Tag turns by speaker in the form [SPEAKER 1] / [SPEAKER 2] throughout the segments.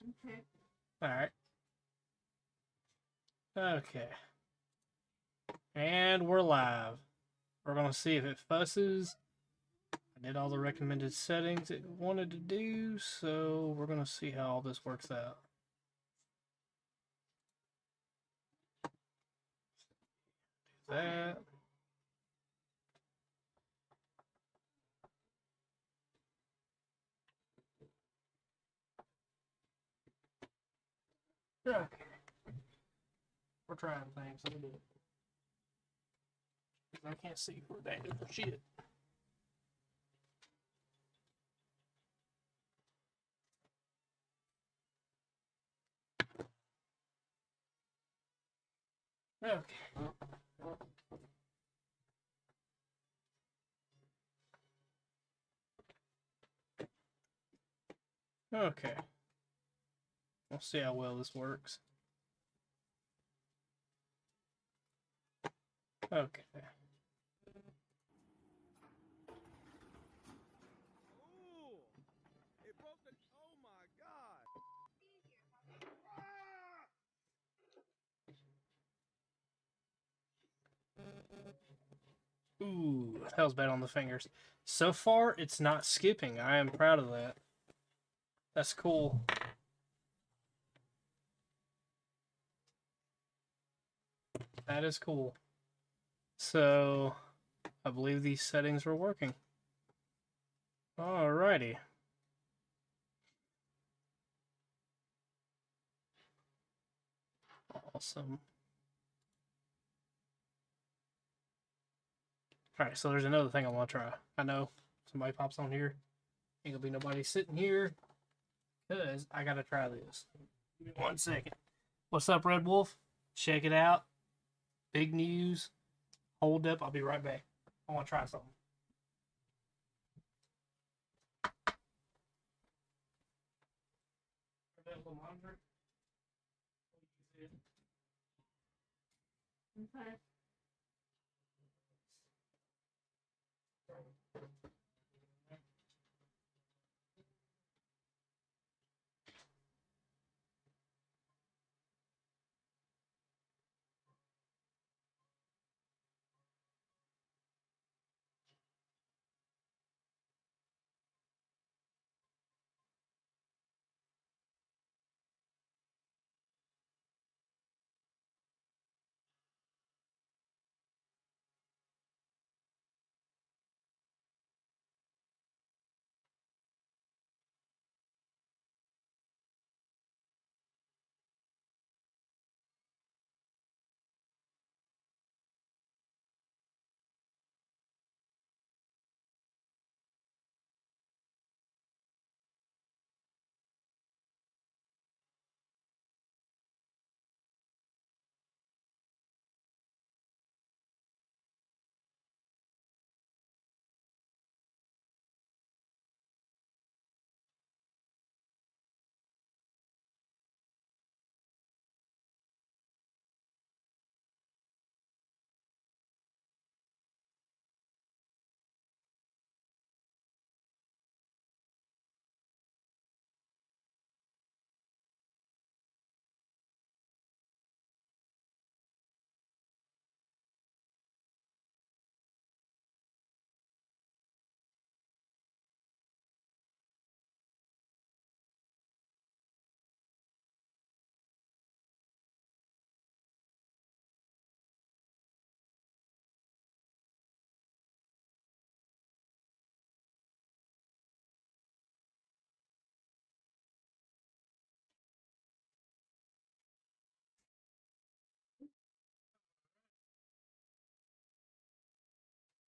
[SPEAKER 1] Okay.
[SPEAKER 2] Alright. Okay. And we're live. We're going to see if it fusses. I did all the recommended settings it wanted to do, so we're going to see how all this works out. Do that. Okay. We're trying things. Let me do it. I can't see for that shit. Okay. Okay. We'll see how well this works. Okay.
[SPEAKER 3] It broke the. Oh my god!
[SPEAKER 2] Ooh, that was bad on the fingers. So far, it's not skipping. I am proud of that. That's cool. That is cool. So, I believe these settings were working. Alrighty. Awesome. Alright, so there's another thing I want to try. I know somebody pops on here. Ain't gonna be nobody sitting here. Because I gotta try this. Give me 1 second. What's up, Red Wolf? Check it out. Big news. Hold up, I'll be right back. I want to try something.
[SPEAKER 1] Okay.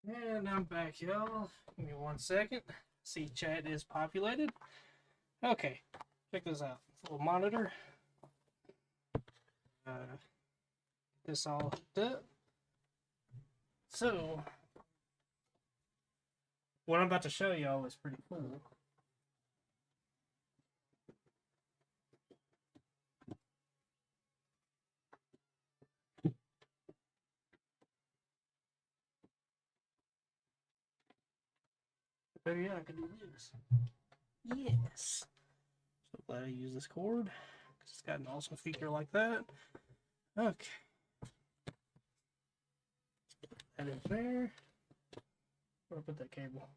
[SPEAKER 2] And I'm back, y'all. Give me 1 second. See, chat is populated. Okay, check this out. Little monitor. This all hooked up. So, what I'm about to show y'all is pretty cool. Better yet, I can do this. Yes. So glad I use this cord because it's got an awesome feature like that. Okay. Put that in there. Where put that cable?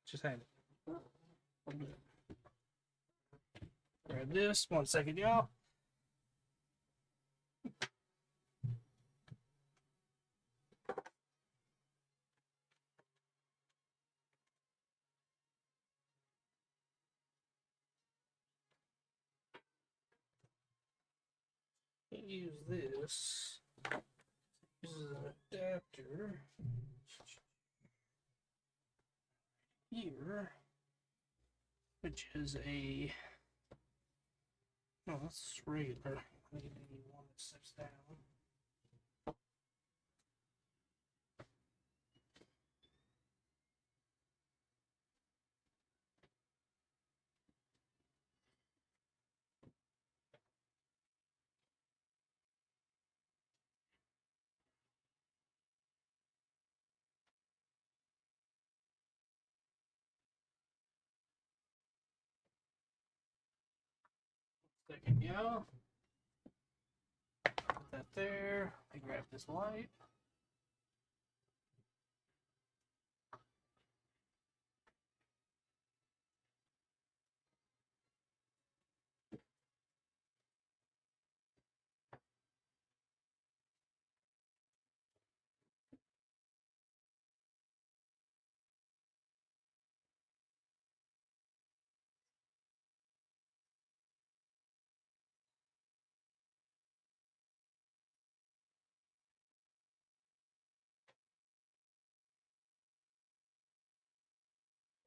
[SPEAKER 2] Just had it. Grab this. 1 second, y'all. Use this. This is an adapter here, which is a, no, that's regular. I need one that steps down. Second, yeah. Put that there. I grab this light.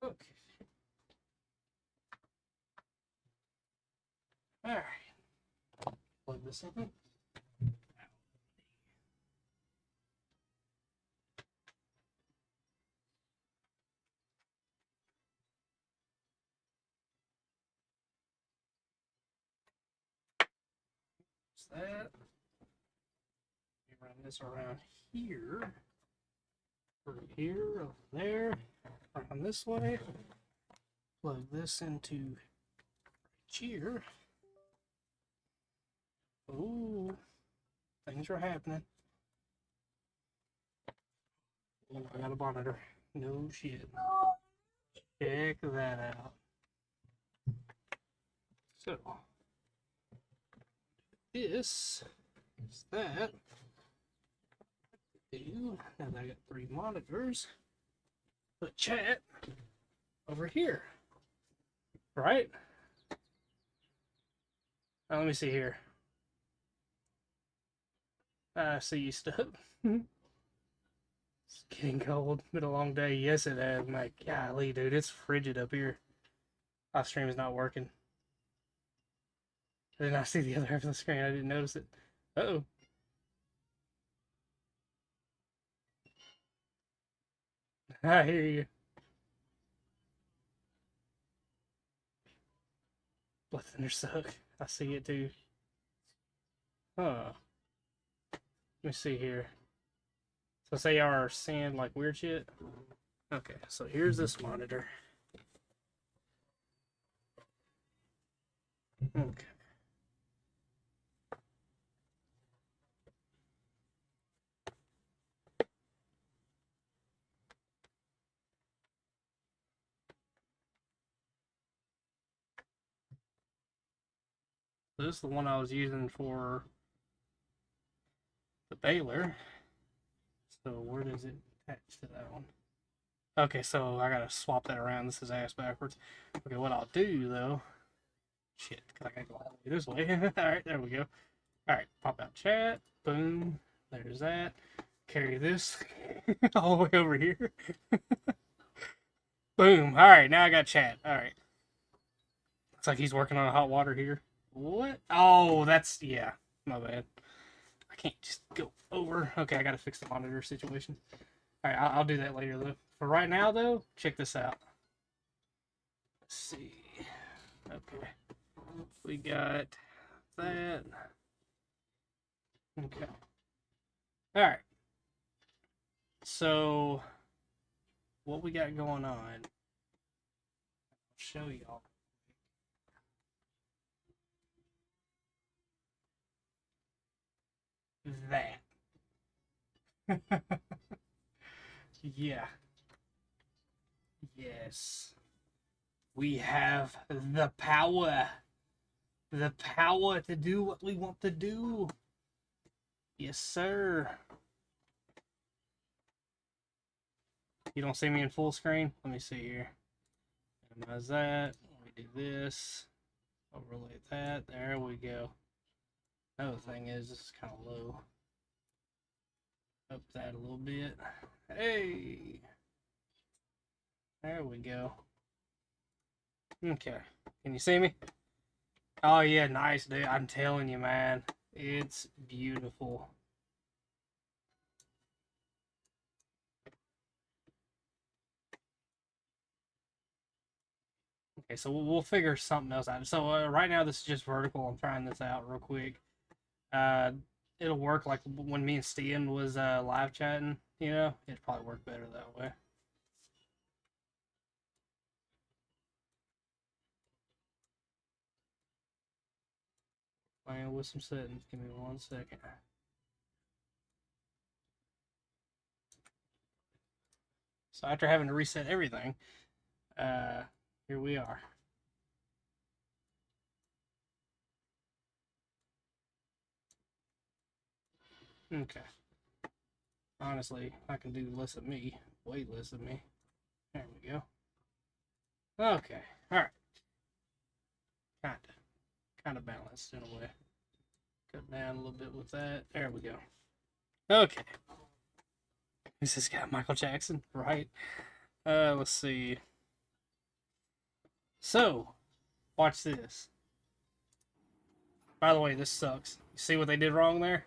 [SPEAKER 2] Okay. All right. Plug this in. That. We run this around here, over here, over there, around this way. Plug this into here. Ooh, things are happening. Oh, I got a monitor. No shit. Check that out. So, this is that. Now that I got 3 monitors, put chat over here, right? Now, let me see here. I see you stuff. It's getting cold. Been a long day. Yes, it has. My golly, dude, it's frigid up here. Live stream is not working. I did not see the other half of the screen. I didn't notice it. Uh-oh. I hear you. Blood Thunder suck. I see it too. Huh. Let me see here. So say y'all are seeing like weird shit. Okay, so here's this monitor. Okay. This is the one I was using for the baler. So where does it attach to that one? Okay, so I gotta swap that around. This is ass backwards. Okay, what I'll do though, shit, because I gotta go all the way this way. Alright, there we go. Alright, pop out chat. Boom. There's that. Carry this all the way over here. Boom. Alright, now I got chat. Alright. Looks like he's working on hot water here. What? Oh, that's, yeah. My bad. I can't just go over. Okay, I gotta fix the monitor situation. Alright, I'll do that later though. For right now though, check this out. Let's see. Okay. We got that. Okay. Alright. So, what we got going on. show y'all. That. Yeah. Yes. We have the power. The power to do what we want to do. Yes, sir. You don't see me in full screen? Let me see here. Minimize that. We do this. Overlay that. There we go. Another thing is, this is kind of low. Up that a little bit. Hey! There we go. Okay. Can you see me? Oh, yeah, nice, dude. I'm telling you, man. It's beautiful. Okay, so we'll figure something else out. So right now, this is just vertical. I'm trying this out real quick. Uh, it'll work like when me and Steven was live chatting, you know? It'd probably work better that way. Playing with some settings. Give me 1 second. So after having to reset everything, here we are. Okay. Honestly, I can do less of me. Way less of me. There we go. Okay. Alright. Kinda balanced in a way. Cut down a little bit with that. There we go. Okay. Is this guy Michael Jackson? Right. Let's see. So, watch this. By the way, this sucks. You see what they did wrong there?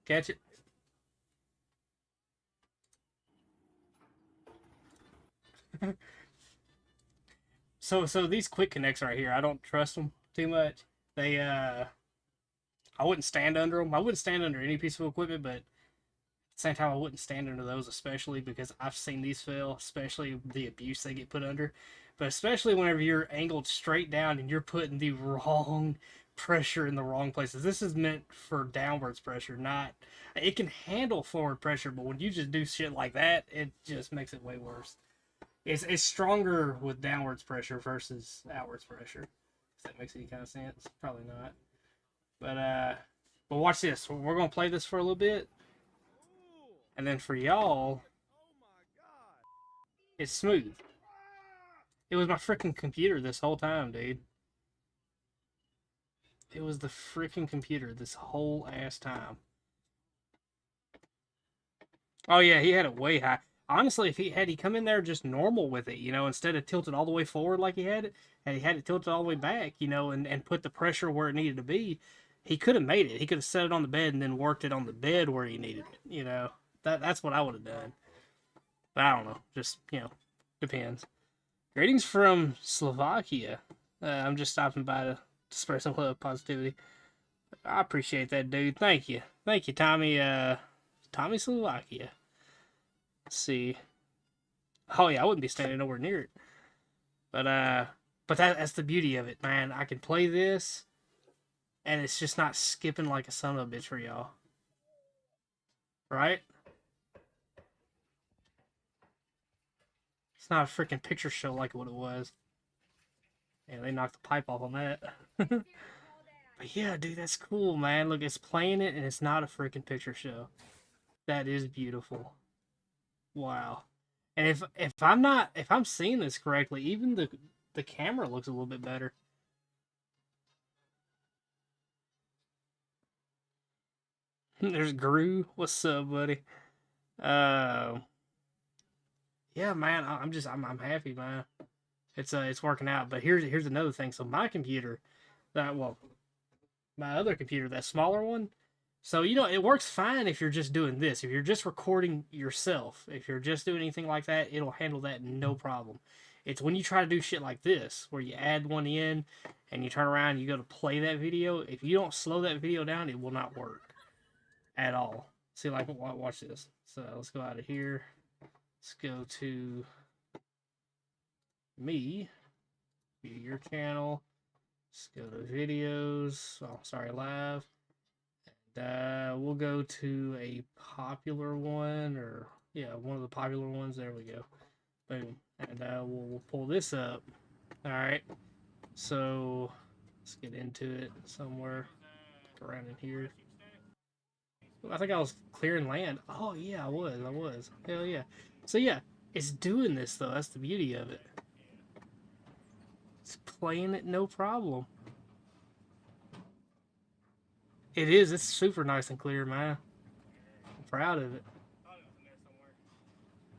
[SPEAKER 2] Catch it? So these quick connects right here, I don't trust them too much. They I wouldn't stand under them. I wouldn't stand under any piece of equipment, but at the same time, I wouldn't stand under those, especially because I've seen these fail, especially the abuse they get put under. But especially whenever you're angled straight down and you're putting the wrong pressure in the wrong places. This is meant for downwards pressure, not. It can handle forward pressure, but when you just do shit like that, it just makes it way worse. It's stronger with downwards pressure versus outwards pressure. If that makes any kind of sense, probably not. But watch this. We're gonna play this for a little bit, and then for y'all, it's smooth. It was my freaking computer this whole time, dude. It was the freaking computer this whole ass time. Oh yeah, he had it way high. Honestly, if he come in there just normal with it, you know, instead of tilted all the way forward like he had it, and he had it tilted all the way back, you know, and put the pressure where it needed to be, he could have made it. He could have set it on the bed and then worked it on the bed where he needed it. You know, that's what I would have done. But I don't know. Just, you know, depends. Greetings from Slovakia. I'm just stopping by to spread some love, positivity. I appreciate that, dude. Thank you, Tommy. Tommy Slovakia. Let's see. Oh yeah, I wouldn't be standing nowhere near it. But that's the beauty of it, man. I can play this, and it's just not skipping like a son of a bitch for y'all. Right? It's not a freaking picture show like what it was. Yeah, they knocked the pipe off on that. But yeah, dude, that's cool, man. Look, it's playing it, and it's not a freaking picture show. That is beautiful. Wow. And if I'm seeing this correctly, even the camera looks a little bit better. There's Gru. What's up, buddy? Uh, yeah, man. I'm happy, man. It's working out. But here's another thing. So my computer, my other computer, that smaller one. So you know it works fine if you're just doing this. If you're just recording yourself, if you're just doing anything like that, it'll handle that no problem. It's when you try to do shit like this, where you add one in and you turn around and you go to play that video. If you don't slow that video down, it will not work at all. See, like, watch this. So let's go out of here. Let's go to me. view your channel. Let's go to videos. Oh, sorry, live. And we'll go to a popular one, or yeah, one of the popular ones. There we go. Boom. And we'll pull this up. All right. So let's get into it somewhere around in here. I think I was clearing land. Oh yeah, I was. Hell yeah. So yeah, it's doing this though. That's the beauty of it. It's playing it no problem. It is. It's super nice and clear, man. I'm proud of it.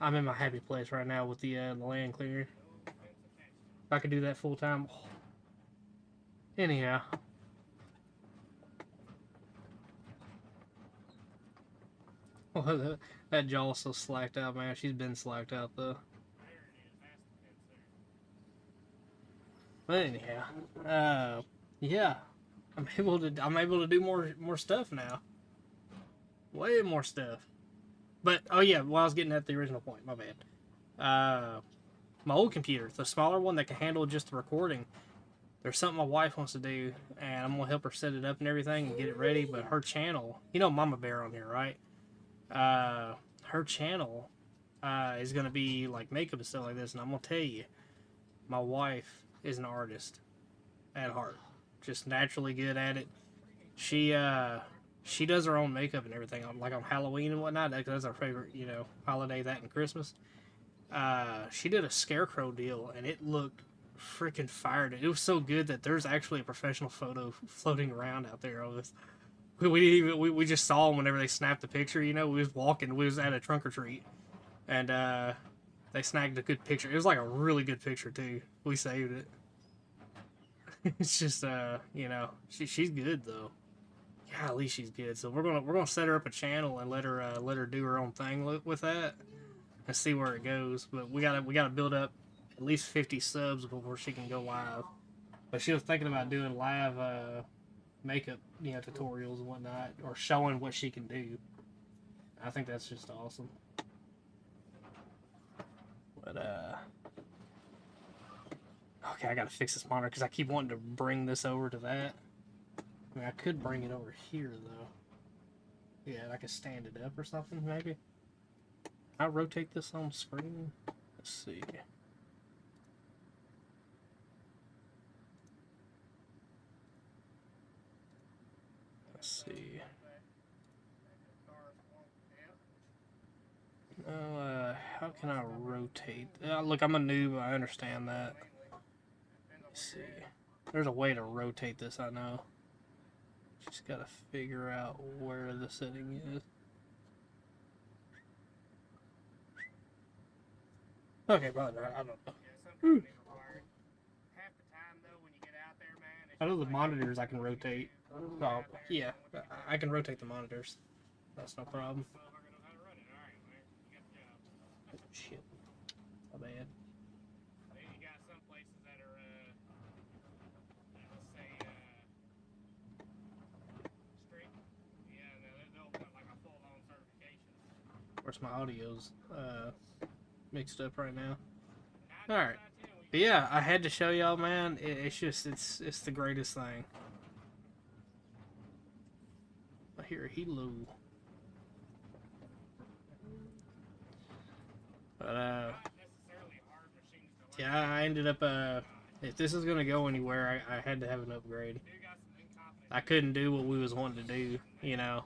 [SPEAKER 2] I'm in my happy place right now with the land clearing. If I could do that full time. Oh. Anyhow. Oh, that jaw's so slacked out, man. She's been slacked out though. But anyhow, yeah, I'm able to do more stuff now. Way more stuff. But oh yeah, well I was getting at the original point. My bad. My old computer, the smaller one that can handle just the recording. There's something my wife wants to do, and I'm gonna help her set it up and everything and get it ready. But her channel, you know, Mama Bear on here, right? Her channel is gonna be like makeup and stuff like this, and I'm gonna tell you, my wife is an artist at heart, just naturally good at it. She does her own makeup and everything, like on Halloween and whatnot. That's our favorite, you know, holiday, that and Christmas. She did a scarecrow deal, and it looked freaking fired. It was so good that there's actually a professional photo floating around out there of this. We just saw them whenever they snapped the picture. You know, we was walking, we was at a trunk or treat, and they snagged a good picture. It was like a really good picture too. We saved it. It's just you know, she's good though. Yeah, at least she's good. So we're gonna set her up a channel and let her do her own thing with that and see where it goes. But we gotta build up at least 50 subs before she can go live. But she was thinking about doing live makeup, you know, tutorials and whatnot, or showing what she can do. I think that's just awesome. But okay, I gotta fix this monitor because I keep wanting to bring this over to that. I mean, I could bring it over here though. Yeah, I could stand it up or something maybe. I rotate this on screen. Let's see. Let's see. How can I rotate? Look, I'm a noob. I understand that. Let's see. There's a way to rotate this, I know. Just gotta figure out where the setting is. Okay, probably not. I don't know. I know the monitors I can rotate. Oh, yeah. I can rotate the monitors. That's no problem. Oh, shit. My bad. Of course, my audio's mixed up right now. Alright. But yeah, I had to show y'all, man. It's the greatest thing. I hear a hello. But yeah, I ended up if this is gonna go anywhere, I had to have an upgrade. I couldn't do what we was wanting to do, you know.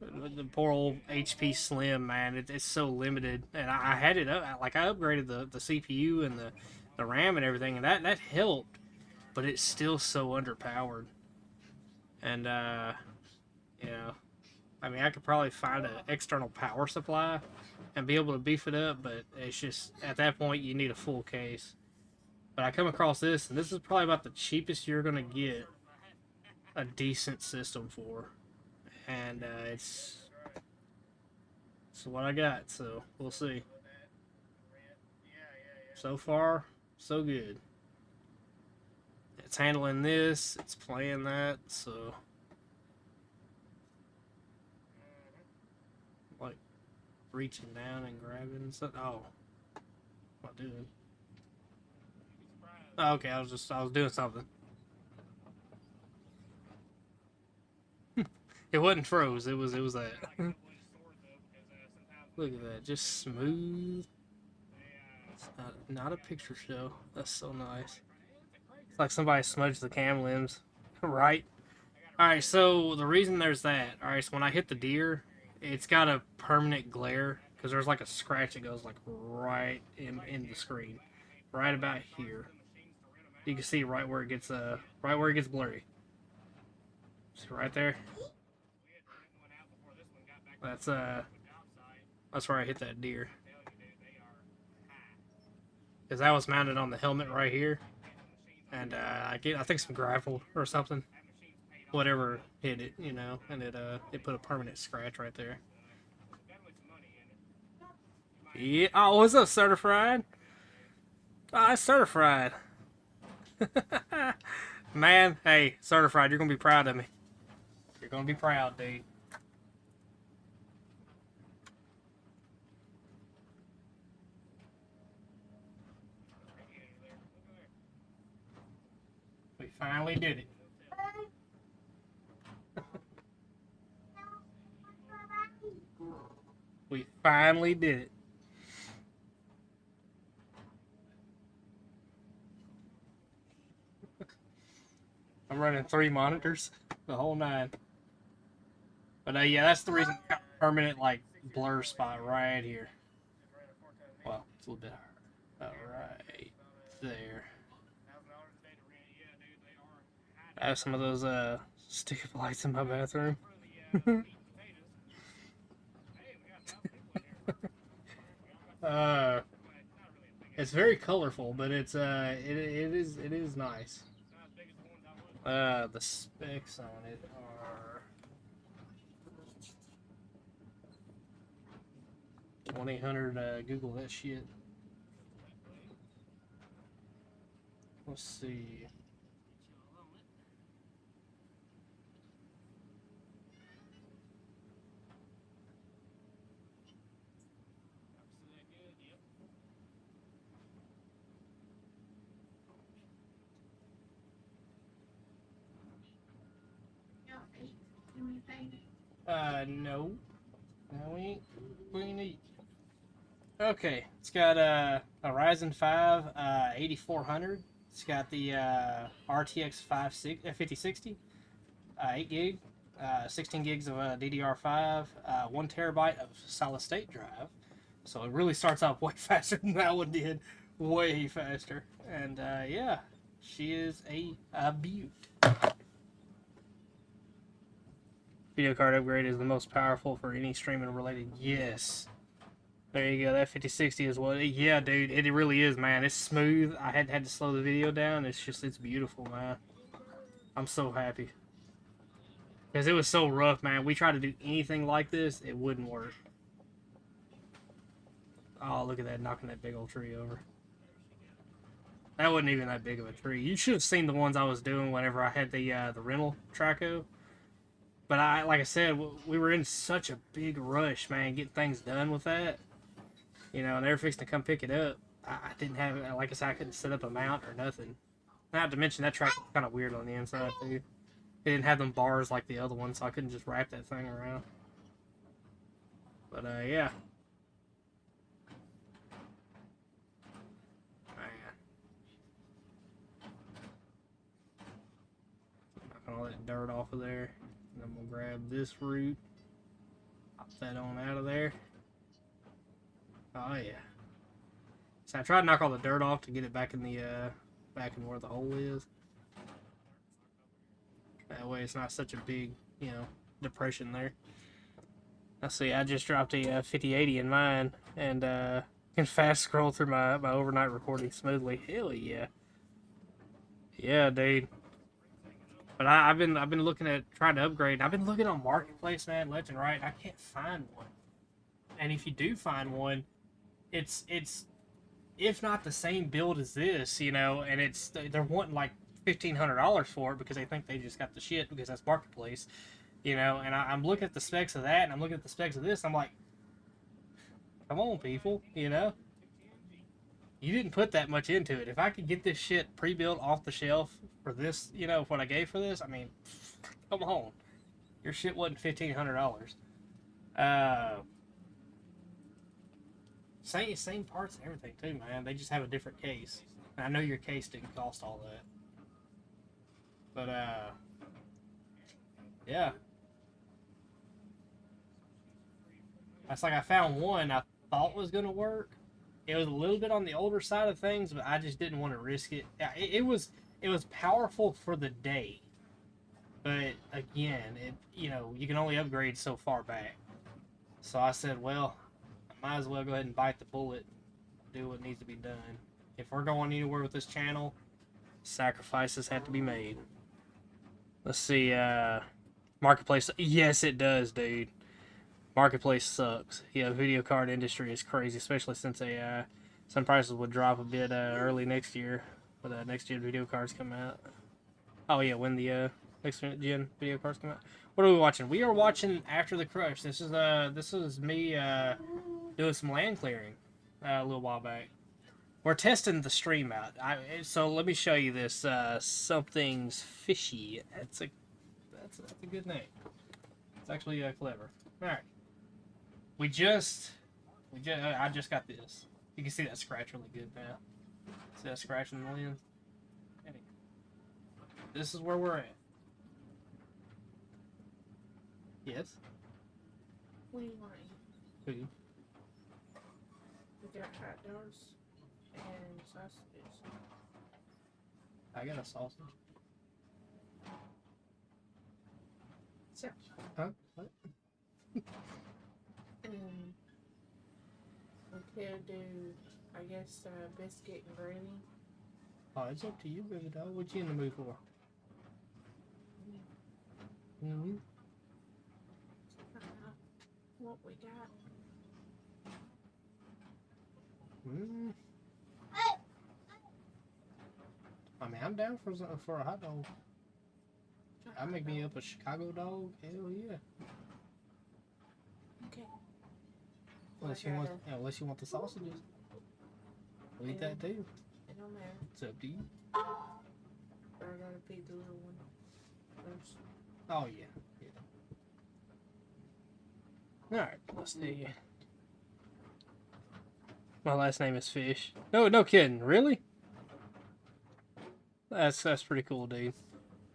[SPEAKER 2] The poor old HP Slim, man, it's so limited, and I had it up. Like I upgraded the CPU and the RAM and everything, and that helped, but it's still so underpowered. And you know, I mean, I could probably find an external power supply and be able to beef it up, but it's just at that point you need a full case. But I come across this, and this is probably about the cheapest you're gonna get a decent system for. And it's what I got, so we'll see. So far, so good. It's handling this, it's playing that, so like reaching down and grabbing stuff. Oh, what am I doing? Oh, okay, I was doing something. It wasn't froze. It was that. Look at that, just smooth. It's not a picture show. That's so nice. It's like somebody smudged the cam limbs, right? All right. So the reason there's that. All right. So when I hit the deer, it's got a permanent glare because there's like a scratch that goes like right in the screen, right about here. You can see right where it gets blurry. See right there. That's that's where I hit that deer. Because that was mounted on the helmet right here, and I think some gravel or something, whatever hit it, you know, and it put a permanent scratch right there. Yeah. Oh, what's up, certified? Oh, it's certified. Man, hey, certified, you're gonna be proud of me. You're gonna be proud, dude. We finally did it. We finally did it. I'm running 3 monitors, the whole 9. But yeah, that's the reason I got a permanent like blur spot right here. Well, it's a little bit higher. Right there. I have some of those stick-up lights in my bathroom. It's very colorful, but it's it is nice. The specs on it are 1-800 Google that shit. Let's see. No. No, we ain't eat. Okay, it's got a Ryzen 5 8400. It's got the RTX 5060, 8 gig, 16 gigs of DDR5, 1 terabyte of solid state drive. So it really starts off way faster than that one did, way faster. And yeah, she is a beaut. Video card upgrade is the most powerful for any streaming related. Yes. There you go. That 5060 is what. Yeah, dude. It really is, man. It's smooth. I had to slow the video down. It's beautiful, man. I'm so happy. Because it was so rough, man. We tried to do anything like this, it wouldn't work. Oh, look at that. Knocking that big old tree over. That wasn't even that big of a tree. You should have seen the ones I was doing whenever I had the rental Traco. But like I said, we were in such a big rush, man, getting things done with that. You know, and they were fixing to come pick it up. I didn't have, like I said, I couldn't set up a mount or nothing. Not to mention that track was kind of weird on the inside too. It didn't have them bars like the other one, so I couldn't just wrap that thing around. But yeah. Knocking all that dirt off of there. And I'm gonna grab this root. Pop that on out of there. Oh yeah. So I tried to knock all the dirt off to get it back in the back in where the hole is. That way it's not such a big, you know, depression there. Let's see, I just dropped a 5080 in mine and can fast scroll through my overnight recording smoothly. Hell yeah. Yeah, dude. But I've been looking at trying to upgrade. I've been looking on Marketplace, man, left and right. I can't find one. And if you do find one, it's if not the same build as this, you know, and they're wanting like $1,500 for it because they think they just got the shit because that's Marketplace, you know. And I'm looking at the specs of that, and I'm looking at the specs of this. I'm like, come on, people, you know. You didn't put that much into it. If I could get this shit pre-built off the shelf for this, you know, what I gave for this, I mean, come on. Your shit wasn't $1,500. Same parts and everything too, man. They just have a different case. And I know your case didn't cost all that. But yeah. That's like I found one I thought was gonna work. It was a little bit on the older side of things, but I just didn't want to risk it. Yeah, it was powerful for the day. But again, you know, you can only upgrade so far back. So I said, well, I might as well go ahead and bite the bullet, do what needs to be done. If we're going anywhere with this channel, sacrifices have to be made. Let's see, Marketplace. Yes, it does, dude. Marketplace sucks. Yeah, video card industry is crazy, especially since some prices would drop a bit early next year. But next gen video cards come out. Oh yeah, when the next gen video cards come out. What are we watching? We are watching After the Crush. This is me doing some land clearing a little while back. We're testing the stream out. So let me show you this. Something's fishy. That's a good name. It's actually clever. All right. I just got this. You can see that scratch really good now. See that scratch in the lens? Anyway, this is where we're at. Yes?
[SPEAKER 1] What do you want?
[SPEAKER 2] Food.
[SPEAKER 1] We got hot dogs and sausages.
[SPEAKER 2] I got a sausage.
[SPEAKER 1] So,
[SPEAKER 2] Huh? What?
[SPEAKER 1] we could do, I guess, biscuit and gravy.
[SPEAKER 2] Oh, it's up to you, baby dog. What you in the mood for? Mm-hmm.
[SPEAKER 1] What we got?
[SPEAKER 2] Mm. I mean, I'm down for a hot dog. I make me up a Chicago dog. Hell yeah.
[SPEAKER 1] Okay.
[SPEAKER 2] Unless you want the sausages. We'll eat that too.
[SPEAKER 1] It don't matter.
[SPEAKER 2] It's up to you.
[SPEAKER 1] But I gotta feed the little one first.
[SPEAKER 2] Oh yeah. All right. Let's see. My last name is Fish. No kidding. Really? That's pretty cool, dude.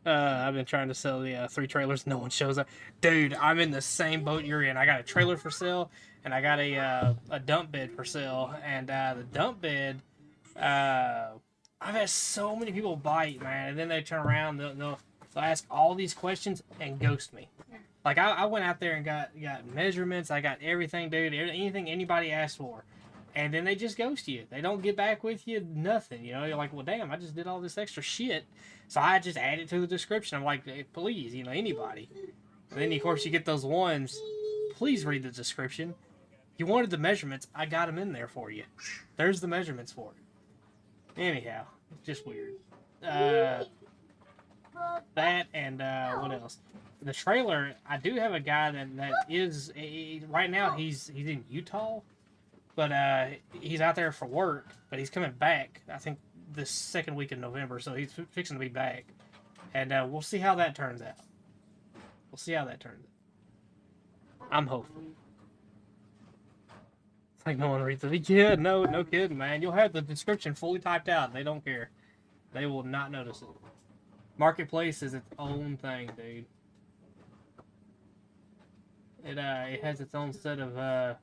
[SPEAKER 2] I've been trying to sell the 3 trailers. No one shows up. Dude, I'm in the same boat you're in. I got a trailer for sale, and I got a dump bed for sale. And the dump bed, I've had so many people bite, man. And then they turn around, they'll ask all these questions and ghost me. Like, I went out there and got measurements. I got everything, dude. Anything anybody asked for. And then they just ghost you. They don't get back with you, nothing. You know, you're like, well, damn, I just did all this extra shit. So I just add it to the description. I'm like, hey, please, you know, anybody. And then, of course, you get those ones. Please read the description. You wanted the measurements. I got them in there for you. There's the measurements for it. Anyhow, just weird. That and what else? The trailer, I do have a guy that is, right now he's in Utah. But he's out there for work, but he's coming back, I think, this second week in November, so he's fixing to be back. And we'll see how that turns out. I'm hopeful. It's like no one reads it. Yeah, no kidding, man. You'll have the description fully typed out, and they don't care. They will not notice it. Marketplace is its own thing, dude. It has its own set of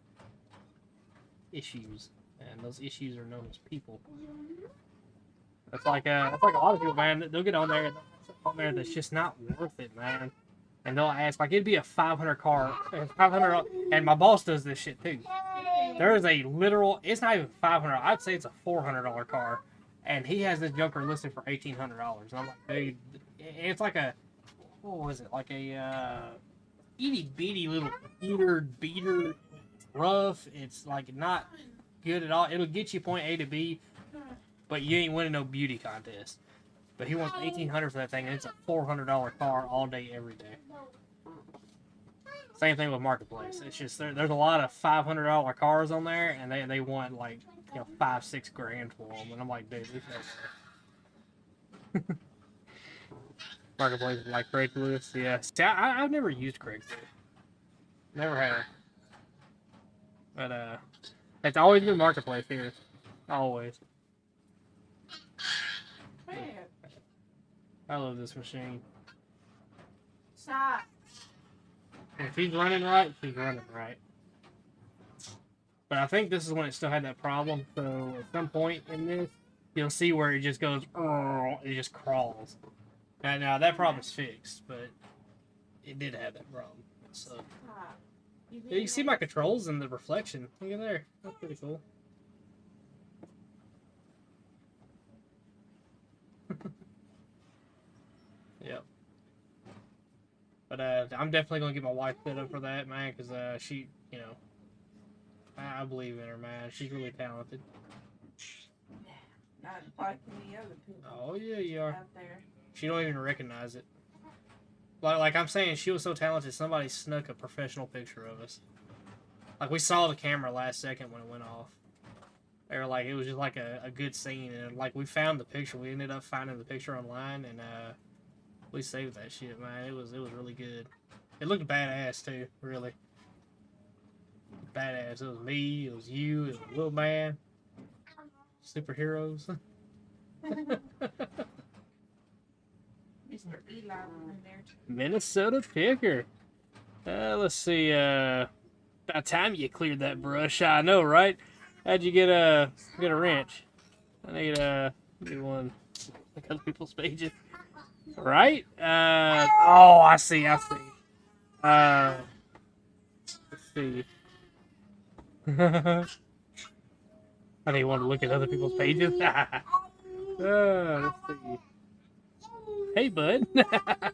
[SPEAKER 2] issues, and those issues are known as people. That's like a lot of people, man. They'll get on there that's just not worth it, man. And they'll ask, like, it'd be a 500 car, 500, and my boss does this shit too. There is a literal, it's not even 500. I'd say it's a $400 car, and he has this junker listed for $1,800. And I'm like, dude, it's like a, what was it? Like a itty bitty little beater. Rough. It's like not good at all. It'll get you point A to B, but you ain't winning no beauty contest. But he wants $1,800 for that thing, and it's a $400 car all day, every day. Same thing with Marketplace. It's just there's a lot of $500 cars on there, and they want like 5-6 grand for them, and I'm like, dude, this is Marketplace like Craigslist. Yeah, see, I've never used Craigslist. Never have. But it's always been Marketplace here, always.
[SPEAKER 1] Man,
[SPEAKER 2] I love this machine.
[SPEAKER 1] stop.
[SPEAKER 2] If he's running right, he's running right. But I think this is when it still had that problem. So at some point in this, you'll see where it just goes, it just crawls. Now that problem's fixed, but it did have that problem. So
[SPEAKER 1] Stop.
[SPEAKER 2] you can see my controls and the reflection. Look at there. That's pretty cool. Yep. But I'm definitely gonna get my wife set up for that, man, because she, I believe in her, man. She's really talented.
[SPEAKER 1] Not like any other people
[SPEAKER 2] Oh yeah, you are.
[SPEAKER 1] out there.
[SPEAKER 2] She don't even recognize it. Like I'm saying, she was so talented. Somebody snuck a professional picture of us. Like we saw the camera last second when it went off. They were like, it was just like a good scene, and like we found the picture. We ended up finding the picture online, and we saved that shit, man. It was really good. It looked badass too, really. Badass. It was me. It was you. It was a little man. Superheroes.
[SPEAKER 1] Mr. Eli was in there too.
[SPEAKER 2] Minnesota Picker. Let's see. About time you cleared that brush. I know, right? How'd you get a wrench? I need get one. Like other people's pages, right? Oh, I see. Let's see. I didn't want to look at other people's pages. Let's see. Hey, bud.
[SPEAKER 1] Stop.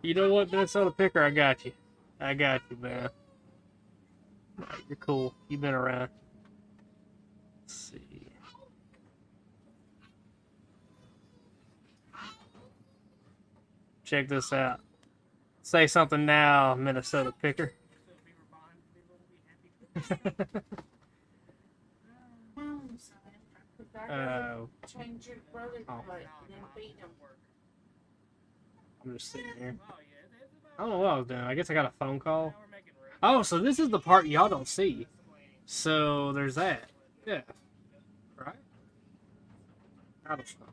[SPEAKER 2] You know what, Minnesota Picker? I got you. I got you, man. Right, you're cool. You've been around. Let's see. Check this out. Say something now, Minnesota Picker.
[SPEAKER 1] Change your brother's plate and then beat him.
[SPEAKER 2] I'm just sitting here. I don't know what I was doing. I guess I got a phone call. Oh, so this is the part y'all don't see. So there's that. Yeah. Right? I don't know.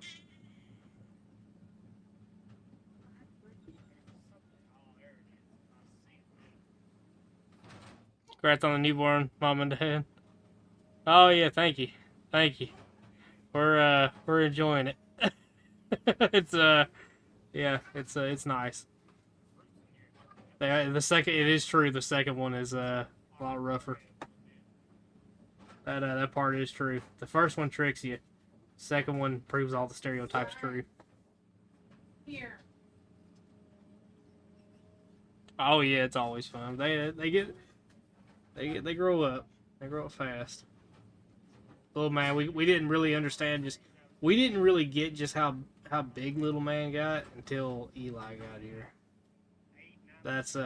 [SPEAKER 2] Congrats on the newborn, mom and dad. Oh yeah, thank you. Thank you. We're enjoying it. It's yeah, it's nice. The second, it is true. The second one is a lot rougher. That part is true. The first one tricks you. Second one proves all the stereotypes true.
[SPEAKER 1] Here.
[SPEAKER 2] Oh yeah, it's always fun. They grow up. They grow up fast. Little man, we didn't really understand we didn't really get just how big little man got until Eli got here. That's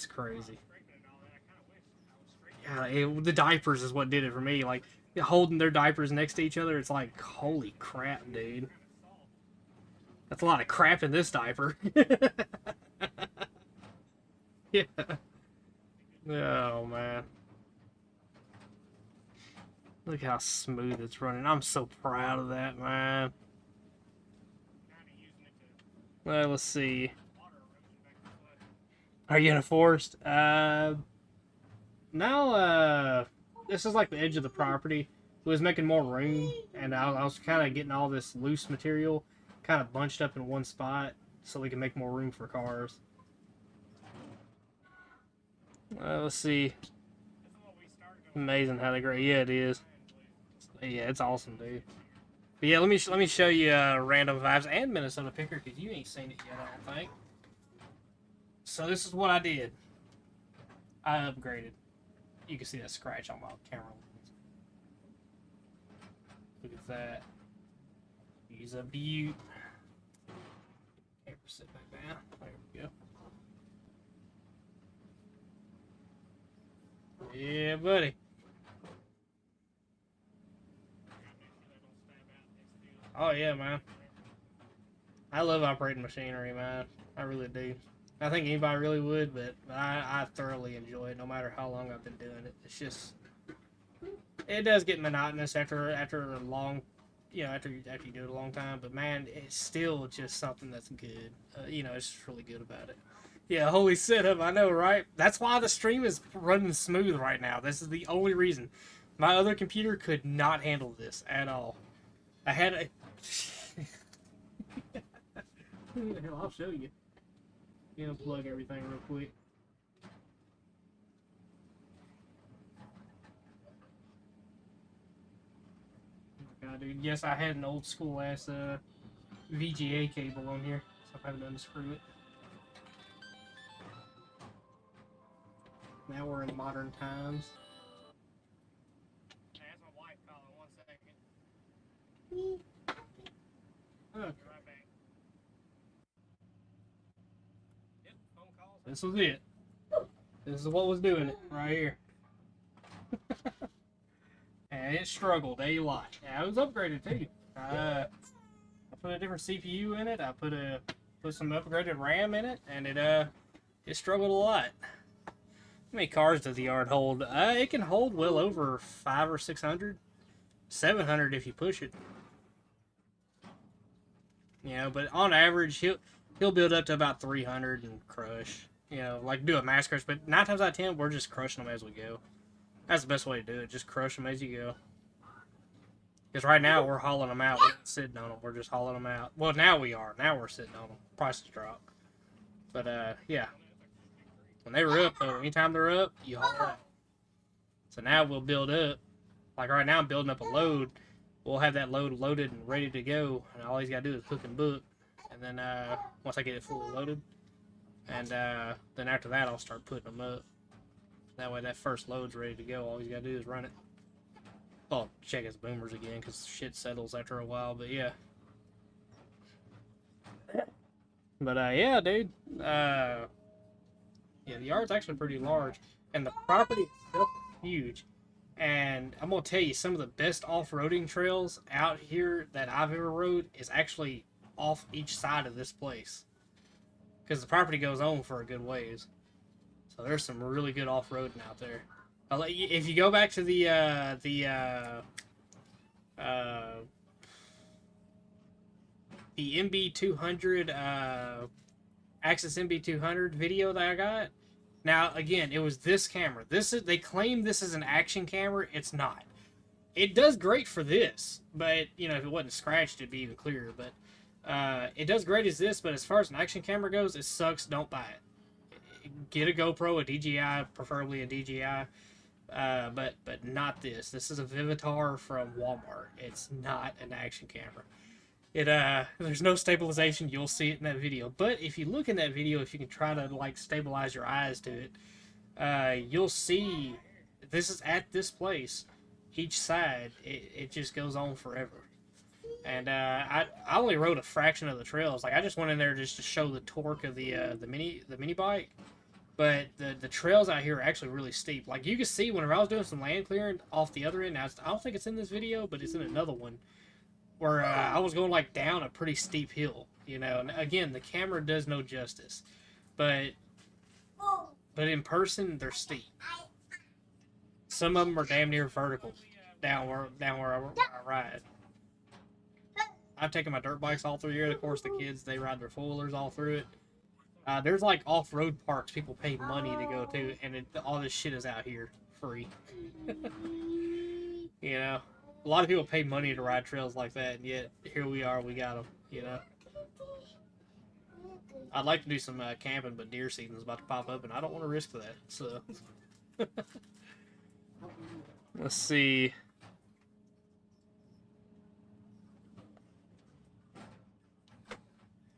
[SPEAKER 2] crazy. Yeah, the diapers is what did it for me. Like holding their diapers next to each other, it's like holy crap, dude. That's a lot of crap in this diaper. Yeah. Oh man. Look how smooth it's running. I'm so proud of that, man. Well, let's see. Are you in a forest? Now, this is like the edge of the property. It was making more room, and I was kind of getting all this loose material kind of bunched up in one spot so we can make more room for cars. Let's see. Amazing how they grow. Yeah, it is. Yeah, it's awesome, dude. But yeah, let me show you Random Vibes and Minnesota Picker because you ain't seen it yet, I don't think. So this is what I did. I upgraded. You can see that scratch on my camera lens. Look at that. He's a beaut. Camera sit back down. There we go. Yeah, buddy. Oh yeah, man. I love operating machinery, man. I really do. I think anybody really would, but I thoroughly enjoy it no matter how long I've been doing it. It's just, it does get monotonous after a long, after you do it a long time, but man, it's still just something that's good. It's just really good about it. Yeah, holy setup, I know, right? That's why the stream is running smooth right now. This is the only reason. My other computer could not handle this at all. I had a... Hell, I'll show you. Unplug everything real quick. Oh God, dude. Yes, I had an old school ass VGA cable on here, so I'm having to unscrew it. Now we're in modern times. Hey, that's my wife calling. 1 second. Okay. Right back. Yep, phone calls. This was it. This is what was doing it right here. And it struggled a lot. Yeah, it was upgraded too. I put a different CPU in it. I put some upgraded RAM in it, and it struggled a lot. How many cars does the yard hold? It can hold well over 500 or 600, 700 if you push it. But on average, he'll build up to about 300 and crush. Like do a mass crush. But 9 times out of 10, we're just crushing them as we go. That's the best way to do it. Just crush them as you go. Because right now we're hauling them out. We're not sitting on them. We're just hauling them out. Well, now we are. Now we're sitting on them. Prices drop. But yeah. When they were up, though, anytime they're up, you haul out. So now we'll build up. Like right now, I'm building up a load. We'll have that load loaded and ready to go. And all he's got to do is hook and book. And then once I get it fully loaded, and then after that, I'll start putting them up. That way, that first load's ready to go. All he's got to do is run it. Well, check his boomers again because shit settles after a while. But yeah. But yeah, dude. Yeah, the yard's actually pretty large, and the property itself is huge. And I'm gonna tell you, some of the best off-roading trails out here that I've ever rode is actually off each side of this place, because the property goes on for a good ways. So there's some really good off-roading out there. If you go back to the MB200 Axis MB200 video that I got. Now, again, it was this camera. They claim this is an action camera. It's not. It does great for this, but if it wasn't scratched, it'd be even clearer. But it does great as this. But as far as an action camera goes, it sucks. Don't buy it. Get a GoPro, a DJI, preferably a DJI. But not this. This is a Vivitar from Walmart. It's not an action camera. There's no stabilization. You'll see it in that video. But if you look in that video, if you can try to stabilize your eyes to it, you'll see this is at this place. Each side, it just goes on forever. And I only rode a fraction of the trails. I just went in there just to show the torque of the mini bike. But the trails out here are actually really steep. You can see whenever I was doing some land clearing off the other end. Now, I don't think it's in this video, but it's in another one, where I was going down a pretty steep hill, and again, the camera does no justice, but in person, they're steep. Some of them are damn near vertical down where I ride. I've taken my dirt bikes all through here. Of course, the kids, they ride their four-wheelers all through it. There's off-road parks people pay money to go to, and all this shit is out here free. A lot of people pay money to ride trails like that, and yet here we are, we got them, I'd like to do some camping, but deer season's about to pop up, and I don't want to risk that, so. Let's see.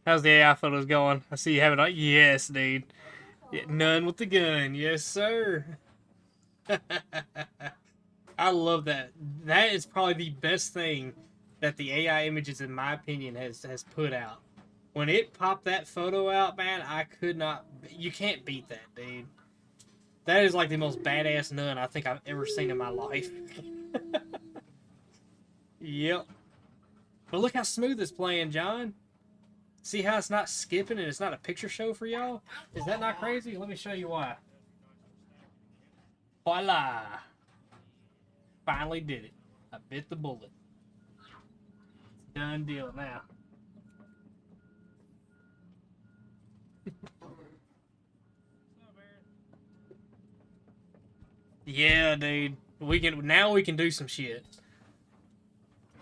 [SPEAKER 2] How's the AI photos going? I see you have it on. Yes, dude. Yeah, none with the gun. Yes, sir. I love that. That is probably the best thing that the AI images, in my opinion, has put out. When it popped that photo out, man, I could not... You can't beat that, dude. That is the most badass nun I think I've ever seen in my life. Yep. But look how smooth it's playing, John. See how it's not skipping and it's not a picture show for y'all? Is that not crazy? Let me show you why. Voila! Finally did it. I bit the bullet. Done deal now. Yeah, dude. We can do some shit.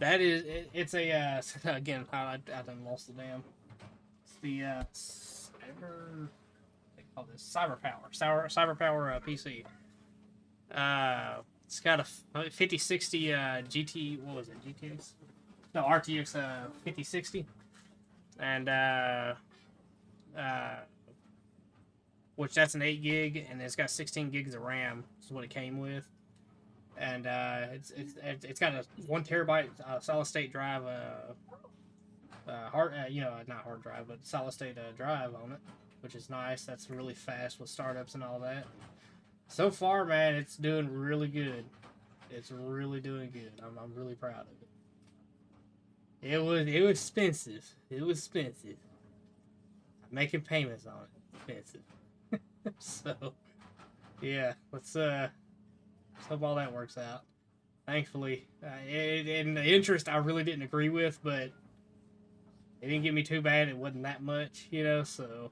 [SPEAKER 2] That is, it's a, again, I done lost the damn. It's the, they call this Cyber Power PC. It's got a 5060 GT, what was it, GTX? No, RTX 5060. And, which that's an 8 gig, and it's got 16 gigs of RAM, is what it came with. And it's got a 1 terabyte solid state drive, not hard drive, but solid state drive on it, which is nice. That's really fast with startups and all that. So far, man, it's doing really good. It's really doing good. I'm really proud of it. It was expensive. It was expensive. I'm making payments on it. Expensive. So, yeah, let's hope all that works out. Thankfully, and the interest I really didn't agree with, but it didn't get me too bad. It wasn't that much, so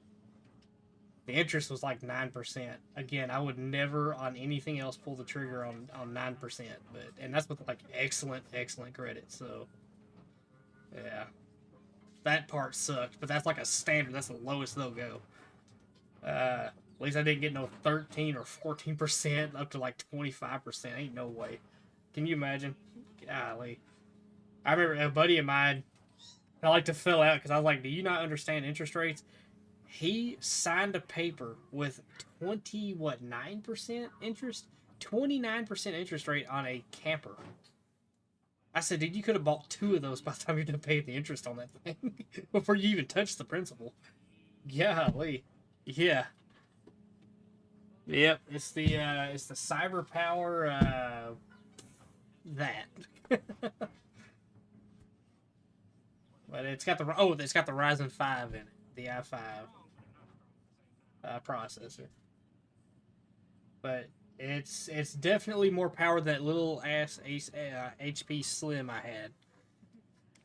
[SPEAKER 2] the interest was like 9%. Again, I would never on anything else pull the trigger on 9%, and that's with like excellent credit. So, yeah, that part sucked, but that's like a standard. That's the lowest they'll go. At least I didn't get no 13 or 14% up to like 25%. Ain't no way. Can you imagine? Golly. I remember a buddy of mine, I like to fill out because I was like, do you not understand interest rates? He signed a paper with 9% interest? 29% interest rate on a camper. I said, dude, you could have bought 2 of those by the time you're done paying the interest on that thing before you even touch the principal. Golly. Yeah. Yep, it's the Cyber Power that. But it's got the Ryzen 5 in it, the i5 processor. But it's definitely more power than that little ass HP Slim I had.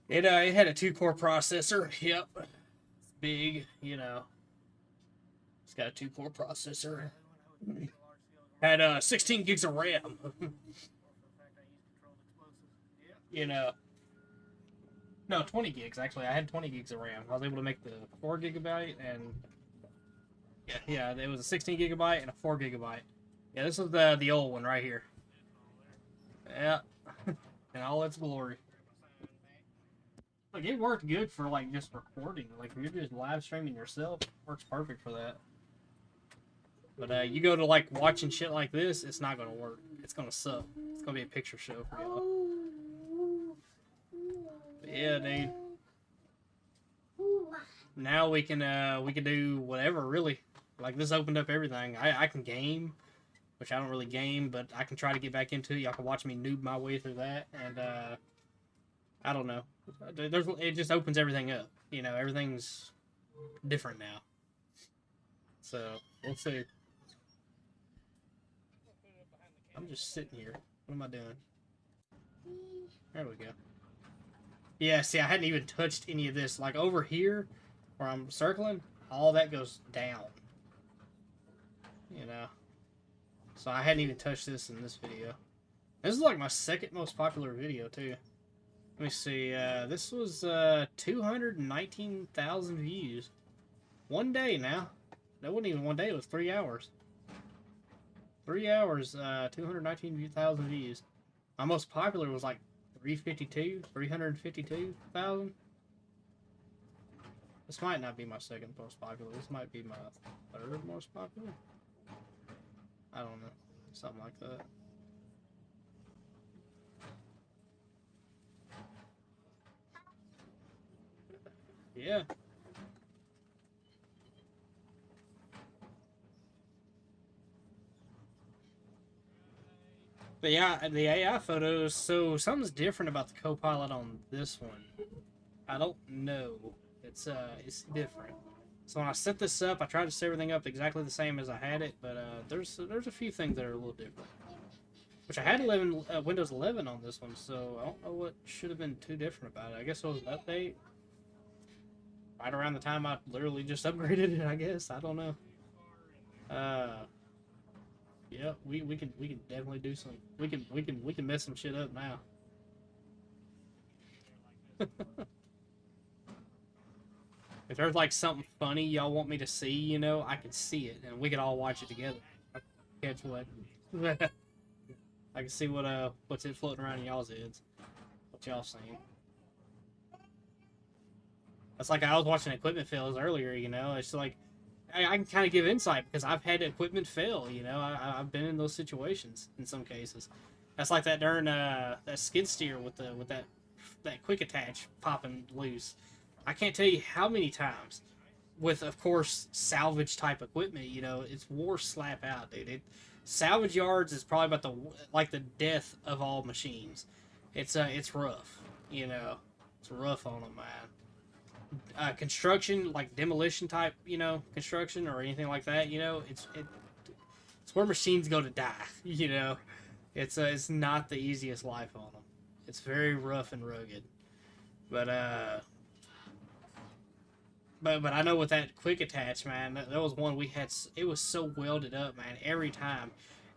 [SPEAKER 2] It had a 2-core processor. Yep, it's big, It's got a 2-core processor. Had 16 gigs of RAM. No, 20 gigs actually. I had 20 gigs of RAM. I was able to make the 4 gigabyte and yeah, it was a 16 gigabyte and a 4 gigabyte. Yeah, this is the old one right here. Yeah, in all its glory. Like, it worked good for like just recording. Like, if you're just live streaming yourself, it works perfect for that. But you go to like watching shit like this, it's not gonna work. It's gonna suck. It's gonna be a picture show for y'all. But yeah, dude. Now we can do whatever really. Like, this opened up everything. I can game, which I don't really game, but I can try to get back into it. Y'all can watch me noob my way through that, and I don't know. It just opens everything up. Everything's different now. So we'll see. I'm just sitting here. What am I doing? There we go. Yeah, see, I hadn't even touched any of this. Like, over here, where I'm circling, all that goes down. So I hadn't even touched this in this video. This is like my second most popular video, too. Let me see. This was 219,000 views. One day now. That wasn't even one day. It was 3 hours. 3 hours, 219,000 views. My most popular was like 352,000. This might not be my second most popular. This might be my third most popular. I don't know. Something like that. Yeah. But yeah, the AI photos, so something's different about the Copilot on this one. I don't know. It's different. So when I set this up, I tried to set everything up exactly the same as I had it, but there's a few things that are a little different. Which I had Windows 11 on this one, so I don't know what should have been too different about it. I guess it was an update. Right around the time I literally just upgraded it, I guess. I don't know. Yeah, we can definitely do some. We can mess some shit up now. If there's like something funny y'all want me to see, you know, I can see it and we can all watch it together. I can catch what I can see what's it floating around in y'all's heads. What y'all saying? That's like I was watching equipment fails earlier, you know. It's like I can kind of give insight because I've had equipment fail, you know. I've been in those situations in some cases. That's like that darn that skid steer with that quick attach popping loose. I can't tell you how many times with, of course, salvage type equipment, you know, it's war slap out, dude. Salvage yards is probably about the death of all machines. It's rough, you know. It's rough on them, man. Construction, like demolition type, you know, construction or anything like that, you know, it's where machines go to die, you know. It's not the easiest life on them. It's very rough and rugged, but I know with that quick attach, man, that was one we had. It was so welded up, man. Every time,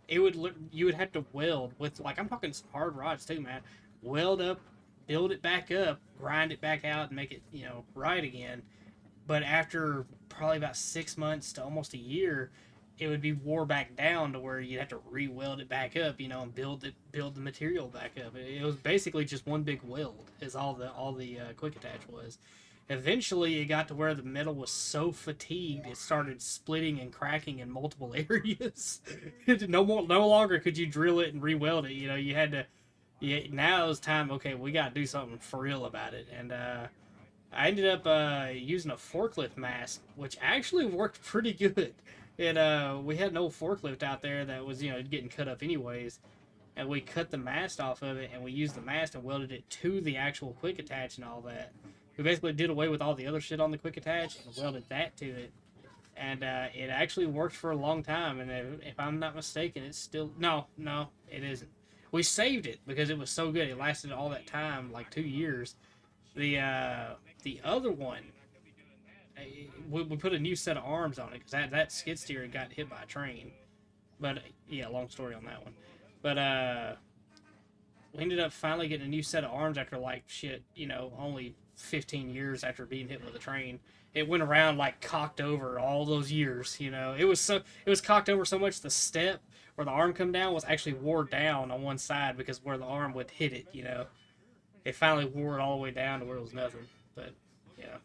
[SPEAKER 2] you would have to weld with, like, I'm talking some hard rods too, man. Weld up, build it back up, grind it back out, and make it, you know, right again. But after probably about 6 months to almost a year, it would be wore back down to where you'd have to re-weld it back up, you know, and build the material back up. It was basically just one big weld, is all the quick attach was. Eventually, it got to where the metal was so fatigued, it started splitting and cracking in multiple areas. No longer could you drill it and re-weld it. You know, you had to. Yeah, now it was time. Okay, we got to do something for real about it. And I ended up using a forklift mast, which actually worked pretty good. We had an old forklift out there that was, you know, getting cut up anyways, and we cut the mast off of it, and we used the mast and welded it to the actual quick attach and all that. We basically did away with all the other shit on the quick attach and welded that to it, and it actually worked for a long time. And if I'm not mistaken, it's still no, it isn't. We saved it because it was so good. It lasted all that time, like 2 years. The other one, we put a new set of arms on it because that skid steer got hit by a train. But yeah, long story on that one. But we ended up finally getting a new set of arms after, like, shit, you know, only 15 years after being hit with a train. It went around like cocked over all those years, you know. It was cocked over so much the step where the arm come down was actually wore down on one side because where the arm would hit it, you know. It finally wore it all the way down to where it was nothing. But yeah.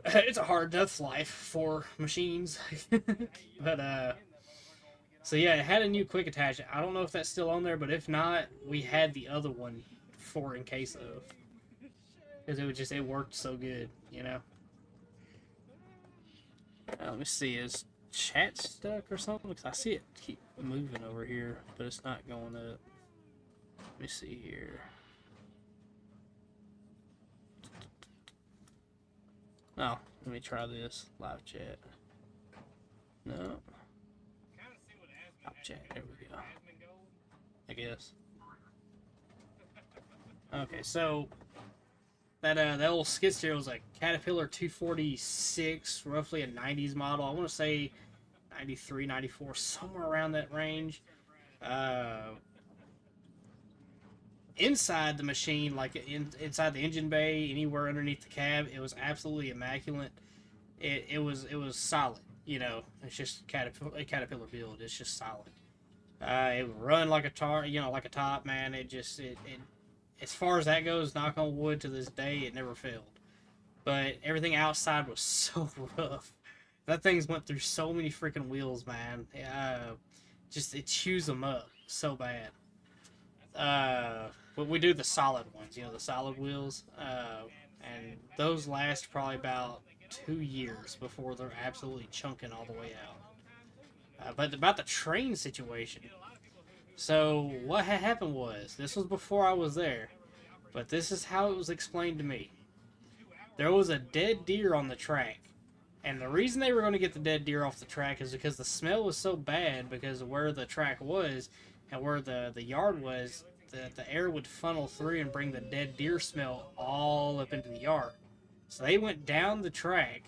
[SPEAKER 2] It's a hard enough life for machines. But so yeah, it had a new quick attach. I don't know if that's still on there, but if not, we had the other one for in case of. Because it worked so good, you know. Let me see, is chat stuck or something? Because I see it keep moving over here, but it's not going up. Let me see here. Oh, let me try this live chat. No. Live chat, there we go. I guess. Okay, so that old skid steer was a Caterpillar 246, roughly a 90s model. I want to say 93, 94, somewhere around that range. Inside the machine, like inside the engine bay, anywhere underneath the cab, it was absolutely immaculate. It was solid. You know, it's just a Caterpillar build. It's just solid. It would run like like a top, man. It as far as that goes, knock on wood, to this day, it never failed. But everything outside was so rough. That thing's went through so many freaking wheels, man. It chews them up so bad. But we do the solid ones, you know, the solid wheels. And those last probably about 2 years before they're absolutely chunking all the way out. But about the train situation. So what had happened was, this was before I was there, but this is how it was explained to me. there was a dead deer on the track. And the reason they were going to get the dead deer off the track is because the smell was so bad because of where the track was and where the yard was, the air would funnel through and bring the dead deer smell all up into the yard. So they went down the track,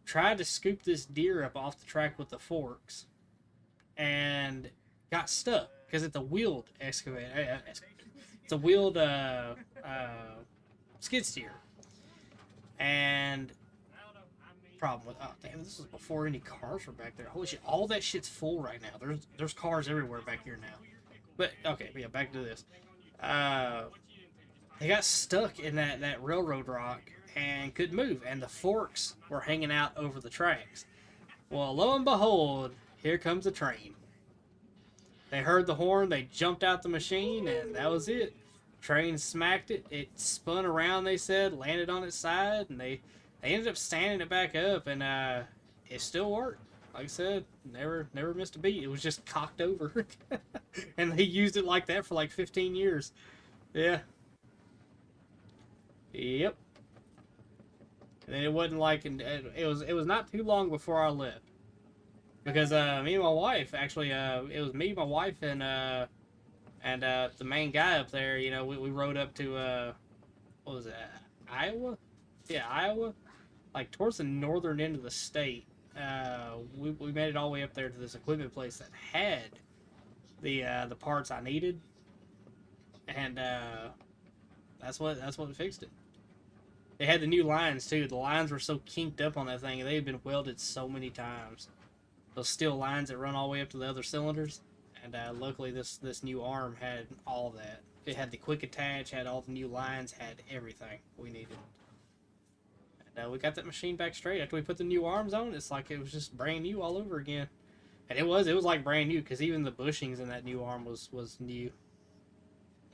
[SPEAKER 2] tried to scoop this deer up off the track with the forks, and got stuck because it's a wheeled excavator. It's a wheeled skid steer. And problem with, oh damn, this was before any cars were back there. Holy shit, all that shit's full right now. There's cars everywhere back here now. But okay, yeah, back to this. They got stuck in that railroad rock and couldn't move, and the forks were hanging out over the tracks. Well, lo and behold, here comes a train. They heard the horn, they jumped out the machine, and that was it. Train smacked it, it spun around, they said, landed on its side, and they ended up standing it back up, and it still worked. Like I said, never missed a beat. It was just cocked over. And they used it like that for like 15 years. Yeah. Yep. And then it wasn't like, it was not too long before I left. Because me and my wife, actually, it was me, my wife, and the main guy up there, you know, we rode up to, what was that, Iowa? Yeah, Iowa. Like, towards the northern end of the state. We made it all the way up there to this equipment place that had the parts I needed. And, that's what fixed it. They had the new lines, too. The lines were so kinked up on that thing, they had been welded so many times. Those steel lines that run all the way up to the other cylinders. And luckily this new arm had all that. It had the quick attach, had all the new lines, had everything we needed. And we got that machine back straight. After we put the new arms on, it's like it was just brand new all over again. And it was like brand new, because even the bushings in that new arm was new.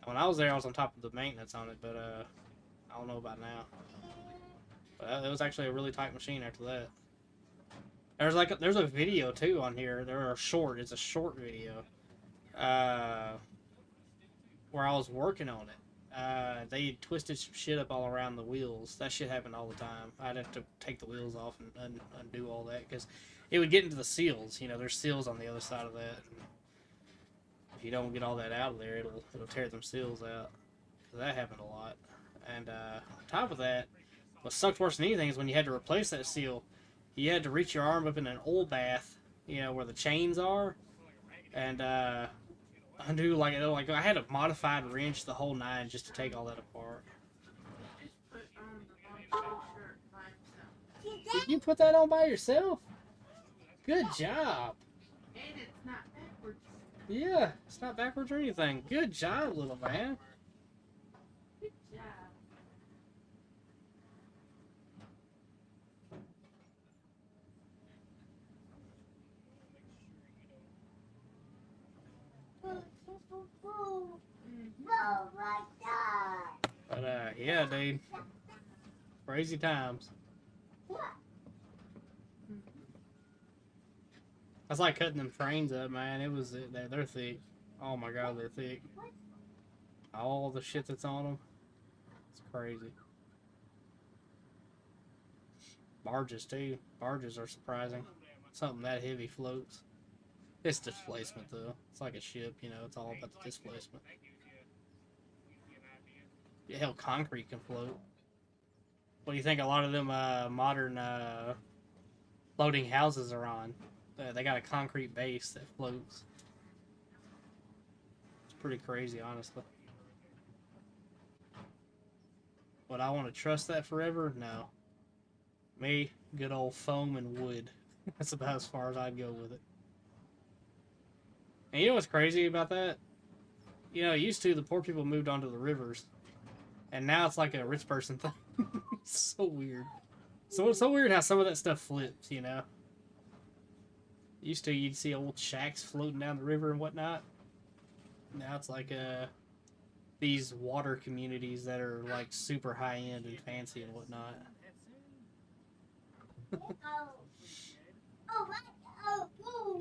[SPEAKER 2] When I was there, I was on top of the maintenance on it, but I don't know about now. But it was actually a really tight machine after that. There's a video too on here. It's a short video. Where I was working on it. They twisted some shit up all around the wheels. That shit happened all the time. I'd have to take the wheels off and undo all that, because it would get into the seals. You know, there's seals on the other side of that. And if you don't get all that out of there, it'll tear them seals out. So that happened a lot. And on top of that, what sucked worse than anything is when you had to replace that seal, you had to reach your arm up in an oil bath, you know, where the chains are, and undo, like I had a modified wrench, the whole nine, just to take all that apart. Did you put that on by yourself? Good job.
[SPEAKER 1] And it's not backwards.
[SPEAKER 2] Yeah, it's not backwards or anything. Good job, little man.
[SPEAKER 1] Good job.
[SPEAKER 2] But yeah, dude, crazy times. That's like cutting them trains up, man. They're thick. Oh my god, they're thick. All the shit that's on them, it's crazy. Barges too. Barges are surprising. Something that heavy floats. It's displacement though. It's like a ship, you know. It's all about the displacement. Yeah, hell, concrete can float. What do you think a lot of them modern floating houses are on? They got a concrete base that floats. It's pretty crazy, honestly. Would I want to trust that forever? No. Me, good old foam and wood. That's about as far as I'd go with it. And you know what's crazy about that? You know, used to, the poor people moved onto the rivers. And now it's like a rich person thing. It's so weird. So it's so weird how some of that stuff flips, you know? Used to, you'd see old shacks floating down the river and whatnot. Now it's like these water communities that are like super high-end and fancy and whatnot.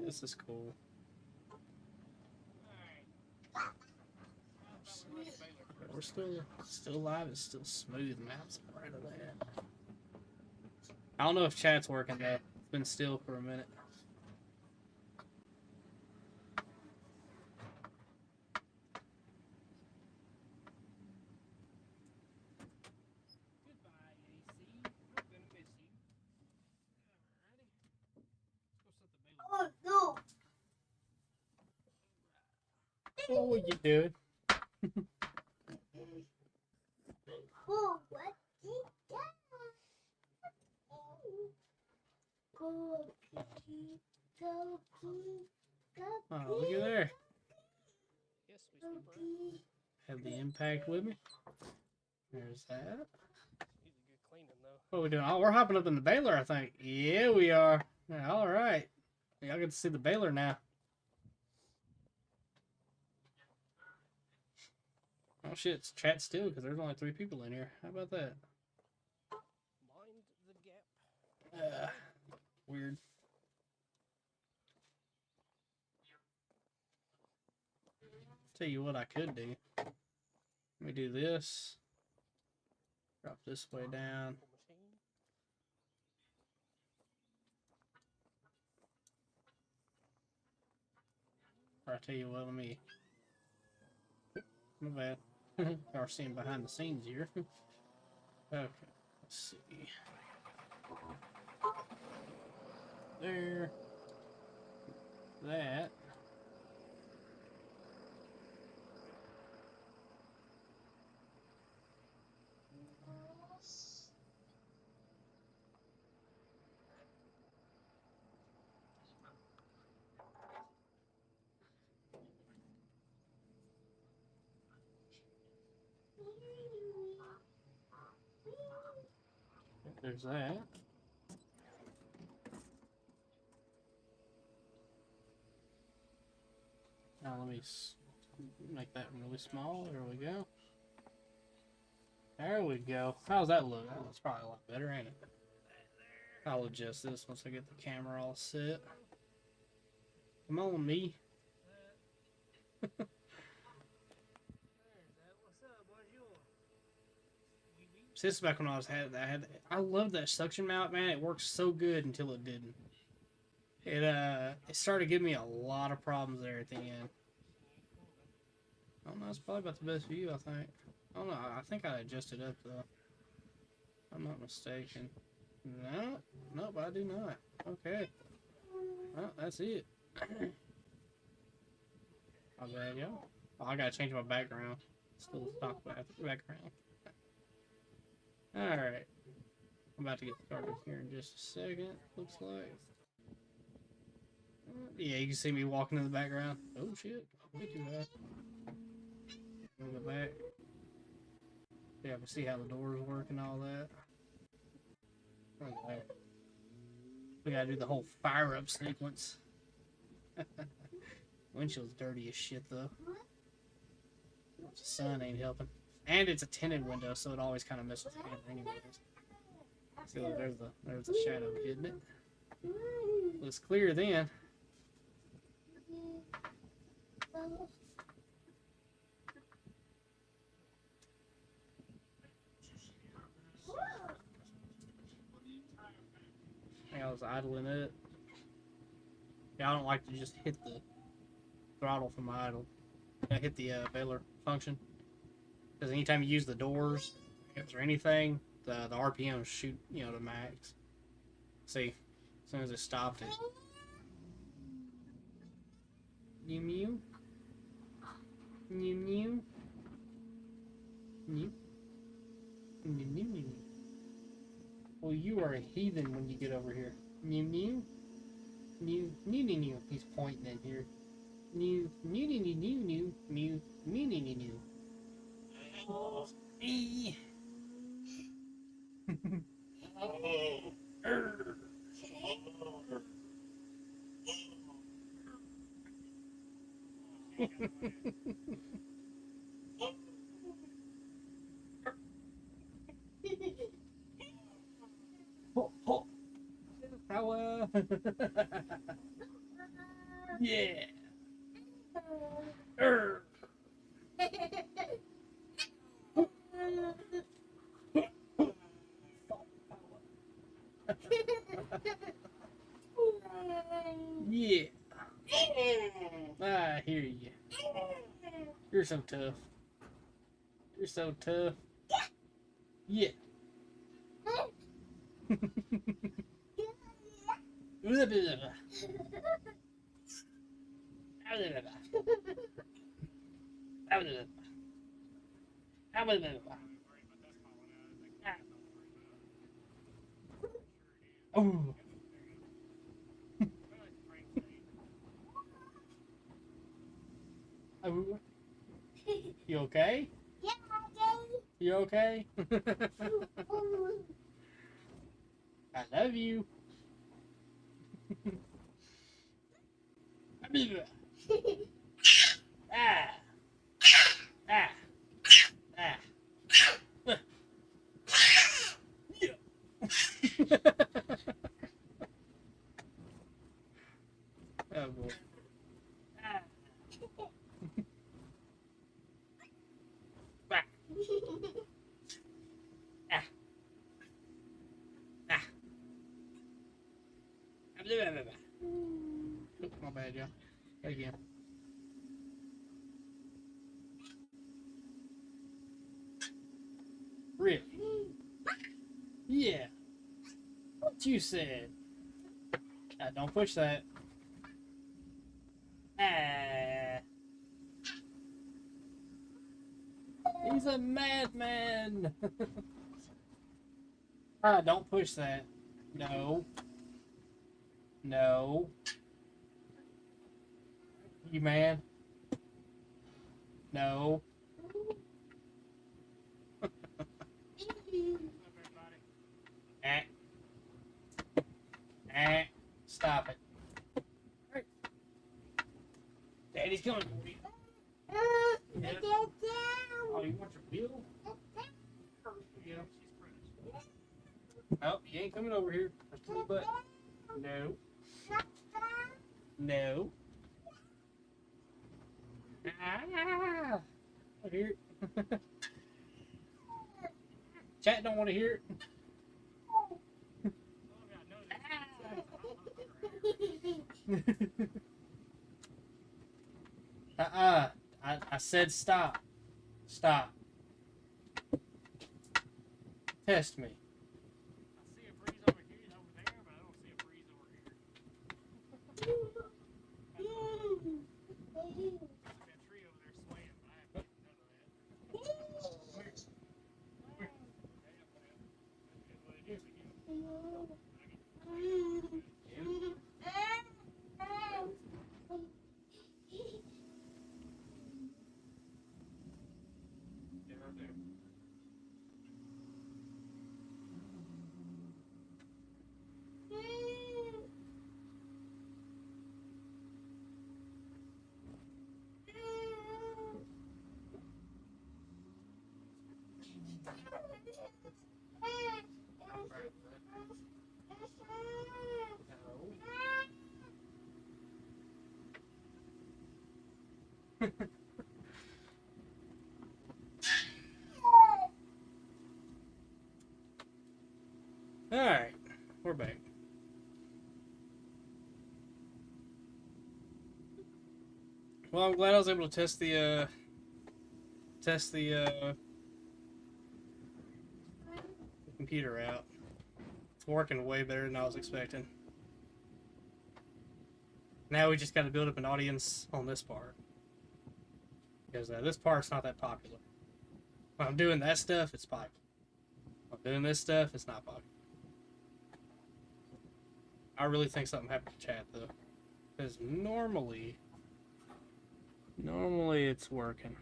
[SPEAKER 2] This is cool. We're still alive. It's still smooth. Maps right of that. I don't know if chat's working though. It's been still for a minute.
[SPEAKER 1] Oh no!
[SPEAKER 2] What would you do?
[SPEAKER 1] Oh, what did that? Go, Kiki. Go, Kiki. Go,
[SPEAKER 2] Oh, look at there. Yes, we have the impact with me. There's that. What are we doing? Oh, we're hopping up in the baler, I think. Yeah, we are. Yeah, all right. Y'all get to see the baler now. Oh shit, it's chat still because there's only 3 people in here. How about that?
[SPEAKER 4] Mind the gap.
[SPEAKER 2] Weird. Tell you what I could do. Let me do this. Drop this way down. Or I tell you what, let me. My bad. Y'all seeing behind the scenes here. Okay, let's see. There. That. There's that. Now let me make that really small. There we go. There we go. How's that look? Oh, that's probably a lot better, ain't it? I'll adjust this once I get the camera all set. Come on, me. See, this is back when I I love that suction mount, man. It works so good until it didn't. It started giving me a lot of problems there at the end. I don't know, it's probably about the best view, I think. I don't know, I think I adjusted up though. I'm not mistaken. No, nope, I do not. Okay. Well, that's it. My bad, y'all. Oh, I gotta change my background. Still stock background. Alright. I'm about to get started here in just a second, looks like. Yeah, you can see me walking in the background. Oh shit. Way too high. Let me go back. Yeah, we see how the doors work and all that. Okay. We gotta do the whole fire up sequence. Windshield's dirty as shit though. The sun ain't helping. And it's a tinted window, so it always kind of messes with the camera anyways. See, look, there's the shadow hitting it. Looks clear then. I was idling it. Yeah, I don't like to just hit the throttle from my idle. I hit the baler function. Because anytime you use the doors, or anything, the RPMs shoot, to max. See, as soon as it stopped it. Mew mew. Mew mew. Mew. Mew mew mew. Well, you are a heathen when you get over here. Mew mew. Mew mew mew mew. He's pointing in here. Mew mew mew mew mew mew mew mew mew mew mew. Power. Yeah. Yeah. I hear you. You're so tough. You're so tough. Yeah. Oh. Oh. You okay? You okay? I love you. Ah. Ah. Ah. Yeah. Oh boy. Ah. Bah. Ah. Ah. Oh, my bad, y'all. Again. Really? Yeah. What you said. Don't push that. Ah. He's a madman. Don't push that. No. No. You man. No. Ah. Ah. Stop it. Right. Daddy's coming for you. Yeah. Oh, you want your bill? Yeah. Oh, you ain't coming over here. But no. No. Ah. I hear it. Chat don't want to hear it. I said stop. Stop. Test me.
[SPEAKER 4] I see a breeze over here, over there, but I don't see a breeze over here. That tree over there swaying, but I haven't none of that. That's what it is again. Yeah, right there.
[SPEAKER 2] Alright. We're back. Well, I'm glad I was able to test the computer out. It's working way better than I was expecting. Now we just got to build up an audience on this part. Because this part's not that popular. When I'm doing that stuff, it's popular. When I'm doing this stuff, it's not popular. I really think something happened to chat, though. Because normally it's working.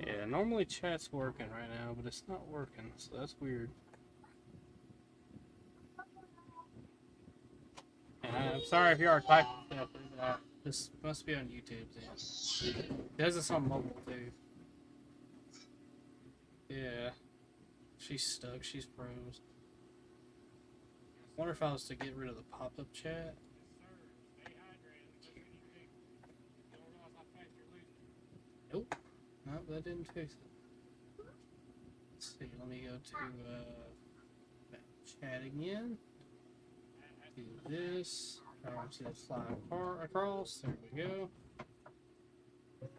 [SPEAKER 2] Yeah, normally chat's working right now, but it's not working, so that's weird. And I'm sorry if you are typing stuff, but this must be on YouTube then. It does this on mobile too. Yeah. She's stuck. She's froze. Wonder if I was to get rid of the pop-up chat.
[SPEAKER 4] Yes, sir. Stay hydrated. That's when you pick. You don't realize how fast you're losing it.
[SPEAKER 2] Nope. Nope, that didn't fix it. Let's see. Let me go to chat again. Do this. I want to see that fly across. There we go.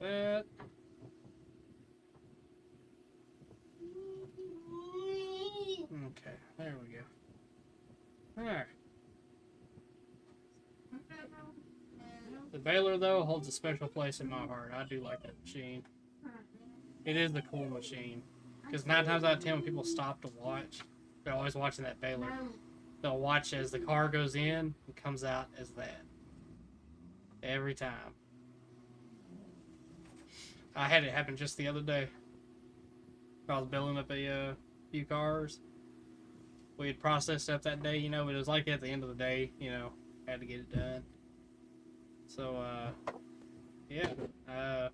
[SPEAKER 2] That. Okay, there we go. Alright. The baler, though, holds a special place in my heart. I do like that machine. It is the cool machine. Because 9 times out of 10 when people stop to watch, they're always watching that baler. They'll watch as the car goes in and comes out as that. Every time. I had it happen just the other day. I was building up a few cars. We had processed stuff that day, but it was like at the end of the day, had to get it done. So, yeah. I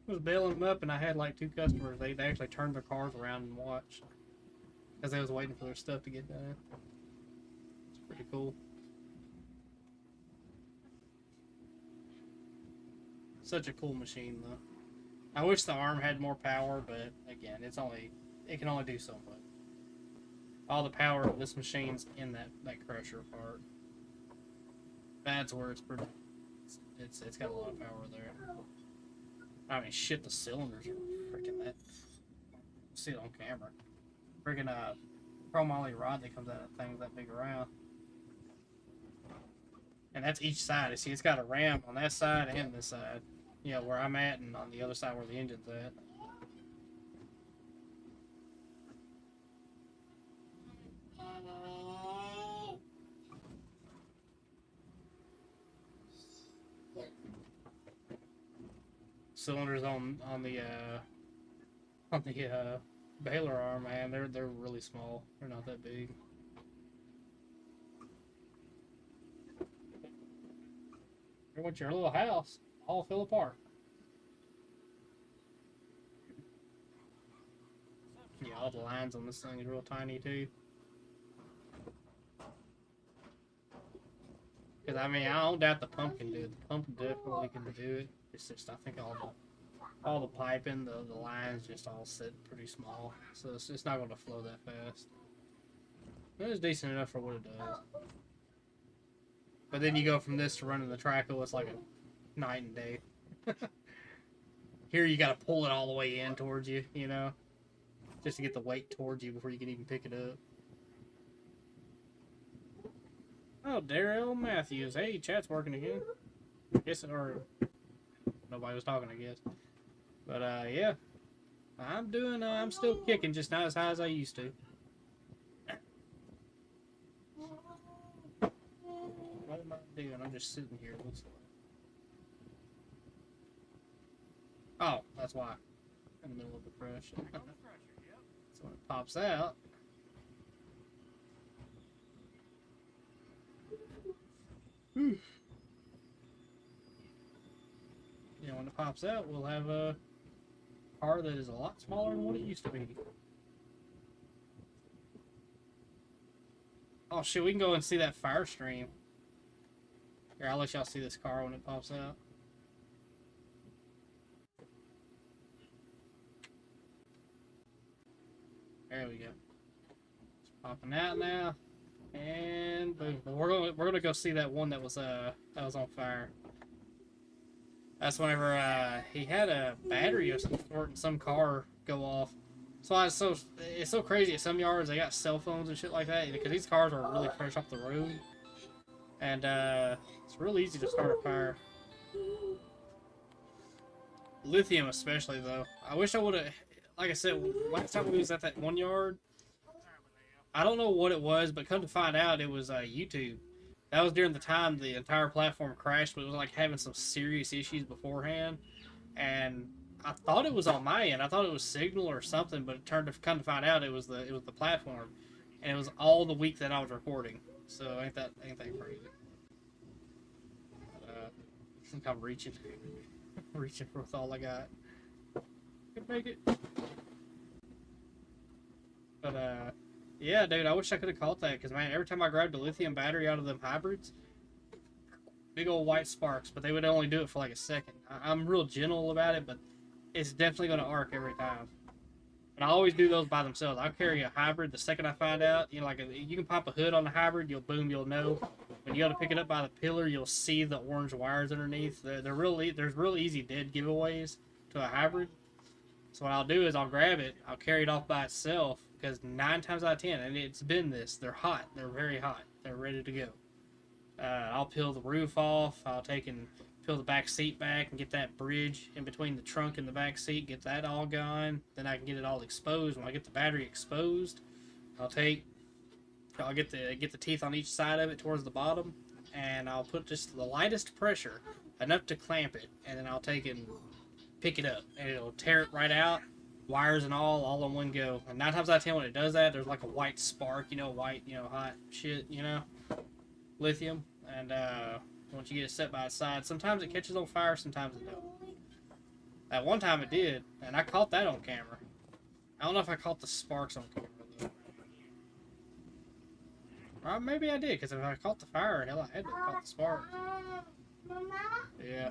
[SPEAKER 2] was bailing them up, and I had like 2 customers. They actually turned their cars around and watched because they was waiting for their stuff to get done. It's pretty cool. Such a cool machine, though. I wish the arm had more power, but again, it can only do so much. All the power of this machine's in that crusher part. That's where it's pretty. It's got a lot of power there. I mean, shit, the cylinders are freaking that. See it on camera. Freaking chromoly rod that comes out of things that big around. And that's each side. You see, it's got a ram on that side and this side. Where I'm at, and on the other side where the engine's at. Cylinders on the baler arm, man, they're really small. They're not that big. Here went your little house. All fell apart. Yeah, all the lines on this thing is real tiny too. Because I mean, I don't doubt the pump can do it. The pump definitely can do it. It's just I think all the piping, the lines just all sit pretty small, so it's just not going to flow that fast. It's decent enough for what it does. But then you go from this to running the Traco, it's like a night and day. Here you got to pull it all the way in towards you, just to get the weight towards you before you can even pick it up. Oh, Darrell Matthews. Hey, chat's working again. Or nobody was talking, I guess. But yeah, I'm still kicking, just not as high as I used to. What am I doing? I'm just sitting here. Looks like. Oh, that's why. In the middle of the crush. So when it pops out. When it pops out, we'll have a car that is a lot smaller than what it used to be. Oh shit, we can go and see that fire stream. Here, I'll let y'all see this car when it pops out. There we go. It's popping out now, and boom. We're gonna go see that one that was on fire. That's whenever he had a battery of some sort in some car go off. So it's so crazy. At some yards they got cell phones and shit like that because these cars are really fresh off the road, and it's real easy to start a fire. Lithium especially though. I wish I would have. Like I said, last time we was at that one yard, I don't know what it was, but come to find out, it was YouTube. That was during the time the entire platform crashed, but it was like having some serious issues beforehand. And I thought it was on my end. I thought it was Signal or something, but it come to find out it was the platform, and it was all the week that I was recording. So ain't that crazy? I think I'm reaching. Reaching for with all I got. Could make it. But, yeah, dude, I wish I could have caught that, because, man, every time I grabbed a lithium battery out of them hybrids, big old white sparks, but they would only do it for like a second. I'm real gentle about it, but it's definitely going to arc every time. And I always do those by themselves. I'll carry a hybrid the second I find out. You know, like you can pop a hood on the hybrid, you'll know. When you go to pick it up by the pillar, you'll see the orange wires underneath. They're really there's real easy dead giveaways to a hybrid. So what I'll do is I'll grab it, I'll carry it off by itself, because 9 times out of 10, and it's been this, they're hot, they're very hot, they're ready to go. I'll peel the roof off, I'll take and peel the back seat back and get that bridge in between the trunk and the back seat, get that all gone. Then I can get it all exposed. When I get the battery exposed, I'll get the teeth on each side of it towards the bottom, and I'll put just the lightest pressure, enough to clamp it, and then I'll take and pick it up, and it'll tear it right out, wires and all in one go. And 9 times out of 10 when it does that, there's like a white spark, hot shit, lithium. And once you get it set by its side, sometimes it catches on fire, sometimes it don't. That one time it did, and I caught that on camera. I don't know if I caught the sparks on camera though. Or maybe I did, because if I caught the fire, hell, I had to have caught the sparks. Yeah.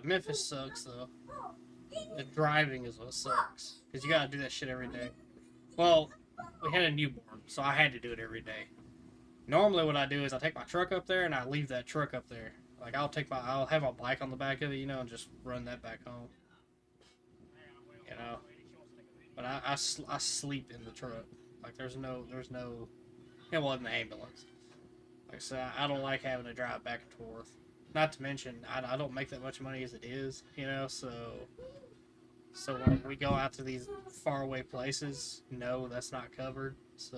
[SPEAKER 2] Memphis sucks though. The driving is what sucks, because you gotta do that shit every day. Well, we had a newborn, so I had to do it every day. Normally what I do is I take my truck up there and I leave that truck up there. Like I'll have my bike on the back of it, and just run that back home. But I sleep in the truck. Like there's no, it wasn't the ambulance. Like I said, I don't like having to drive back and forth. Not to mention, I don't make that much money as it is, so when we go out to these faraway places, no, that's not covered. So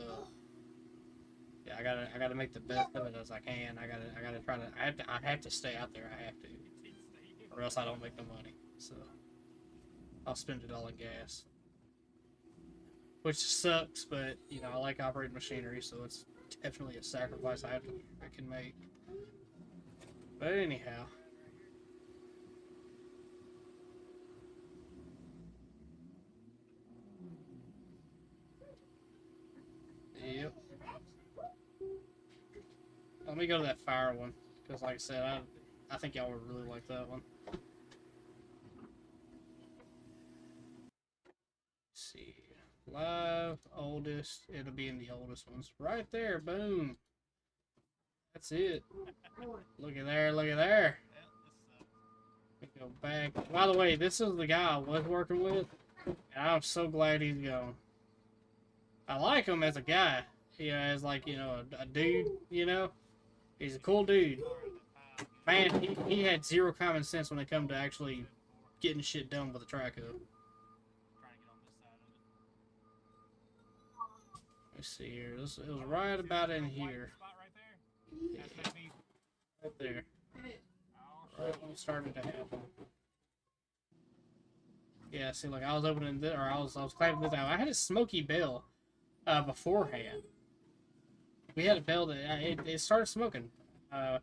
[SPEAKER 2] yeah, I gotta make the best of it as I can. I gotta try to. I have to stay out there. I have to, or else I don't make no money. So I'll spend it all in gas, which sucks. But I like operating machinery, so it's definitely a sacrifice I can make. But anyhow. Yep. Let me go to that fire one, because like I said, I think y'all would really like that one. Let's see. Live, oldest, it'll be in the oldest ones. Right there, boom. That's it. Look at there, look at there. Let me go back. By the way, this is the guy I was working with, and I'm so glad he's gone. I like him as a guy, as like, a dude, He's a cool dude. Man, he had zero common sense when it come to actually getting shit done with a track hook. Let's see here. It was right about in here. Yeah. Right there. Right when it started to happen. Yeah, see, like I was opening this, or I was clamping this out. I had a smoky bell beforehand. We had a bell that it started smoking. Like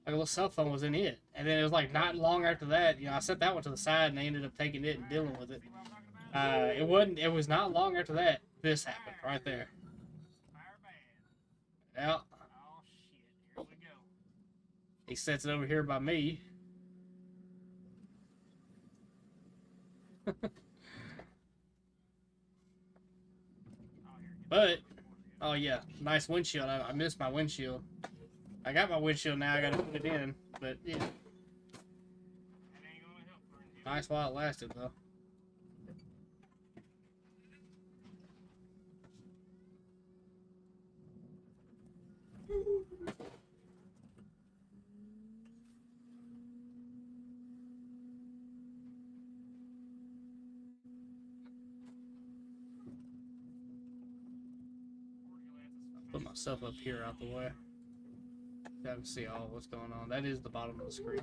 [SPEAKER 2] a little cell phone was in it, and then it was like not long after that. I set that one to the side, and they ended up taking it and dealing with it. It was not long after that. This happened right there. Yeah.
[SPEAKER 4] Oh shit, here we go.
[SPEAKER 2] He sets it over here by me. But, oh yeah, nice windshield. I missed my windshield. I got my windshield now, I gotta put it in. But, yeah. Nice while it lasted, though. Put myself up here out the way. So I can see all what's going on. That is the bottom of the screen.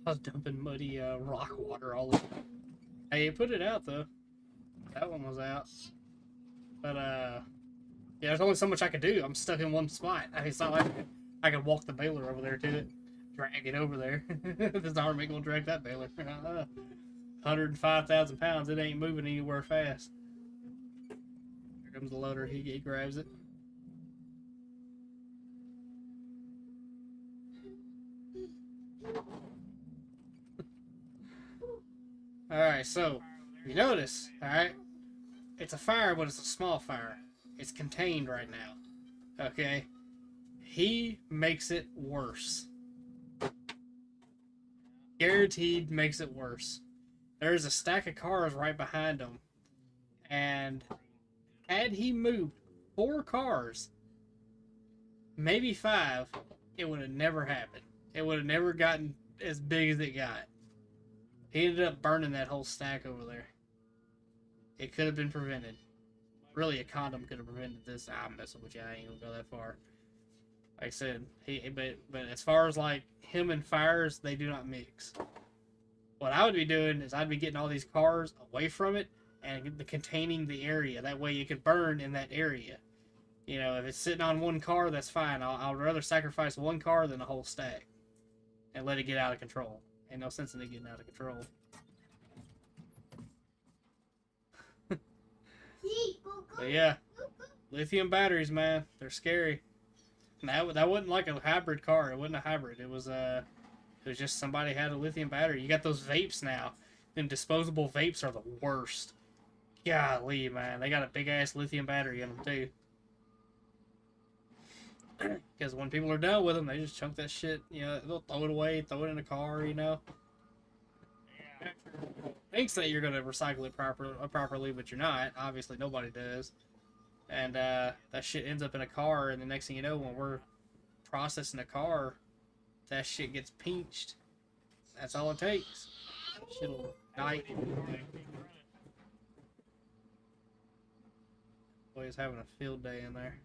[SPEAKER 2] I was dumping muddy rock water all over. Hey, put it out though. That one was out. But yeah, there's only so much I could do. I'm stuck in one spot. I mean, it's not like I could walk the baler over there to it, drag it over there. This arm ain't gonna drag that baler. 105,000 pounds. It ain't moving anywhere fast. Here comes the loader. He grabs it. Alright, so you notice, alright? It's a fire, but it's a small fire. It's contained right now. Okay? He makes it worse. Guaranteed makes it worse. There's a stack of cars right behind him. And had he moved 4 cars, maybe 5, it would have never happened. It would have never gotten as big as it got. He ended up burning that whole stack over there. It could have been prevented. Really, a condom could have prevented this. I'm messing with you. I ain't gonna go that far. Like I said, but as far as like him and fires, they do not mix. What I would be doing is I'd be getting all these cars away from it and containing the area. That way, it could burn in that area. You know, if it's sitting on one car, that's fine. I'll rather sacrifice one car than a whole stack and let it get out of control. Ain't no sense in it getting out of control. But yeah, lithium batteries, man, they're scary. And that wasn't like a hybrid car. It wasn't a hybrid. It was just somebody had a lithium battery. You got those vapes now. Them disposable vapes are the worst. Golly, man, they got a big ass lithium battery in them too. Because when people are done with them, they just chunk that shit. You know, they'll throw it away, throw it in a car. You know. Thinks that you're going to recycle it properly, but you're not. Obviously, nobody does. And that shit ends up in a car, and the next thing you know, when we're processing a car, that shit gets pinched. That's all it takes. Shit'll die. Boy, he's having a field day in there.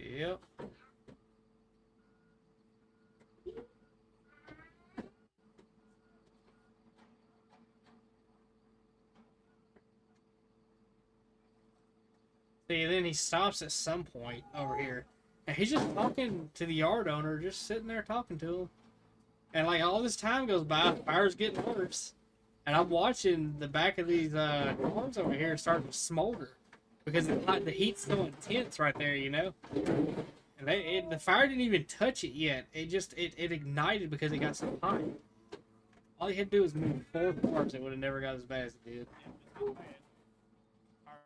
[SPEAKER 2] Yep. See, then he stops at some point over here. And he's just talking to the yard owner, just sitting there talking to him. And like all this time goes by, the fire's getting worse. And I'm watching the back of these cars over here starting to smolder. Because the heat's so intense right there, you know? And the fire didn't even touch it yet. It ignited because it got so hot. All he had to do was move 4 cars. It would have never got as bad as it did.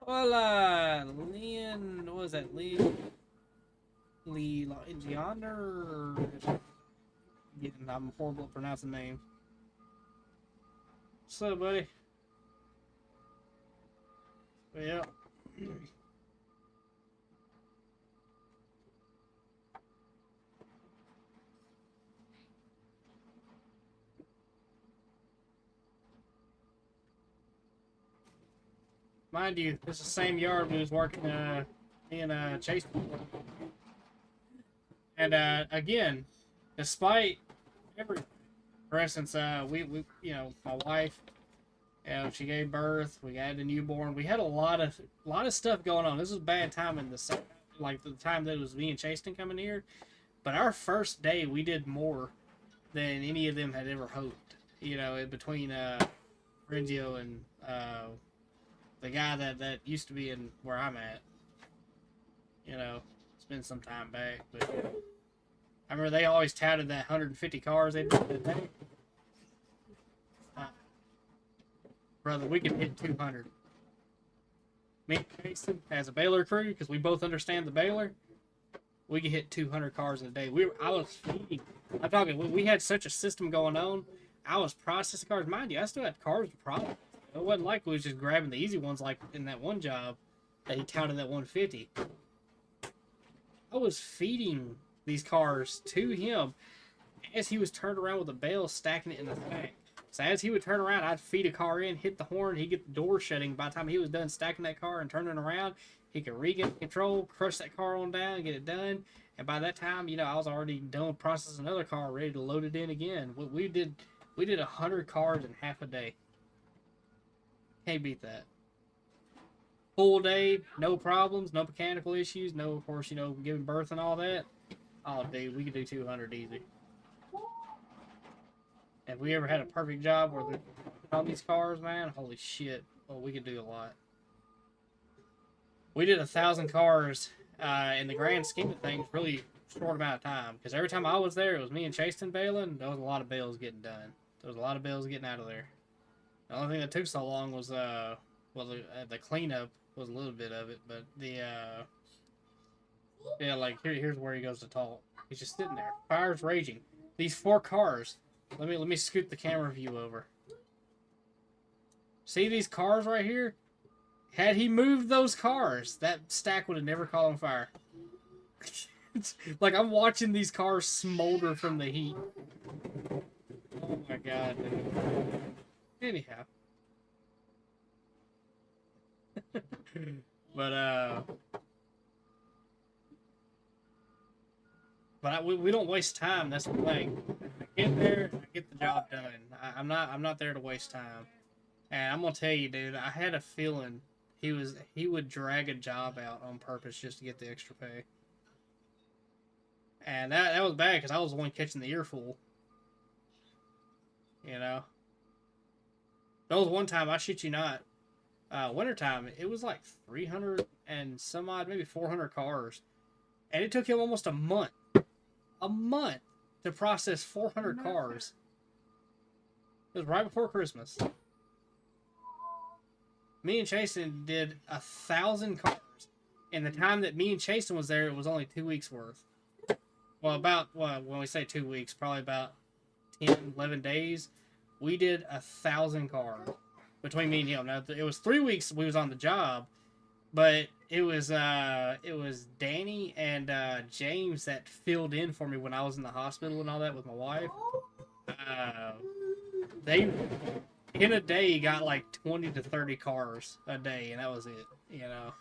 [SPEAKER 2] Well, Leon, what was that? Lee Giander? I'm horrible at pronouncing names. What's up, buddy? Yeah. Mind you, it's the same yard we was working in Chase. And again, despite everything, for instance, we you know, my wife, you know, she gave birth, we had a newborn, we had a lot of stuff going on. This was bad timing, like the time that it was me and Chasten coming here. But our first day, we did more than any of them had ever hoped. You know, between Renzio and the guy that used to be in where I'm at. You know, it's been some time back, but I remember they always touted that 150 cars they did that day. Brother, we can hit 200. Me and Jason, as a baler crew, because we both understand the baler, we could hit 200 cars in a day. I was feeding. I'm talking, we had such a system going on. I was processing cars. Mind you, I still had cars to process. It wasn't like we was just grabbing the easy ones like in that one job that he touted that 150. I was feeding these cars to him as he was turned around with a bale, stacking it in the back. So as he would turn around, I'd feed a car in, hit the horn, he'd get the door shutting. By the time he was done stacking that car and turning around, he could regain control, crush that car on down, and get it done. And by that time, you know, I was already done processing another car, ready to load it in again. We did 100 cars in half a day. Can't beat that. Full day, no problems, no mechanical issues, no, of course, you know, giving birth and all that. Oh, dude, we could do 200 easy. If we ever had a perfect job where they're on these cars, man, holy shit. Well, we could do a lot. We did 1,000 cars in the grand scheme of things, really short amount of time. Because every time I was there, it was me and Chasten bailing. There was a lot of bales getting done. There was a lot of bales getting out of there. The only thing that took so long was, well, the cleanup was a little bit of it. But the, yeah, like, here's where he goes to talk. He's just sitting there. Fire's raging. These 4 cars. Let me scoot the camera view over. See these cars right here? Had he moved those cars, that stack would have never caught on fire. Like, I'm watching these cars smolder from the heat. Oh my god, dude. Anyhow. But we don't waste time. That's the thing. I get there, I get the job done. I'm not there to waste time. And I'm gonna tell you, dude, I had a feeling he would drag a job out on purpose just to get the extra pay. And that was bad because I was the one catching the earful. You know. There was one time, I shit you not, wintertime, it was like 300 and some odd, maybe 400 cars. And it took him almost a month to process 400 cars. It was right before Christmas. Me and Chasten did 1,000 cars. In the time that me and Chasten was there, it was only 2 weeks worth. Well, when we say 2 weeks, probably about 10, 11 days. We did 1,000 cars between me and him. Now, it was 3 weeks we was on the job, but it was Danny and James that filled in for me when I was in the hospital and all that with my wife. They in a day got like 20 to 30 cars a day, and that was it. You know.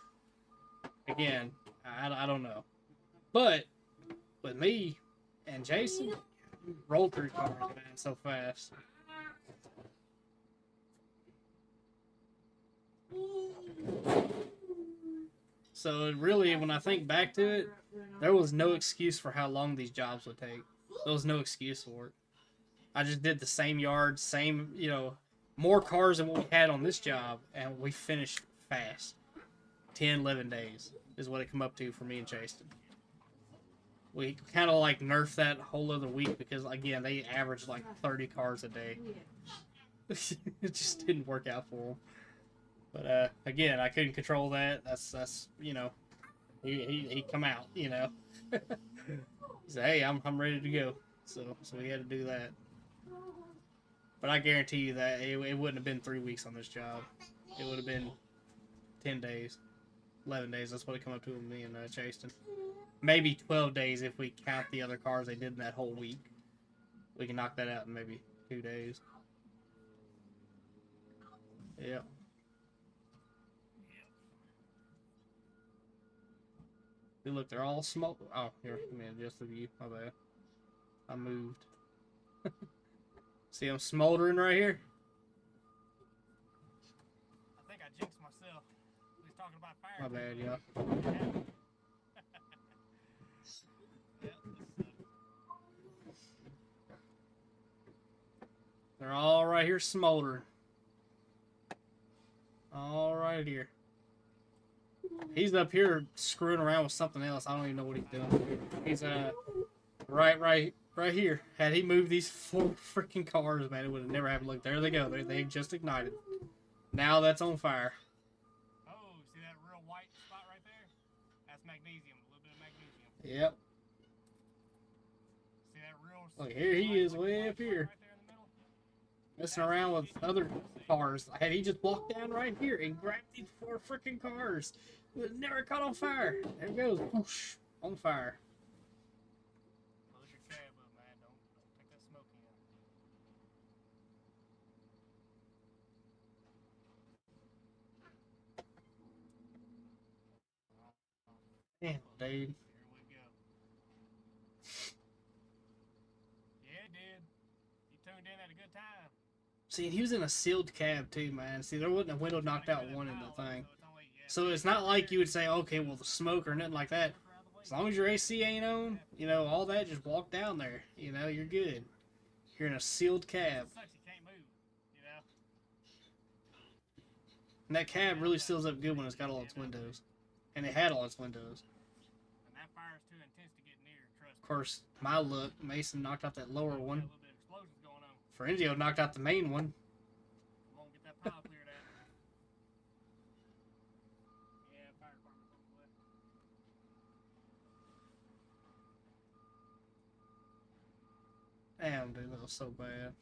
[SPEAKER 2] Again, I don't know, but with me and Jason, rolled through cars, man, so fast. So really, when I think back to it, there was no excuse for how long these jobs would take. There was no excuse for it. I just did the same yard, same, you know, more cars than what we had on this job, and we finished fast. 10, 11 days is what it come up to for me and Chasten. We kind of like nerfed that whole other week because, again, they averaged like 30 cars a day. It just didn't work out for them. But again, I couldn't control that. That's you know, he come out, you know. He said, "Hey, I'm ready to go." So we had to do that. But I guarantee you that it wouldn't have been 3 weeks on this job. It would have been 10 days, 11 days. That's what it come up to with me and Chasten. Maybe 12 days if we count the other cars they did in that whole week. We can knock that out in maybe 2 days. Yeah. See, look, they're all smoke. Oh, here, let me adjust the view. My bad. I moved. See, I'm smoldering right here.
[SPEAKER 4] I think I jinxed myself. We was talking about fire.
[SPEAKER 2] My bad, y'all. They're all right here smoldering. All right here. He's up here screwing around with something else. I don't even know what he's doing. He's right here. Had he moved these 4 freaking cars, man, it would have never happened. Look, there they go. They just ignited. Now that's on fire.
[SPEAKER 4] Oh, see that real white spot right there? That's magnesium. A little bit of magnesium.
[SPEAKER 2] Yep.
[SPEAKER 4] See that real?
[SPEAKER 2] Look, here he is, way up here.
[SPEAKER 4] Right there in the middle?
[SPEAKER 2] Messing around with other cars. Had he just walked down right here and grabbed these 4 freaking cars, it would never caught on fire. There it goes. Whoosh, on fire.
[SPEAKER 4] Close your cab up, man. Don't take that smoke
[SPEAKER 2] Damn, dude.
[SPEAKER 4] Here we go. Yeah, it did. You tuned in at a good time.
[SPEAKER 2] See, and he was in a sealed cab too, man. See, there wasn't a window knocked out one in the thing. So it's not like you would say, okay, well, the smoke or nothing like that. As long as your AC ain't on, you know, all that, just walk down there. You know, you're good. You're in a sealed cab.
[SPEAKER 4] It sucks you can't move, you know?
[SPEAKER 2] And that cab really seals up good when it's got all its windows. And it had all its windows.
[SPEAKER 4] And that fire's too intense to get near, trust
[SPEAKER 2] Of
[SPEAKER 4] me.
[SPEAKER 2] course, my luck, Mason knocked out that lower
[SPEAKER 4] Got a
[SPEAKER 2] one.
[SPEAKER 4] little bit of explosions going on.
[SPEAKER 2] Ferenzio knocked out the main one.
[SPEAKER 4] Come on, get that pile cleared out. Yeah, fire department's on the way.
[SPEAKER 2] Damn, dude, that was so bad.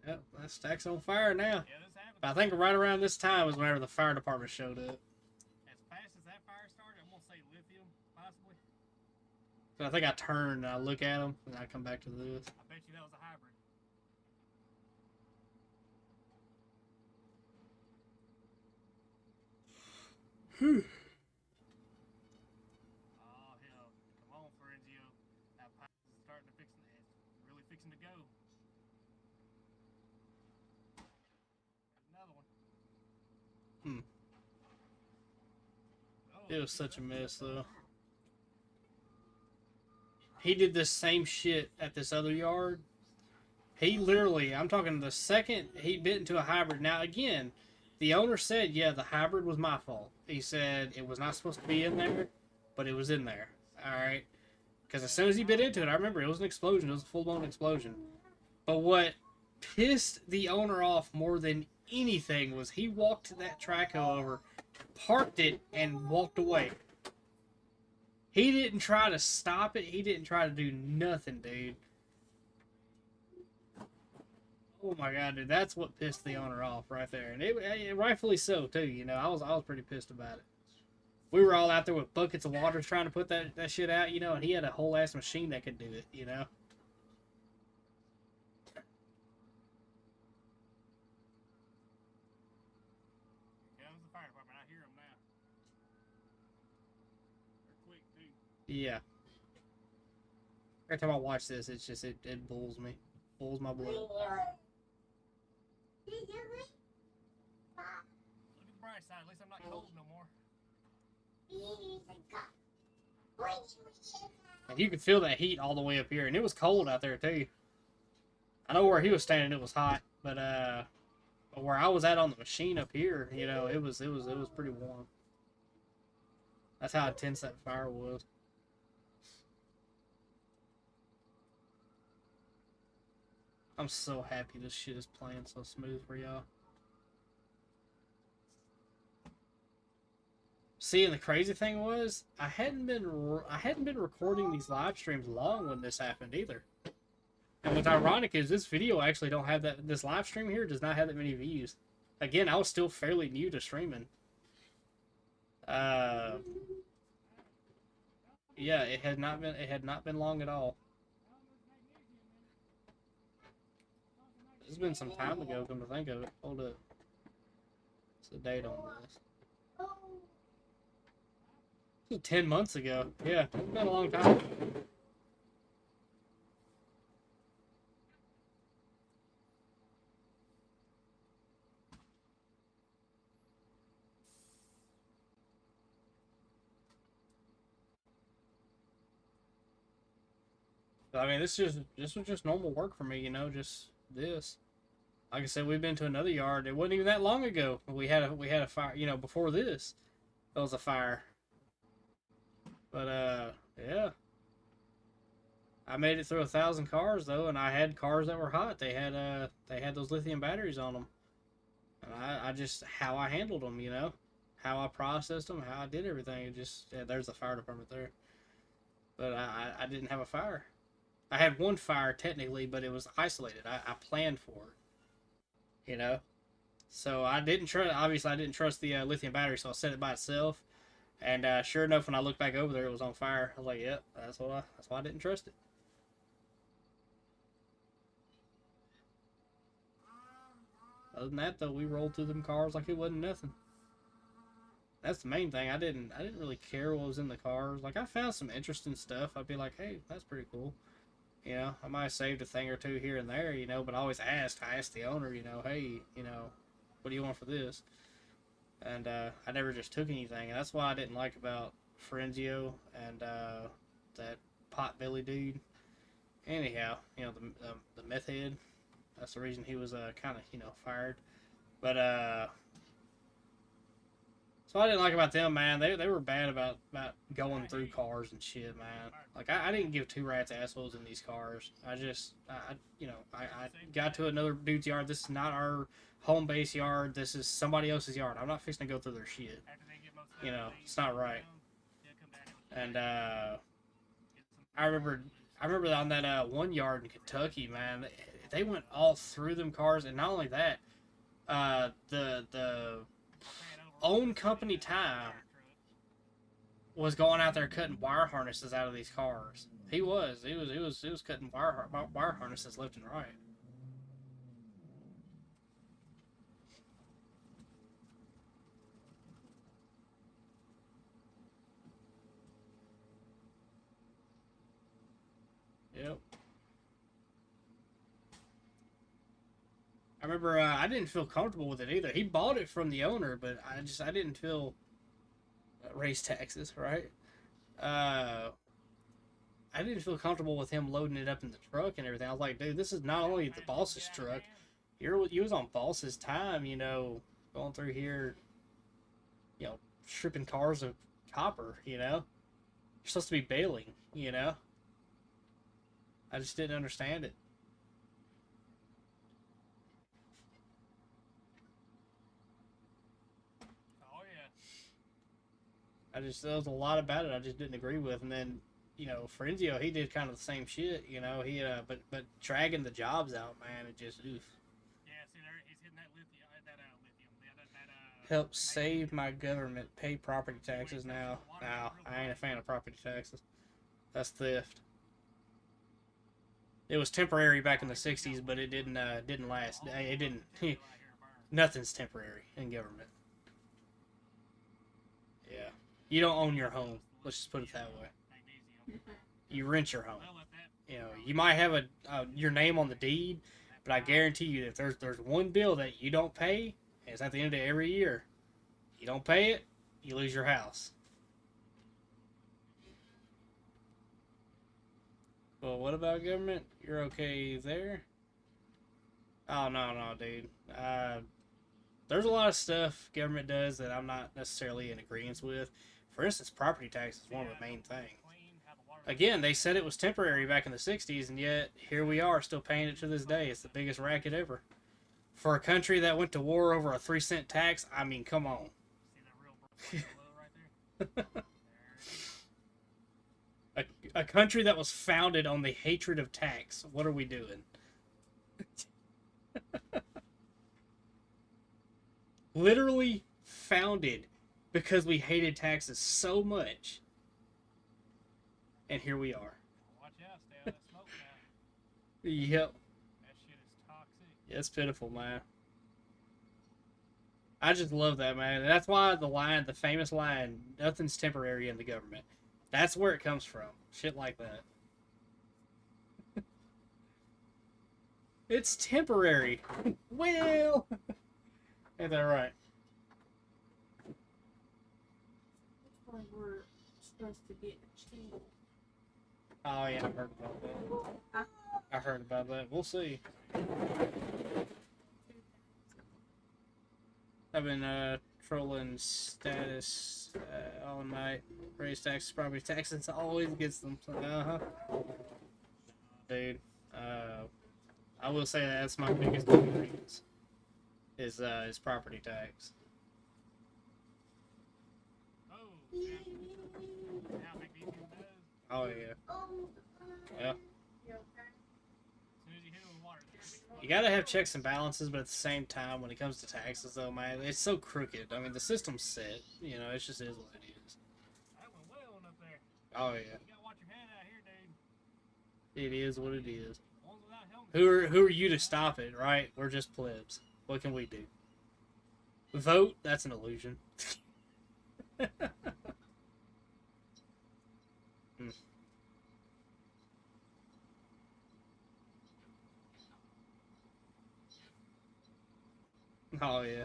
[SPEAKER 2] Yep, that stack's on fire now.
[SPEAKER 4] Yeah, this happens.
[SPEAKER 2] But I think right around this time was whenever the fire department showed up.
[SPEAKER 4] As fast as that fire started, I'm gonna say lithium, possibly.
[SPEAKER 2] So I think I turned and I look at them and I come back to this.
[SPEAKER 4] I bet you that was a hybrid. Oh hell! Come on, Ferenzio. That pipe is starting to it's really fixing to go. Another one. Oh,
[SPEAKER 2] It was such a mess though. He did this same shit at this other yard. He literally, I'm talking the second he bit into a hybrid. Now again, the owner said, yeah, the hybrid was my fault. He said it was not supposed to be in there, but it was in there. Alright? Because as soon as he bit into it, I remember it was an explosion. It was a full-blown explosion. But what pissed the owner off more than anything was he walked that traco over, parked it, and walked away. He didn't try to stop it. He didn't try to do nothing, dude. Oh my god, dude, that's what pissed the owner off right there, and it rightfully so too. You know, I was pretty pissed about it. We were all out there with buckets of water trying to put that shit out, you know, and he had a whole ass machine that could do it, you know.
[SPEAKER 4] Yeah, it was the fire department. I hear them now. They're quick too.
[SPEAKER 2] Yeah. Every time I watch this, it's just it bulls me, bulls my blood.
[SPEAKER 4] Look at the bright side. At least I'm not cold no more.
[SPEAKER 2] And you could feel that heat all the way up here, and it was cold out there too. I know where he was standing, it was hot, but where I was at on the machine up here, you know, it was pretty warm. That's how intense that fire was. I'm so happy this shit is playing so smooth for y'all. See, and the crazy thing was, I hadn't been recording these live streams long when this happened either. And what's ironic is this video actually don't have that. This live stream here does not have that many views. Again, I was still fairly new to streaming. Yeah, it had not been long at all. It's been some time ago, come to think of it. Hold up. What's the date on this? This was 10 months ago. Yeah, it's been a long time. I mean, this was just normal work for me, you know, just this. Like I said, we've been to another yard. It wasn't even that long ago. We had a fire, you know, before this. There was a fire. But yeah. I made it through 1,000 cars though, and I had cars that were hot. They had those lithium batteries on them. And I just how I handled them, you know, how I processed them, how I did everything. It just there's the fire department there. But I didn't have a fire. I had one fire technically, but it was isolated. I planned for it, you know. So I didn't trust. Obviously, I didn't trust the lithium battery, so I set it by itself. And sure enough, when I looked back over there, it was on fire. I was like, "Yep, that's why I didn't trust it." Other than that, though, we rolled through them cars like it wasn't nothing. That's the main thing. I didn't really care what was in the cars. Like, I found some interesting stuff. I'd be like, hey, that's pretty cool. You know, I might have saved a thing or two here and there, you know, but I always asked. I asked the owner, you know, hey, you know, what do you want for this? And I never just took anything. And that's why I didn't like about Frenzio and that pot belly dude. Anyhow, you know, the meth head. That's the reason he was kind of, you know, fired. But so I didn't like about them, man. They were bad about going through cars and shit, man. Like, I didn't give two rats assholes in these cars. I you know, I got to another dude's yard. This is not our home base yard. This is somebody else's yard. I'm not fixing to go through their shit. You know, it's not right. And I remember on that one yard in Kentucky, man, they went all through them cars, and not only that, the own company time was going out there cutting wire harnesses out of these cars. He was cutting wire harnesses left and right. Yep. I remember I didn't feel comfortable with it either. He bought it from the owner, but I didn't feel raise taxes, right? I didn't feel comfortable with him loading it up in the truck and everything. I was like, dude, this is not only the boss's truck. You was on boss's time, you know, going through here, you know, stripping cars of copper, you know. You're supposed to be bailing, you know. I just didn't understand it.
[SPEAKER 4] Oh yeah.
[SPEAKER 2] There was a lot about it I just didn't agree with. And then, you know, Frenzio, he did kind of the same shit, you know. He but dragging the jobs out, man, it just oof.
[SPEAKER 4] Yeah, see there, he's hitting that lithium,
[SPEAKER 2] Help save my government, pay property taxes now. Now, I ain't a fan of property taxes. That's theft. It was temporary back in the '60s, but it didn't last. It didn't. Nothing's temporary in government. Yeah, you don't own your home. Let's just put it that way. You rent your home. You know, you might have your name on the deed, but I guarantee you, if there's one bill that you don't pay, and it's at the end of every year, you don't pay it, you lose your house. Well, what about government? You're okay there? Oh, no, dude. There's a lot of stuff government does that I'm not necessarily in agreement with. For instance, property tax is one of the main things. Again, they said it was temporary back in the 60s, and yet here we are still paying it to this day. It's the biggest racket ever. For a country that went to war over a 3-cent tax, I mean, come on. A country that was founded on the hatred of tax. What are we doing? Literally founded because we hated taxes so much. And here we are.
[SPEAKER 4] Watch out, stay out of that smoke now.
[SPEAKER 2] Yep.
[SPEAKER 4] That shit is toxic.
[SPEAKER 2] Yeah, it's pitiful, man. I just love that, man. And that's why the famous line, nothing's temporary in the government. That's where it comes from. Shit like that. It's temporary. Well, ain't that right?
[SPEAKER 1] Looks like we're supposed to get a channel.
[SPEAKER 2] Oh yeah, I heard about that. I heard about that. We'll see. I've been trolling status all night. Raise taxes, property taxes, always gets them. Dude, I will say that's my biggest grievance is property tax.
[SPEAKER 4] Oh, yeah. Now make these good buzz.
[SPEAKER 2] Oh yeah. Yeah.
[SPEAKER 4] As soon as you hit it with water, it's gonna be
[SPEAKER 2] You gotta have checks and balances, but at the same time, when it comes to taxes, though, man, it's so crooked. I mean, the system's set. You know, it just is what it is.
[SPEAKER 4] That went well on up there.
[SPEAKER 2] Oh yeah.
[SPEAKER 4] You gotta watch your hand out here, dude.
[SPEAKER 2] It is what it is.
[SPEAKER 4] Ones without helmets.
[SPEAKER 2] Who are you to stop it, right? We're just plebs. What can we do? Vote? That's an illusion. Hmm. Oh yeah.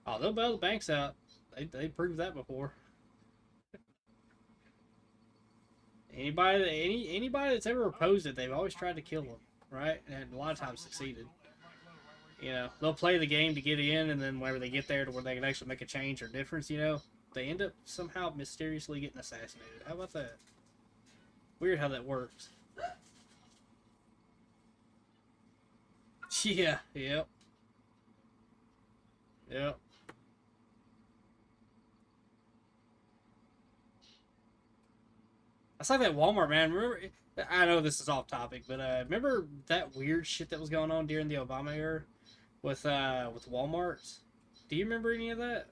[SPEAKER 2] Oh, they'll bail the banks out. They proved that before. Anybody that's ever opposed it, they've always tried to kill them, right? And a lot of times succeeded. You know, they'll play the game to get in, and then whenever they get there to where they can actually make a change or difference, you know, they end up somehow mysteriously getting assassinated. How about that? Weird how that works. Yeah, yep. Yep. That's like that Walmart, man. Remember, I know this is off topic, but remember that weird shit that was going on during the Obama era with Walmarts? Do you remember any of that?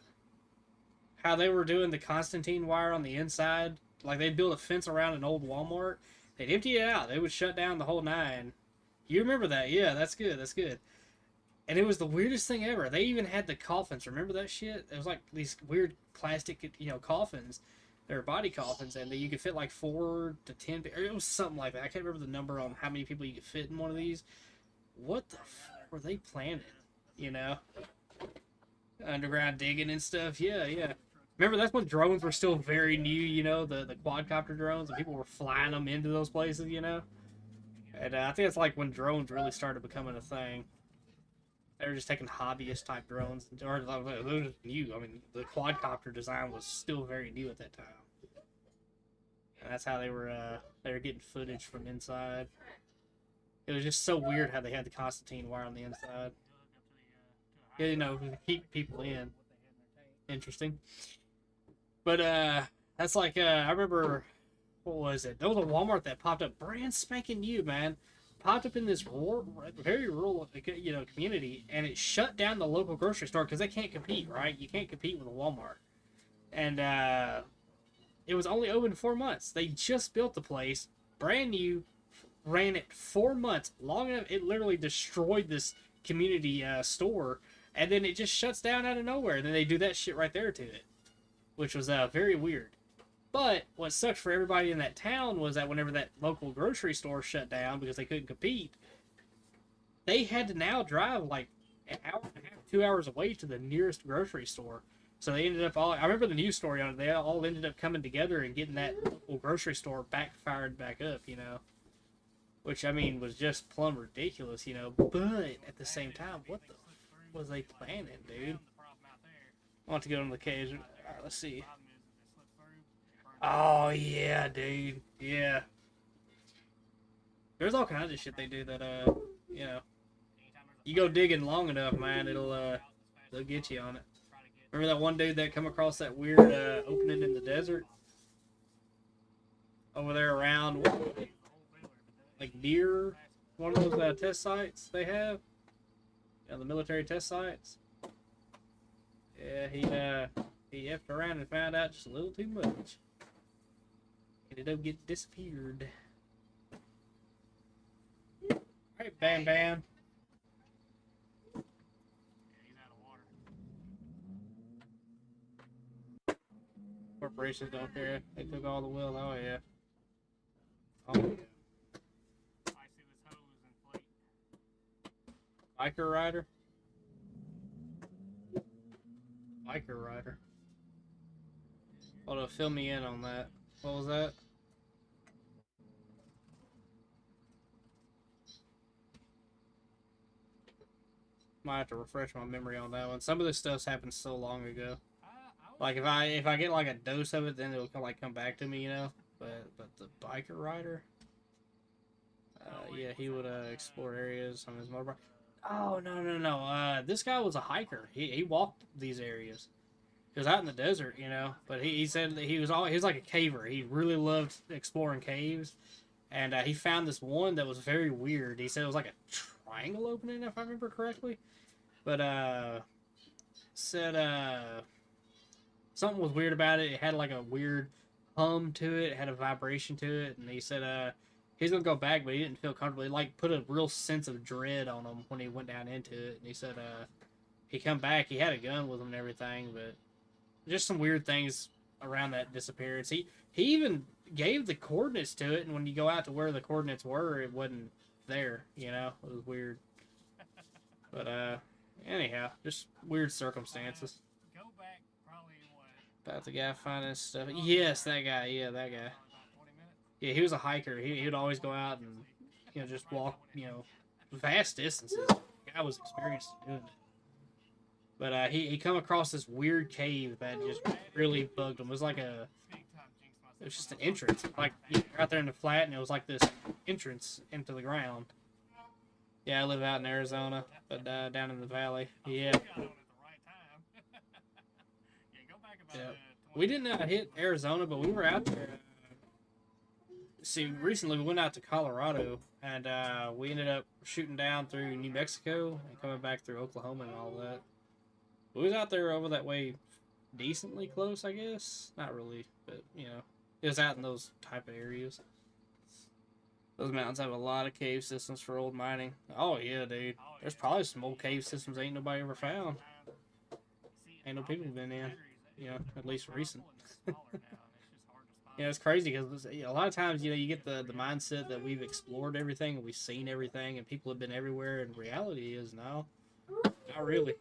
[SPEAKER 2] How they were doing the Constantine wire on the inside? Like they'd build a fence around an old Walmart. They'd empty it out. They would shut down the whole nine. You remember that? Yeah, that's good. That's good. And it was the weirdest thing ever. They even had the coffins. Remember that shit? It was like these weird plastic, coffins. They were body coffins, and you could fit like 4 to 10. Or it was something like that. I can't remember the number on how many people you could fit in one of these. What the fuck were they planning? You know, underground digging and stuff. Yeah, yeah. Remember that's when drones were still very new. You know, the quadcopter drones, and people were flying them into those places. You know, and I think it's like when drones really started becoming a thing. They were just taking hobbyist type drones, or they were just new. I mean, the quadcopter design was still very new at that time, and that's how they were getting footage from inside. It was just so weird how they had the Constantine wire on the inside. Yeah, to keep people in. Interesting, but that's like I remember. What was it? There was a Walmart that popped up, brand spanking new, man. Popped up in this very rural, community, and it shut down the local grocery store because they can't compete, right? You can't compete with a Walmart, and it was only open 4 months. They just built the place, brand new, ran it 4 months, long enough. It literally destroyed this community store, and then it just shuts down out of nowhere. And then they do that shit right there to it, which was very weird. But what sucked for everybody in that town was that whenever that local grocery store shut down because they couldn't compete, they had to now drive like an hour and a half, 2 hours away to the nearest grocery store. So they ended up I remember the news story on it. They all ended up coming together and getting that local grocery store fired back up, which I mean was just plumb ridiculous, But at the same time, what the was they planning, dude? I want to go into the cage. All right, let's see. Oh yeah, dude. Yeah. There's all kinds of shit they do that you go digging long enough, man, they'll get you on it. Remember that one dude that come across that weird opening in the desert? Over there around like near one of those test sites they have? The military test sites. Yeah, he effed around and found out just a little too much. Ended up getting disappeared. Alright, Bam Bam.
[SPEAKER 4] Yeah, he's out of water.
[SPEAKER 2] Corporations don't care. They took all the will. Oh yeah. Oh yeah.
[SPEAKER 4] I see this hose inflate.
[SPEAKER 2] Biker rider. Biker rider. Hold on, fill me in on that. What was that? Might have to refresh my memory on that one. Some of this stuff's happened so long ago. Like if I get like a dose of it, then it'll come back to me, But the biker rider, yeah, he would explore areas on his motorbike. Oh no! This guy was a hiker. He walked these areas. He was out in the desert, But he said that he was like a caver. He really loved exploring caves, and he found this one that was very weird. He said it was like a triangle opening, if I remember correctly. But said something was weird about it. It had like a weird hum to it. It had a vibration to it, and he said he's gonna go back, but he didn't feel comfortable. It like put a real sense of dread on him when he went down into it. And he said he come back. He had a gun with him and everything, but just some weird things around that disappearance. He even gave the coordinates to it, and when you go out to where the coordinates were, it wasn't there. You know, it was weird. But anyhow, just weird circumstances.
[SPEAKER 4] Go back probably what?
[SPEAKER 2] About the guy finding stuff. Yes, that guy. Yeah, that guy.
[SPEAKER 4] About 20 minutes.
[SPEAKER 2] Yeah, he was a hiker. He would always go out and just walk vast distances. The guy was experienced in doing it. But he come across this weird cave that just really bugged him. It was like it was just an entrance. Like you're out there in the flat, and it was like this entrance into the ground. Yeah, I live out in Arizona, but down in the valley. Yeah. Yeah. We didn't hit Arizona, but we were out there. See, recently we went out to Colorado, and we ended up shooting down through New Mexico and coming back through Oklahoma and all that. We was out there over that way decently close, I guess. Not really, but, it was out in those type of areas. Those mountains have a lot of cave systems for old mining. Oh, yeah, dude. There's probably some old cave systems ain't nobody ever found. Ain't no people been in, at least recent. It's crazy because a lot of times, you get the mindset that we've explored everything and we've seen everything and people have been everywhere, and reality is no, not really.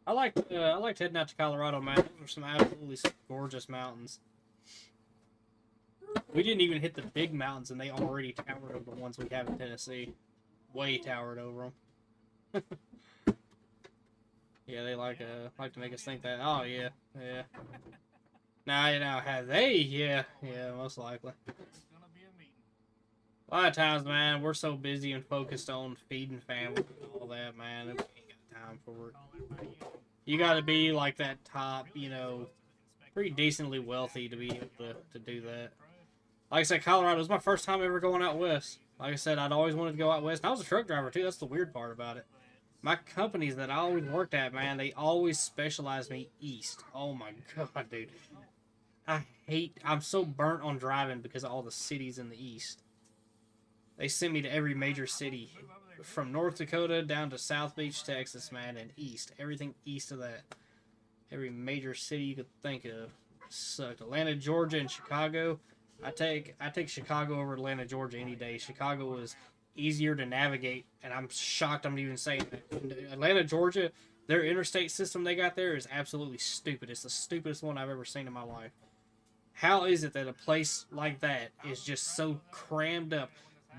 [SPEAKER 2] I liked heading out to Colorado, man. Those are some absolutely gorgeous mountains. We didn't even hit the big mountains, and they already towered over the ones we have in Tennessee. Way towered over them. Yeah, they like to make us think that. Oh yeah. Now have they? Yeah, most likely. A lot of times, man, we're so busy and focused on feeding family and all that, man. We ain't got time for it. You got to be like that top, pretty decently wealthy to be able to do that. Like I said, Colorado was my first time ever going out west. Like I said, I'd always wanted to go out west. And I was a truck driver, too. That's the weird part about it. My companies that I always worked at, man, they always specialized me east. Oh, my God, dude. I'm so burnt on driving because of all the cities in the east. They sent me to every major city. From North Dakota down to South Beach, Texas, man, and east. Everything east of that. Every major city you could think of. Sucked. Atlanta, Georgia, and Chicago. I take Chicago over Atlanta, Georgia any day. Chicago is easier to navigate, and I'm shocked I'm even saying that. Atlanta, Georgia, their interstate system they got there is absolutely stupid. It's the stupidest one I've ever seen in my life. How is it that a place like that is just so crammed up,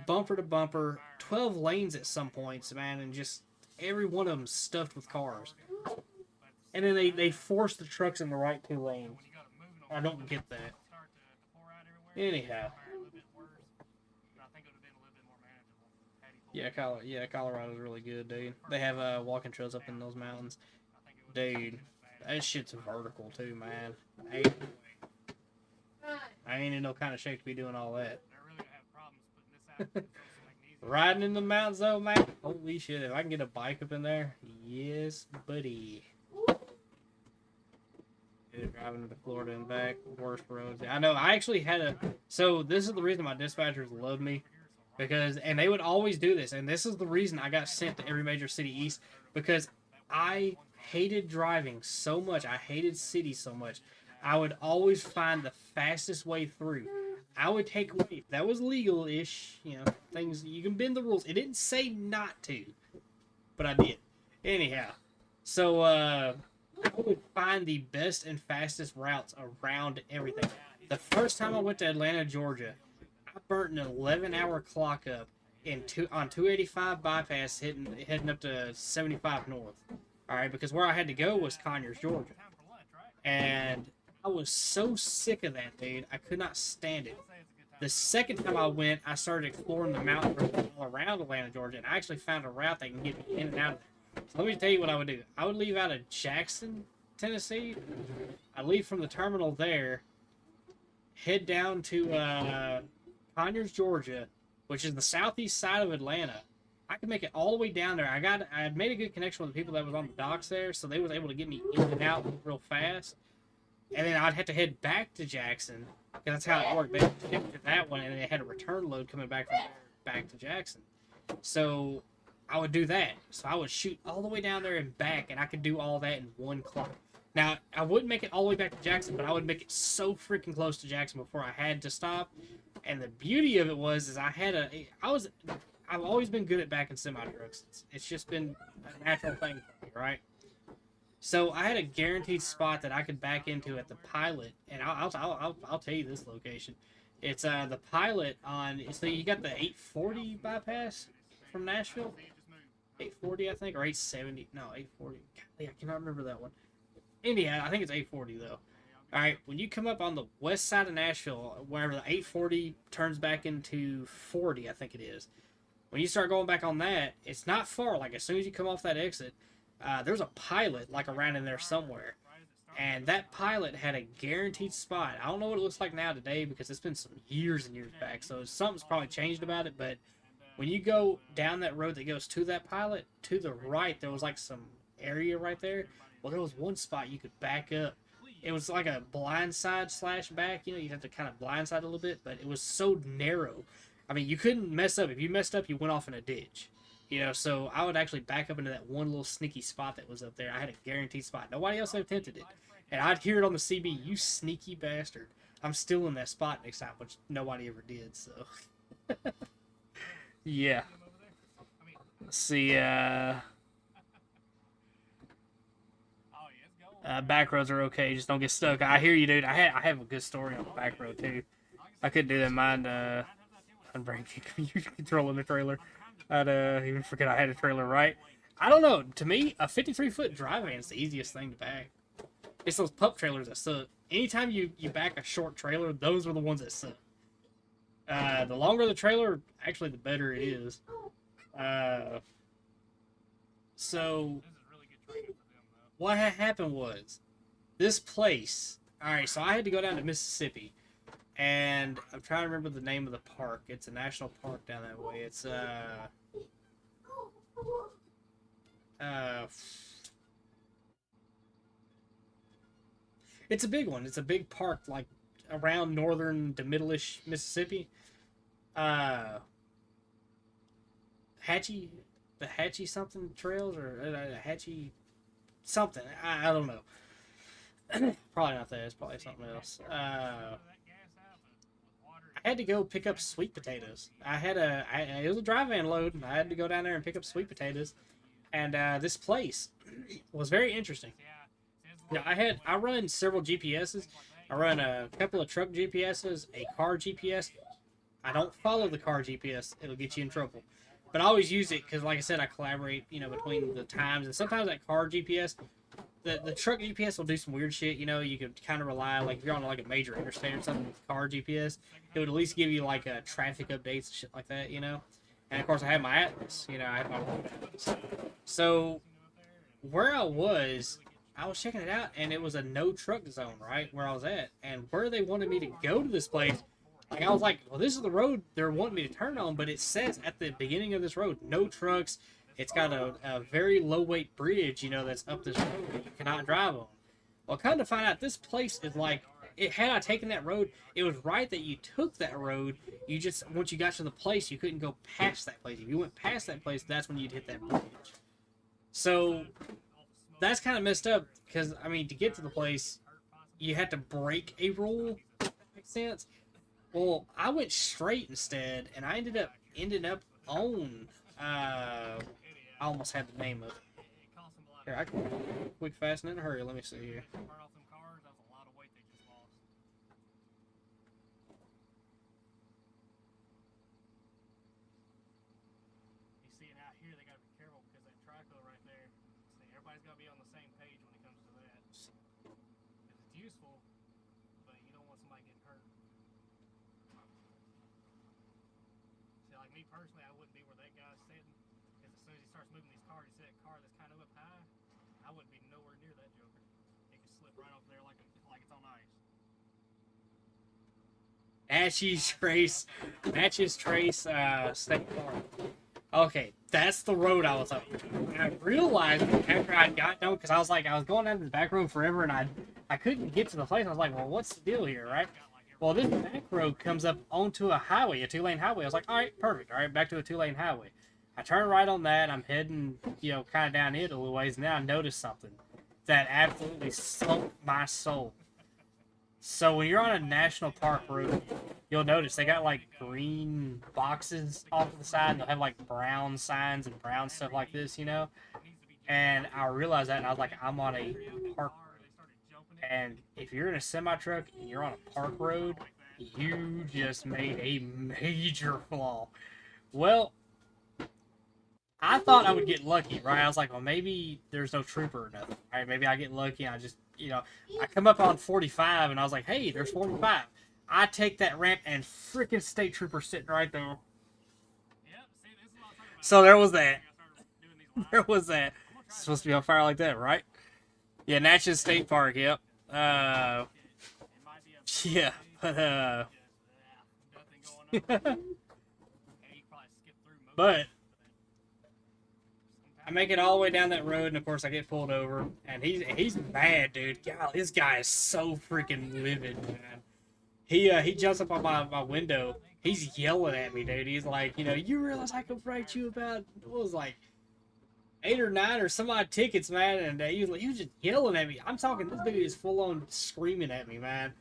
[SPEAKER 2] bumper to bumper, 12 lanes at some points, man, and just every one of them stuffed with cars? And then they force the trucks in the right 2 lanes. I don't get that. Anyhow. Yeah, Colorado's really good, dude. They have walking trails up in those mountains. Dude, that shit's vertical too, man. I ain't in no kind of shape to be doing all that. Riding in the mountains though, man. Holy shit, if I can get a bike up in there, yes, buddy. Driving to Florida and back, worst roads. I know, I actually had so this is the reason my dispatchers love me. And they would always do this, and this is the reason I got sent to every major city east, because I hated driving so much. I hated cities so much. I would always find the fastest way through. I would take away, that was legal-ish, things, you can bend the rules. It didn't say not to, but I did. Anyhow, so, I would find the best and fastest routes around everything. The first time I went to Atlanta, Georgia, I burnt an 11-hour clock up on 285 bypass heading up to 75 north. All right, because where I had to go was Conyers, Georgia. And I was so sick of that, dude. I could not stand it. The second time I went, I started exploring the mountains all around Atlanta, Georgia, and I actually found a route that can get me in and out of there. So let me tell you what I would do. I would leave out of Jackson, Tennessee. I'd leave from the terminal there, head down to Conyers, Georgia, which is the southeast side of Atlanta. I could make it all the way down there. I had made a good connection with the people that was on the docks there, so they was able to get me in and out real fast. And then I'd have to head back to Jackson, That's how it worked. They shipped to that one, and they had a return load coming back from there back to Jackson. So I would do that. So I would shoot all the way down there and back, and I could do all that in one clock. Now, I wouldn't make it all the way back to Jackson, but I would make it so freaking close to Jackson before I had to stop. And the beauty of it is I've always been good at backing semi-trucks. It's just been a natural thing for me, right? So I had a guaranteed spot that I could back into at the Pilot, and I'll tell you this location. It's the Pilot on. So you got the 840 bypass from Nashville, 840 I think, or 870. No, 840. God, I cannot remember that one. Indiana, I think it's 840 though. All right, when you come up on the west side of Nashville, wherever the 840 turns back into 40, I think it is. When you start going back on that, it's not far. Like as soon as you come off that exit. There's a Pilot like around in there somewhere, and that Pilot had a guaranteed spot. I don't know what it looks like now today because it's been some years and years back, so something's probably changed about it. But when you go down that road that goes to that Pilot, to the right there was like some area right there. Well, there was one spot you could back up. It was like a blindside slash back. You know, you'd have to kind of blindside a little bit, but it was so narrow. I mean, you couldn't mess up. If you messed up, you went off in a ditch. You know, so I would actually back up into that one little sneaky spot that was up there. I had a guaranteed spot. Nobody else attempted it. And I'd hear it on the CB, you sneaky bastard. I'm still in that spot next time, which nobody ever did, so. Yeah. Let's see, back roads are okay, just don't get stuck. I hear you, dude. I have a good story on the back road, too. I couldn't do that. Mind, unbreaking controlling the trailer. I'd even forget I had a trailer, right? I don't know. To me, a 53-foot dry van is the easiest thing to back. It's those pup trailers that suck. Anytime you back a short trailer, those are the ones that suck. The longer the trailer, actually, the better it is. So, what had happened was, this place... Alright, so I had to go down to Mississippi. And I'm trying to remember the name of the park. It's a national park down that way. It's, it's a big one. It's a big park, like, around northern to middle-ish Mississippi. The Hatchie something trails, or Hatchie something. I don't know. Probably not that. It's probably something else. I had to go pick up sweet potatoes. It was a dry van load, and I had to go down there and pick up sweet potatoes. And this place was very interesting. Now, I run several GPSs. I run a couple of truck GPSs, a car GPS. I don't follow the car GPS. It'll get you in trouble. But I always use it because, like I said, I collaborate, between the times. And sometimes that car GPS, the truck GPS will do some weird shit. You could kind of rely, like, if you're on, like, a major interstate or something with the car GPS, it would at least give you, like, traffic updates and shit like that, And, of course, I have my Atlas. I have my road Atlas. So, where I was checking it out, and it was a no-truck zone, right, where I was at. And where they wanted me to go to this place, like, I was like, well, this is the road they're wanting me to turn on, but it says at the beginning of this road, no trucks. It's got a very low-weight bridge, that's up this road that you cannot drive on. Well, come to find out, this place is like, had I taken that road, it was right that you took that road. You just, once you got to the place, you couldn't go past that place. If you went past that place, that's when you'd hit that bridge. So, that's kind of messed up, because, to get to the place, you had to break a rule, if that makes sense. Well, I went straight instead, and I ended up on, I almost had the name of it. Here, I can quick, fast, and in a hurry. Let me see here.
[SPEAKER 4] Me personally, I wouldn't be where that guy's sitting, because as soon as he starts moving these cars, you see that car that's kind of up high, I wouldn't be nowhere near that joker. It could slip right off there like it's on ice.
[SPEAKER 2] Natchez Trace State Park. Okay, that's the road I was on. And I realized after I got done, because I was going down this back road forever, and I couldn't get to the place. I was like, well, what's the deal here, right? Well, this back road comes up onto a highway, a 2-lane highway. I was like, all right, perfect. All right, back to a 2-lane highway. I turn right on that. I'm heading, you know, kind of down it a little ways. And then I noticed something that absolutely sunk my soul. So when you're on a national park road, you'll notice they got like green boxes off to the side. They'll have like brown signs and brown stuff like this, you know. And I realized that, and I was like, I'm on a park road. And if you're in a semi truck and you're on a park road, you just made a major flaw. Well, I thought I would get lucky, right? I was like, well, maybe there's no trooper or nothing. All right, maybe I get lucky and I just, you know, I come up on 45 and I was like, hey, there's 45. I take that ramp and freaking state trooper sitting right there. So there was that. There was that. It's supposed to be on fire like that, right? Yeah, Natchez State Park, yep. Yeah, but, but I make it all the way down that road, and of course I get pulled over, and he's mad, dude. God, this guy is so freaking livid, man. He jumps up on my window. He's yelling at me, dude. He's like, you know, you realize I could write you about what was like 8 or 9 or some odd tickets, man. And he was just yelling at me. I'm talking, this dude is full on screaming at me, man.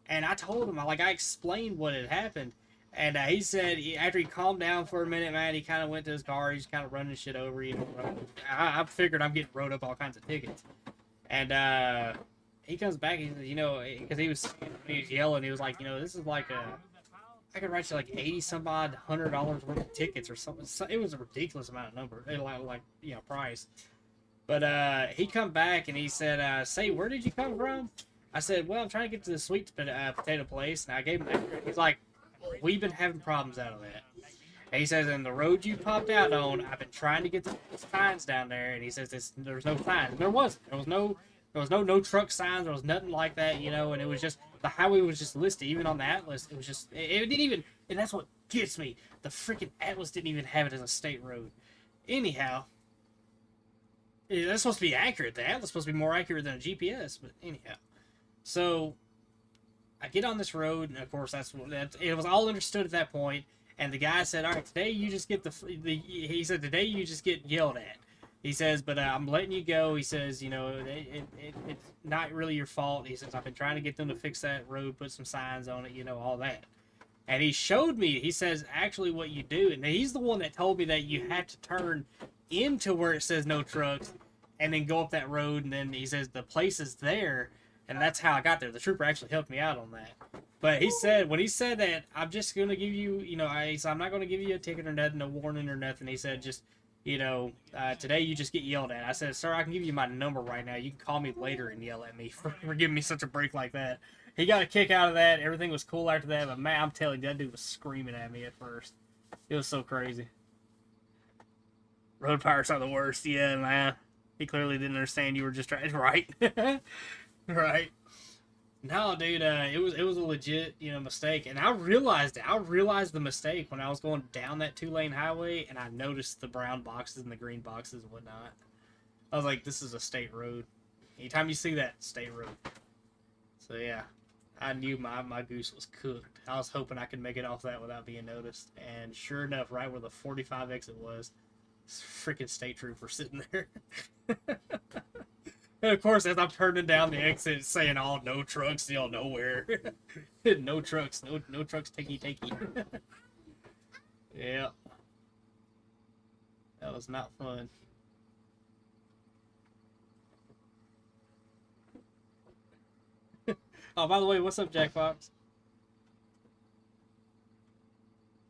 [SPEAKER 2] And I told him, I explained what had happened. And he said, after he calmed down for a minute, man, he kind of went to his car. He's kind of running shit over, you know. I figured I'm getting wrote up all kinds of tickets. And he comes back, he says, you know, because he was yelling, he was like, you know, this is like I could write you like 80 some odd $100 worth of tickets or something. It was a ridiculous amount of number, like you know, price. But he come back and he said, say, where did you come from? I said, well, I'm trying to get to the sweet potato place. And I gave him that. He's like, we've been having problems out of that. And he says, and the road you popped out on, I've been trying to get the signs down there. And he says, there's no signs. There wasn't. There was no truck signs. There was nothing like that, you know. And it was just, the highway was just listed. Even on the atlas, it was just, it didn't even, and that's what gets me. The freaking atlas didn't even have it as a state road. Anyhow, that's supposed to be accurate. The atlas is supposed to be more accurate than a GPS. But anyhow. So I get on this road, and of course it was all understood at that point. And the guy said, "All right, today you just get he said today you just get yelled at." He says, "But I'm letting you go." He says, "You know, it's not really your fault." He says, "I've been trying to get them to fix that road, put some signs on it, you know, all that." And he showed me. He says, "Actually, what you do," and he's the one that told me that you have to turn into where it says no trucks, and then go up that road. And then he says the place is there. And that's how I got there. The trooper actually helped me out on that. But he said, when he said that, I'm just going to give you, you know, I'm not going to give you a ticket or nothing, no warning or nothing. He said, just, you know, today you just get yelled at. I said, sir, I can give you my number right now. You can call me later and yell at me for giving me such a break like that. He got a kick out of that. Everything was cool after that. But, man, I'm telling you, that dude was screaming at me at first. It was so crazy. Road pirates are the worst. Yeah, man. He clearly didn't understand you were just trying, right? Right. No, dude, it was a legit, you know, mistake, and I realized it. I realized the mistake when I was going down that 2-lane highway, and I noticed the brown boxes and the green boxes and whatnot. I was like, this is a state road. Anytime you see that, state road. So yeah, I knew my goose was cooked. I was hoping I could make it off that without being noticed, and sure enough, right where the 45 exit was, freaking state trooper sitting there. And of course, as I'm turning down the exit, it's saying, "Oh, no trucks, you know, nowhere." No trucks, no trucks, takey. Yeah. That was not fun. Oh, by the way, what's up, Jack Fox?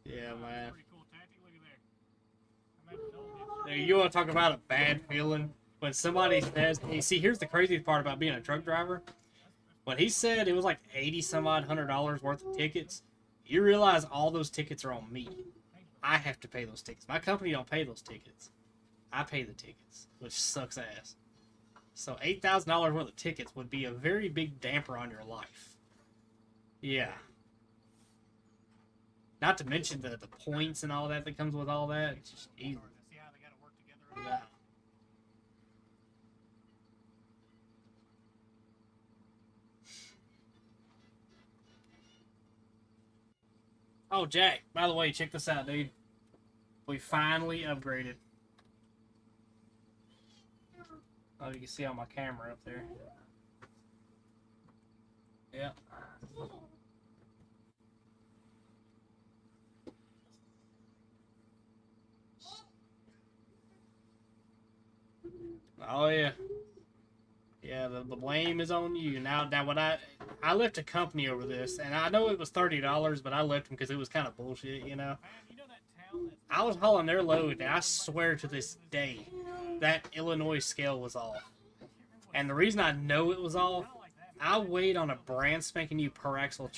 [SPEAKER 2] Yeah, man. You want to talk about a bad feeling? When somebody says, hey, see, here's the crazy part about being a truck driver. When he said it was like 80 some odd $100 worth of tickets, you realize all those tickets are on me. I have to pay those tickets. My company don't pay those tickets. I pay the tickets, which sucks ass. So $8,000 worth of tickets would be a very big damper on your life. Yeah. Not to mention the points and all that comes with all that. It's just easy. Yeah. Oh, Jack, by the way, check this out, dude. We finally upgraded. Oh, you can see on my camera up there. Yeah. Oh, yeah. Yeah, the blame is on you. Now what I left a company over this, and I know it was $30, but I left them because it was kind of bullshit, you know.
[SPEAKER 4] Man, you know that town that's
[SPEAKER 2] I was hauling their load, and I swear to this day, that Illinois scale was off. And the reason I know it was off, I weighed on a brand spanking new per axle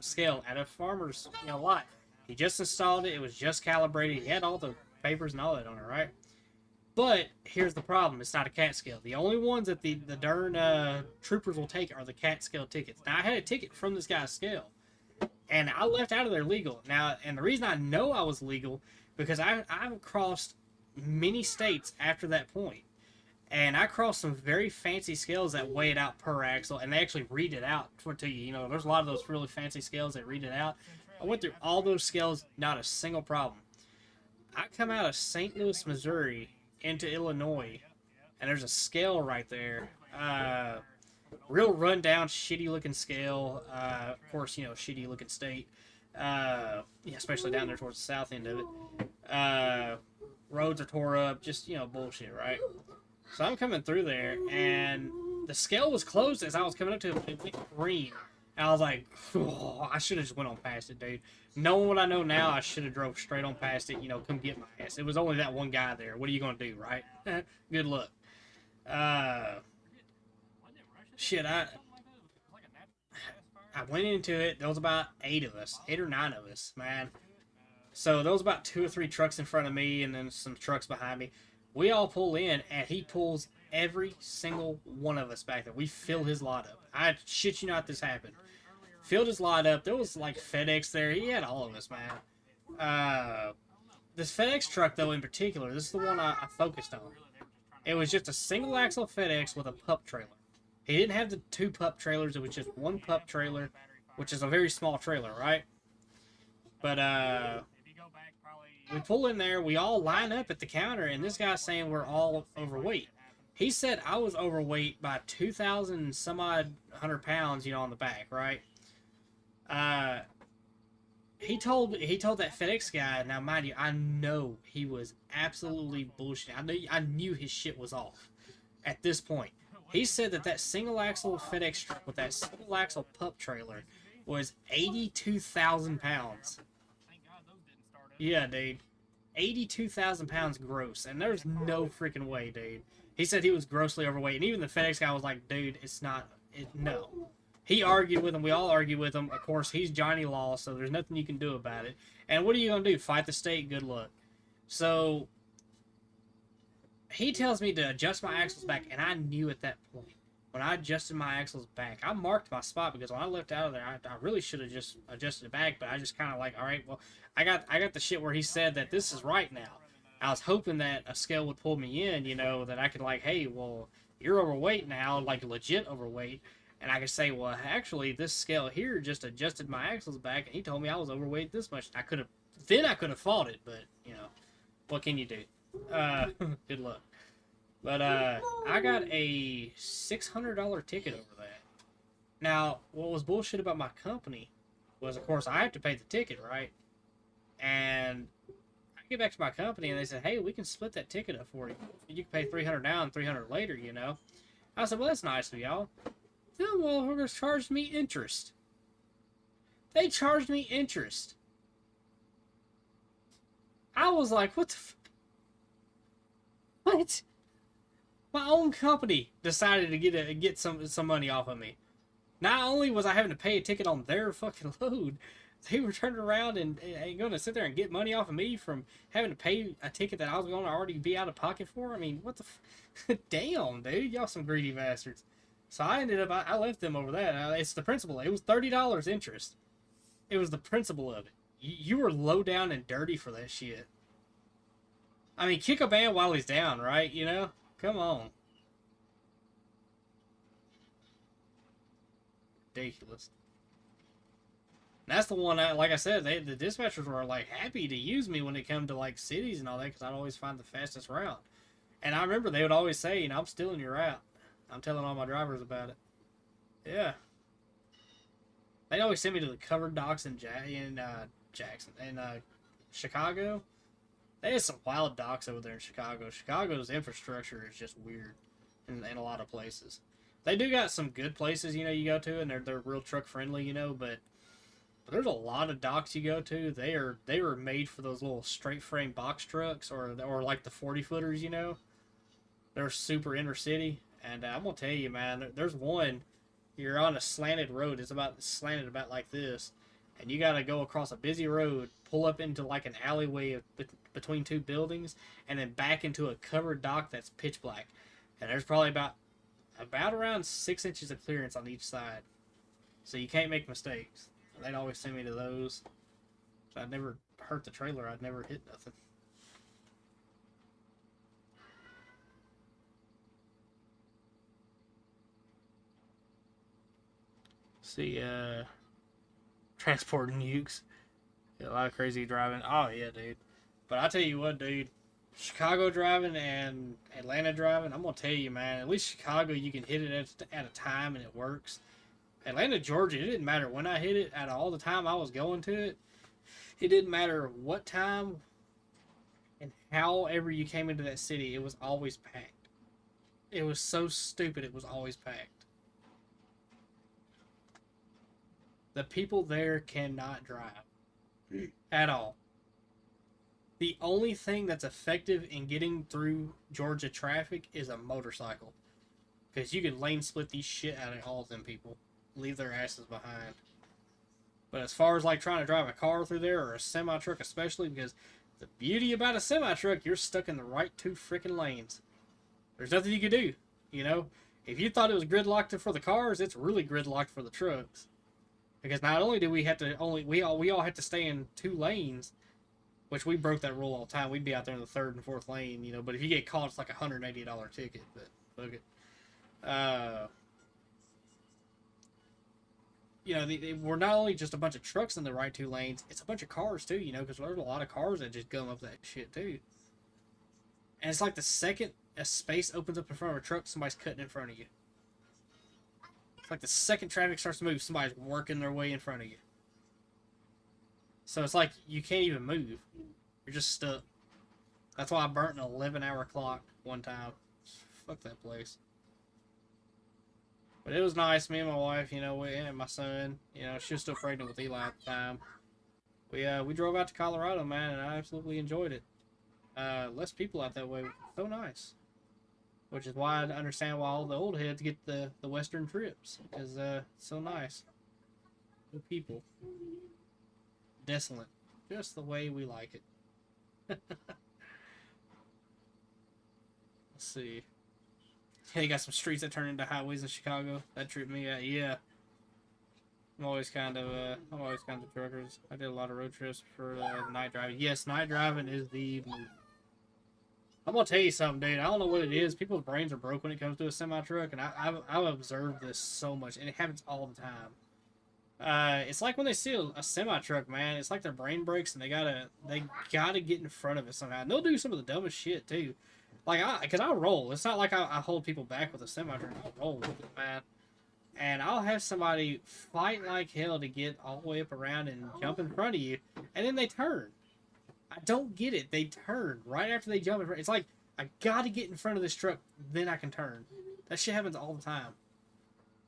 [SPEAKER 2] scale at a farmer's lot. He just installed it. It was just calibrated. He had all the papers and all that on it, right? But here's the problem. It's not a cat scale. The only ones that the darn troopers will take are the cat scale tickets. Now, I had a ticket from this guy's scale, and I left out of there legal. Now, and the reason I know I was legal, because I've crossed many states after that point. And I crossed some very fancy scales that weigh it out per axle, and they actually read it out to you. You know, there's a lot of those really fancy scales that read it out. I went through all those scales, not a single problem. I come out of St. Louis, Missouri, into Illinois, and there's a scale right there. Real rundown, shitty looking scale. Of course, shitty looking state. Yeah, especially down there towards the south end of it. Roads are tore up, just bullshit, right? So I'm coming through there, and the scale was closed as I was coming up to it. It went green. And I was like, oh, I should have just went on past it, dude. Knowing what I know now, I should have drove straight on past it, come get my ass. It was only that one guy there. What are you going to do, right? Good luck. Shit, I went into it. There was about 8 of us, 8 or 9 of us, man. So there was about 2 or 3 trucks in front of me and then some trucks behind me. We all pull in, and he pulls every single one of us back there. We fill his lot up. I shit you not, this happened. Filled his lot up. There was like FedEx there. He had all of us, man. This FedEx truck, though, in particular, this is the one I focused on. It was just a single axle FedEx with a pup trailer. He didn't have the 2 pup trailers. It was just one pup trailer, which is a very small trailer, right? But, we pull in there, we all line up at the counter, and this guy's saying we're all overweight. He said I was overweight by 2,000 some odd 100 pounds, on the back, right? He told that FedEx guy, now mind you, I know he was absolutely bullshit. I knew his shit was off at this point. He said that single axle FedEx truck with that single axle pup trailer was 82,000 pounds. Yeah, dude. 82,000 pounds gross. And there's no freaking way, dude. He said he was grossly overweight. And even the FedEx guy was like, dude, it's not. No. He argued with him. We all argued with him. Of course, he's Johnny Law, so there's nothing you can do about it. And what are you going to do? Fight the state? Good luck. So, he tells me to adjust my axles back. And I knew at that point, when I adjusted my axles back, I marked my spot because when I left out of there, I really should have just adjusted it back. But I just kind of like, all right, well, I got the shit where he said that this is right now. I was hoping that a scale would pull me in, that I could like, hey, well, you're overweight now, like legit overweight. And I could say, well, actually, this scale here just adjusted my axles back, and he told me I was overweight this much. I could have fought it, but, what can you do? Good luck. But, I got a $600 ticket over that. Now, what was bullshit about my company was, of course, I have to pay the ticket, right? And I get back to my company, and they said, hey, we can split that ticket up for you. You can pay $300 now and $300 later, I said, well, that's nice of y'all. Them motherfuckers charged me interest. They charged me interest. I was like, what the what? My own company decided to get some money off of me. Not only was I having to pay a ticket on their fucking load, they were turning around and going to sit there and get money off of me from having to pay a ticket that I was going to already be out of pocket for. I mean, what the damn, dude, y'all some greedy bastards. So I ended up, I left them over that. It's the principal. It was $30 interest. It was the principal of it. You were low down and dirty for that shit. I mean, kick a man while he's down, right? Come on. Ridiculous. And that's the one, like I said, the dispatchers were like happy to use me when it come to like cities and all that because I'd always find the fastest route. And I remember they would always say, you know, I'm stealing your route. I'm telling all my drivers about it. Yeah. They always send me to the covered docks in Jackson and Chicago. They have some wild docks over there in Chicago. Chicago's infrastructure is just weird in a lot of places. They do got some good places, you know, you go to, and they're real truck friendly, you know, but there's a lot of docks you go to. They were made for those little straight frame box trucks or like the 40 footers, you know. They're super inner city, and I'm gonna tell you, man, there's one. You're on a slanted road. It's about slanted about like this, and you gotta go across a busy road, pull up into like an alleyway between two buildings, and then back into a covered dock that's pitch black. And there's probably about around 6 inches of clearance on each side, so you can't make mistakes. They'd always send me to those. So I'd never hurt the trailer. I'd never hit nothing. See, transporting nukes. Yeah, a lot of crazy driving. Oh, yeah, dude. But I tell you what, dude. Chicago driving and Atlanta driving, I'm going to tell you, man. At least Chicago, you can hit it at a time and it works. Atlanta, Georgia, it didn't matter when I hit it. Out of all the time I was going to it, it didn't matter what time and however you came into that city, it was always packed. It was so stupid, it was always packed. The people there cannot drive at all. The only thing that's effective in getting through Georgia traffic is a motorcycle. Because you can lane split these shit out of all of them people. Leave their asses behind. But as far as like trying to drive a car through there, or a semi-truck especially, because the beauty about a semi-truck, you're stuck in the right two freaking lanes. There's nothing you can do, you know? If you thought it was gridlocked for the cars, it's really gridlocked for the trucks. Because not only do we have to we all have to stay in 2 lanes, which we broke that rule all the time. We'd be out there in the 3rd and 4th lane, you know. But if you get caught, it's like a $180 ticket. But fuck it. You know, we're not only just a bunch of trucks in the right 2 lanes, it's a bunch of cars too, you know, because there's a lot of cars that just gum up that shit too. And it's like the second a space opens up in front of a truck, somebody's cutting in front of you. It's like the second traffic starts to move, somebody's working their way in front of you. So it's like you can't even move. You're just stuck. That's why I burnt an 11-hour clock one time. Fuck that place. But it was nice. Me and my wife, you know, and my son, you know, she was still pregnant with Eli at the time. We drove out to Colorado, man, and I absolutely enjoyed it. Less people out that way. So nice. Which is why I understand why all the old heads get the Western trips. Because it's so nice. No people. Desolate. Just the way we like it. Let's see. Yeah, you got some streets that turn into highways in Chicago. That tripped me out. Yeah. I'm always kind of truckers. I did a lot of road trips for night driving. Yes, night driving is the move. I'm gonna tell you something, dude. I don't know what it is. People's brains are broke when it comes to a semi-truck, and I've observed this so much, and it happens all the time. It's like when they see a semi-truck, man. It's like their brain breaks, and they gotta get in front of it somehow. And they'll do some of the dumbest shit too. Because I roll. It's not like I hold people back with a semi-truck. I'll roll with it, man. And I'll have somebody fight like hell to get all the way up around and jump in front of you, and then they turn. I don't get it. They turn right after they jump in front. It's like, I gotta get in front of this truck, then I can turn. That shit happens all the time.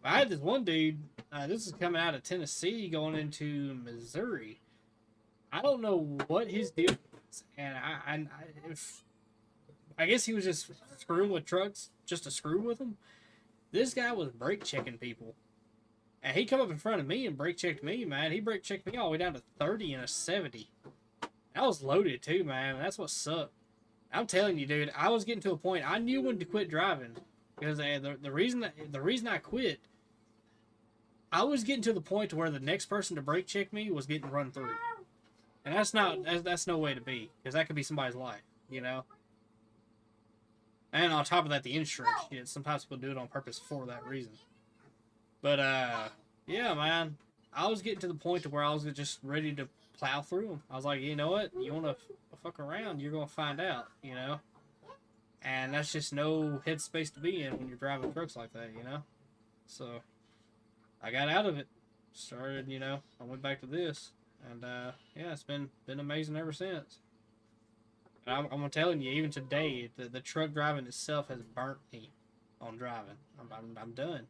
[SPEAKER 2] I had this one dude, this is coming out of Tennessee, going into Missouri. I don't know what his deal is, and I guess he was just screwing with trucks, just to screw with them. This guy was brake checking people. And he come up in front of me and brake checked me, man. He brake checked me all the way down to 30 and a 70. I was loaded too, man. That's what sucked. I'm telling you, dude, I was getting to a point, I knew when to quit driving. Because the reason I quit, I was getting to the point to where the next person to brake check me was getting run through. And that's no way to be. Because that could be somebody's life, you know? And on top of that, the insurance shit. Sometimes people do it on purpose for that reason. But, yeah, man. I was getting to the point to where I was just ready to plow through them. I was like, you know what? You want to fuck around, you're gonna find out, you know. And that's just no headspace to be in when you're driving trucks like that, you know. So I got out of it. Started, you know, I went back to this, and yeah, it's been amazing ever since. And I'm telling you, even today, the truck driving itself has burnt me on driving. I'm done.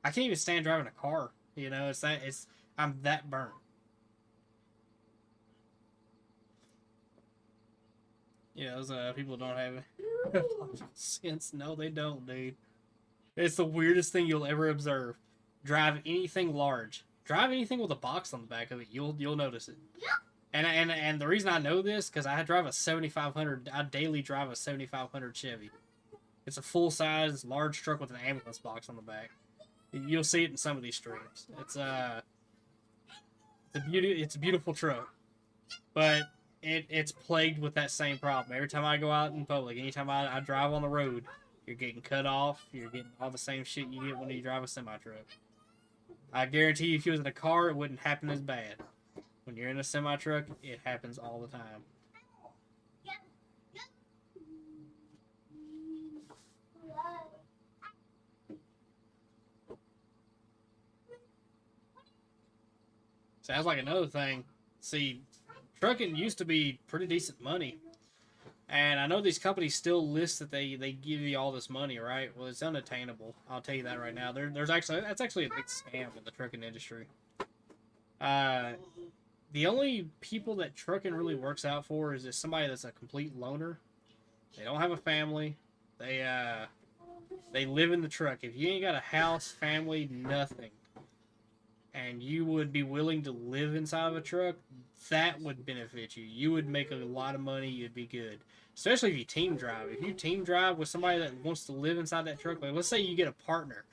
[SPEAKER 2] I can't even stand driving a car. You know, I'm that burnt. Yeah, those people don't have sense. No, they don't, dude. It's the weirdest thing you'll ever observe. Drive anything large. Drive anything with a box on the back of it. You'll notice it. And the reason I know this, because I drive a 7500. I daily drive a 7500 Chevy. It's a full size large truck with an ambulance box on the back. You'll see it in some of these streams. It's a beautiful truck, but it's plagued with that same problem. Every time I go out in public, anytime I drive on the road, you're getting cut off. You're getting all the same shit you get when you drive a semi-truck. I guarantee you, if you was in a car, it wouldn't happen as bad. When you're in a semi-truck, it happens all the time. Sounds like another thing. See, trucking used to be pretty decent money. And I know these companies still list that they give you all this money, right? Well, it's unattainable. I'll tell you that right now. That's actually a big scam in the trucking industry. The only people that trucking really works out for is just somebody that's a complete loner. They don't have a family. They live in the truck. If you ain't got a house, family, nothing, and you would be willing to live inside of a truck, that would benefit you. You would make a lot of money. You'd be good. Especially if you team drive. If you team drive with somebody that wants to live inside that truck, like let's say you get a partner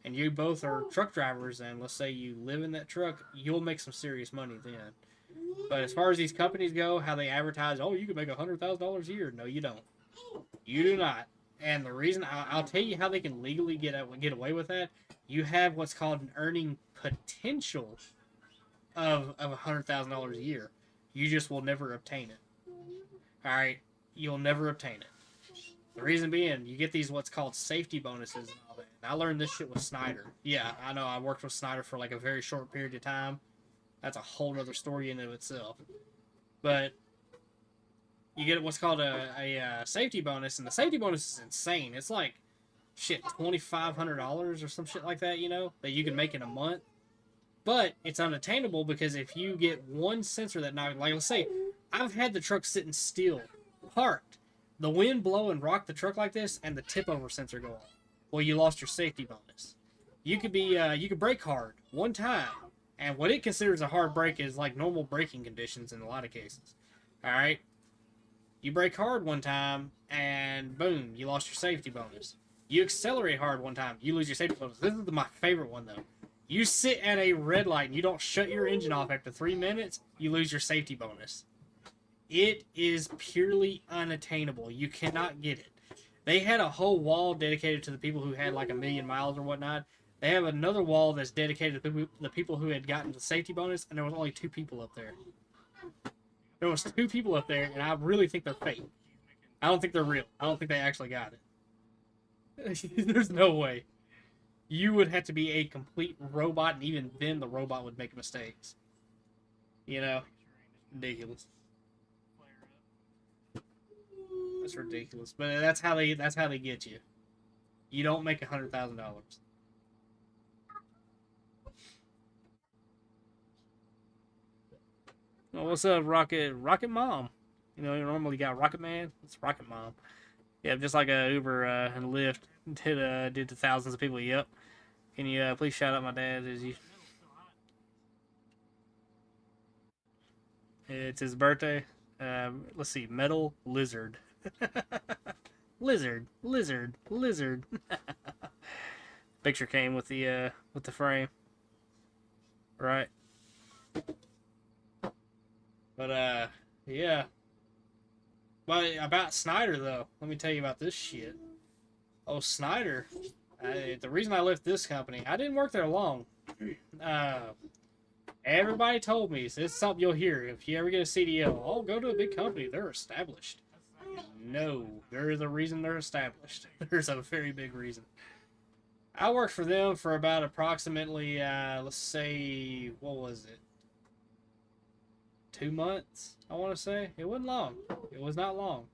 [SPEAKER 2] and you both are truck drivers, and let's say you live in that truck, you'll make some serious money then. But as far as these companies go, how they advertise, oh, you can make $100,000 a year. No, you don't. You do not. And the reason, I'll tell you how they can legally get away with that. You have what's called an earning potential of $100,000 a year. You just will never obtain it. All right, you'll never obtain it. The reason being, you get these what's called safety bonuses and all that. And I learned this shit with Snyder. Yeah, I know. I worked with Snyder for like a very short period of time. That's a whole other story in and of itself. But you get what's called a safety bonus, and the safety bonus is insane. It's like, shit, $2,500 or some shit like that, you know, that you can make in a month. But it's unattainable because if you get one sensor that knocked, like let's say, I've had the truck sitting still, parked, the wind blow and rock the truck like this, and the tip over sensor go off. Well, you lost your safety bonus. You could brake hard one time, and what it considers a hard brake is like normal braking conditions in a lot of cases. All right, you brake hard one time, and boom, you lost your safety bonus. You accelerate hard one time, you lose your safety bonus. This is my favorite one though. You sit at a red light and you don't shut your engine off after 3 minutes, you lose your safety bonus. It is purely unattainable. You cannot get it. They had a whole wall dedicated to the people who had like 1,000,000 miles or whatnot. They have another wall that's dedicated to the people who had gotten the safety bonus, and there was only 2 people up there. There was 2 people up there, and I really think they're fake. I don't think they're real. I don't think they actually got it. There's no way. You would have to be a complete robot, and even then the robot would make mistakes. You know? Ridiculous. That's ridiculous. But that's how they get you. You don't make $100,000. Well, what's up, Rocket Mom? You know, you normally got Rocket Man. It's Rocket Mom. Yeah, just like a Uber and Lyft did to thousands of people. Yep. Can you please shout out my dad? It's his birthday. Let's see, Metal Lizard. Lizard. Picture came with the frame. Right. But yeah. But about Snyder though, let me tell you about this shit. Oh, Snyder. The reason I left this company, I didn't work there long. Everybody told me, so it's something you'll hear. If you ever get a CDL, oh, go to a big company. They're established. No, there is a reason they're established. There's a very big reason. I worked for them for about approximately, let's say, what was it? 2 months, I want to say. It wasn't long. It was not long.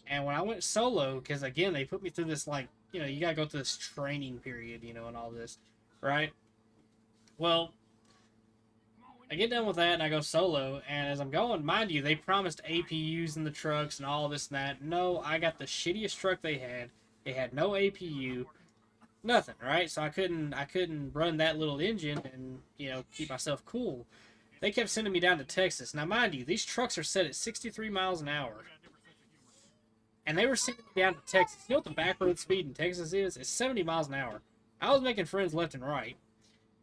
[SPEAKER 2] And when I went solo, because again, they put me through this, like, you know, you got to go through this training period, you know, and all this, right? Well, I get done with that and I go solo, and as I'm going, mind you, they promised APUs in the trucks and all this and that. No, I got the shittiest truck they had. It had no APU, nothing, right? So I couldn't run that little engine and, you know, keep myself cool. They kept sending me down to Texas. Now, mind you, these trucks are set at 63 miles an hour. And they were sending me down to Texas. You know what the back road speed in Texas is? It's 70 miles an hour. I was making friends left and right.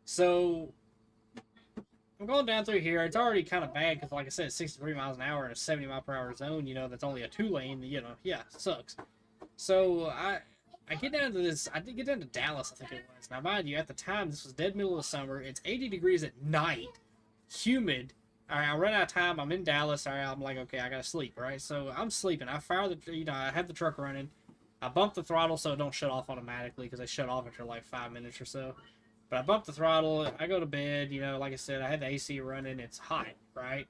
[SPEAKER 2] So I'm going down through here. It's already kind of bad because, like I said, 63 miles an hour in a 70 mile per hour zone, you know, that's only a 2-lane, you know, yeah, it sucks. So I get down to this, I did get down to Dallas, I think it was. Now, mind you, at the time, this was dead middle of summer. It's 80 degrees at night, humid. All right, I run out of time. I'm in Dallas. All right, I'm like, okay, I gotta sleep, right? So I'm sleeping. I fire the, you know, I have the truck running. I bump the throttle so it don't shut off automatically because they shut off after like 5 minutes or so. But I bump the throttle. I go to bed. You know, like I said, I had the AC running. It's hot, right?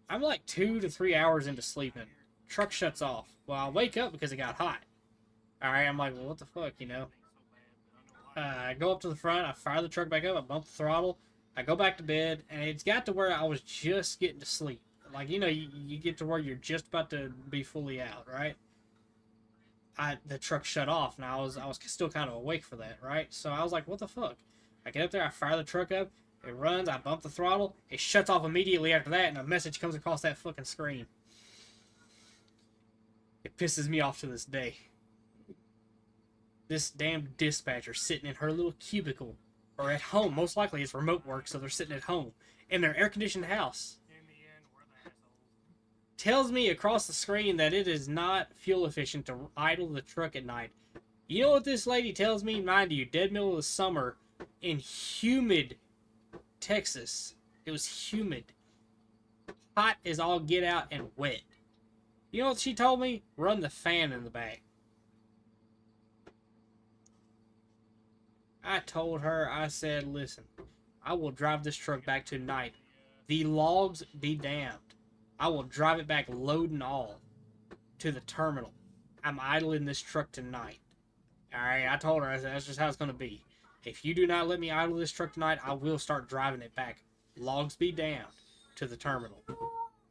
[SPEAKER 2] I'm like 2 to 3 hours into sleeping. Truck shuts off. Well, I wake up because it got hot. All right, I'm like, well, what the fuck, you know? I go up to the front. I fire the truck back up. I bump the throttle. I go back to bed, and it's got to where I was just getting to sleep. Like, you know, you get to where you're just about to be fully out, right? The truck shut off, and I was still kind of awake for that, right? So I was like, what the fuck? I get up there, I fire the truck up, it runs, I bump the throttle, it shuts off immediately after that, and a message comes across that fucking screen. It pisses me off to this day. This damn dispatcher sitting in her little cubicle, or at home. Most likely it's remote work, so they're sitting at home in their air-conditioned house.
[SPEAKER 4] In the end, we're the assholes.
[SPEAKER 2] Tells me across the screen that it is not fuel efficient to idle the truck at night. You know what this lady tells me? Mind you, dead middle of the summer in humid Texas. It was humid. Hot as all get out and wet. You know what she told me? Run the fan in the back. I told her, I said, listen, I will drive this truck back tonight. The logs be damned. I will drive it back load and all to the terminal. I'm idling this truck tonight. Alright, I told her, I said, that's just how it's going to be. If you do not let me idle this truck tonight, I will start driving it back. Logs be damned to the terminal.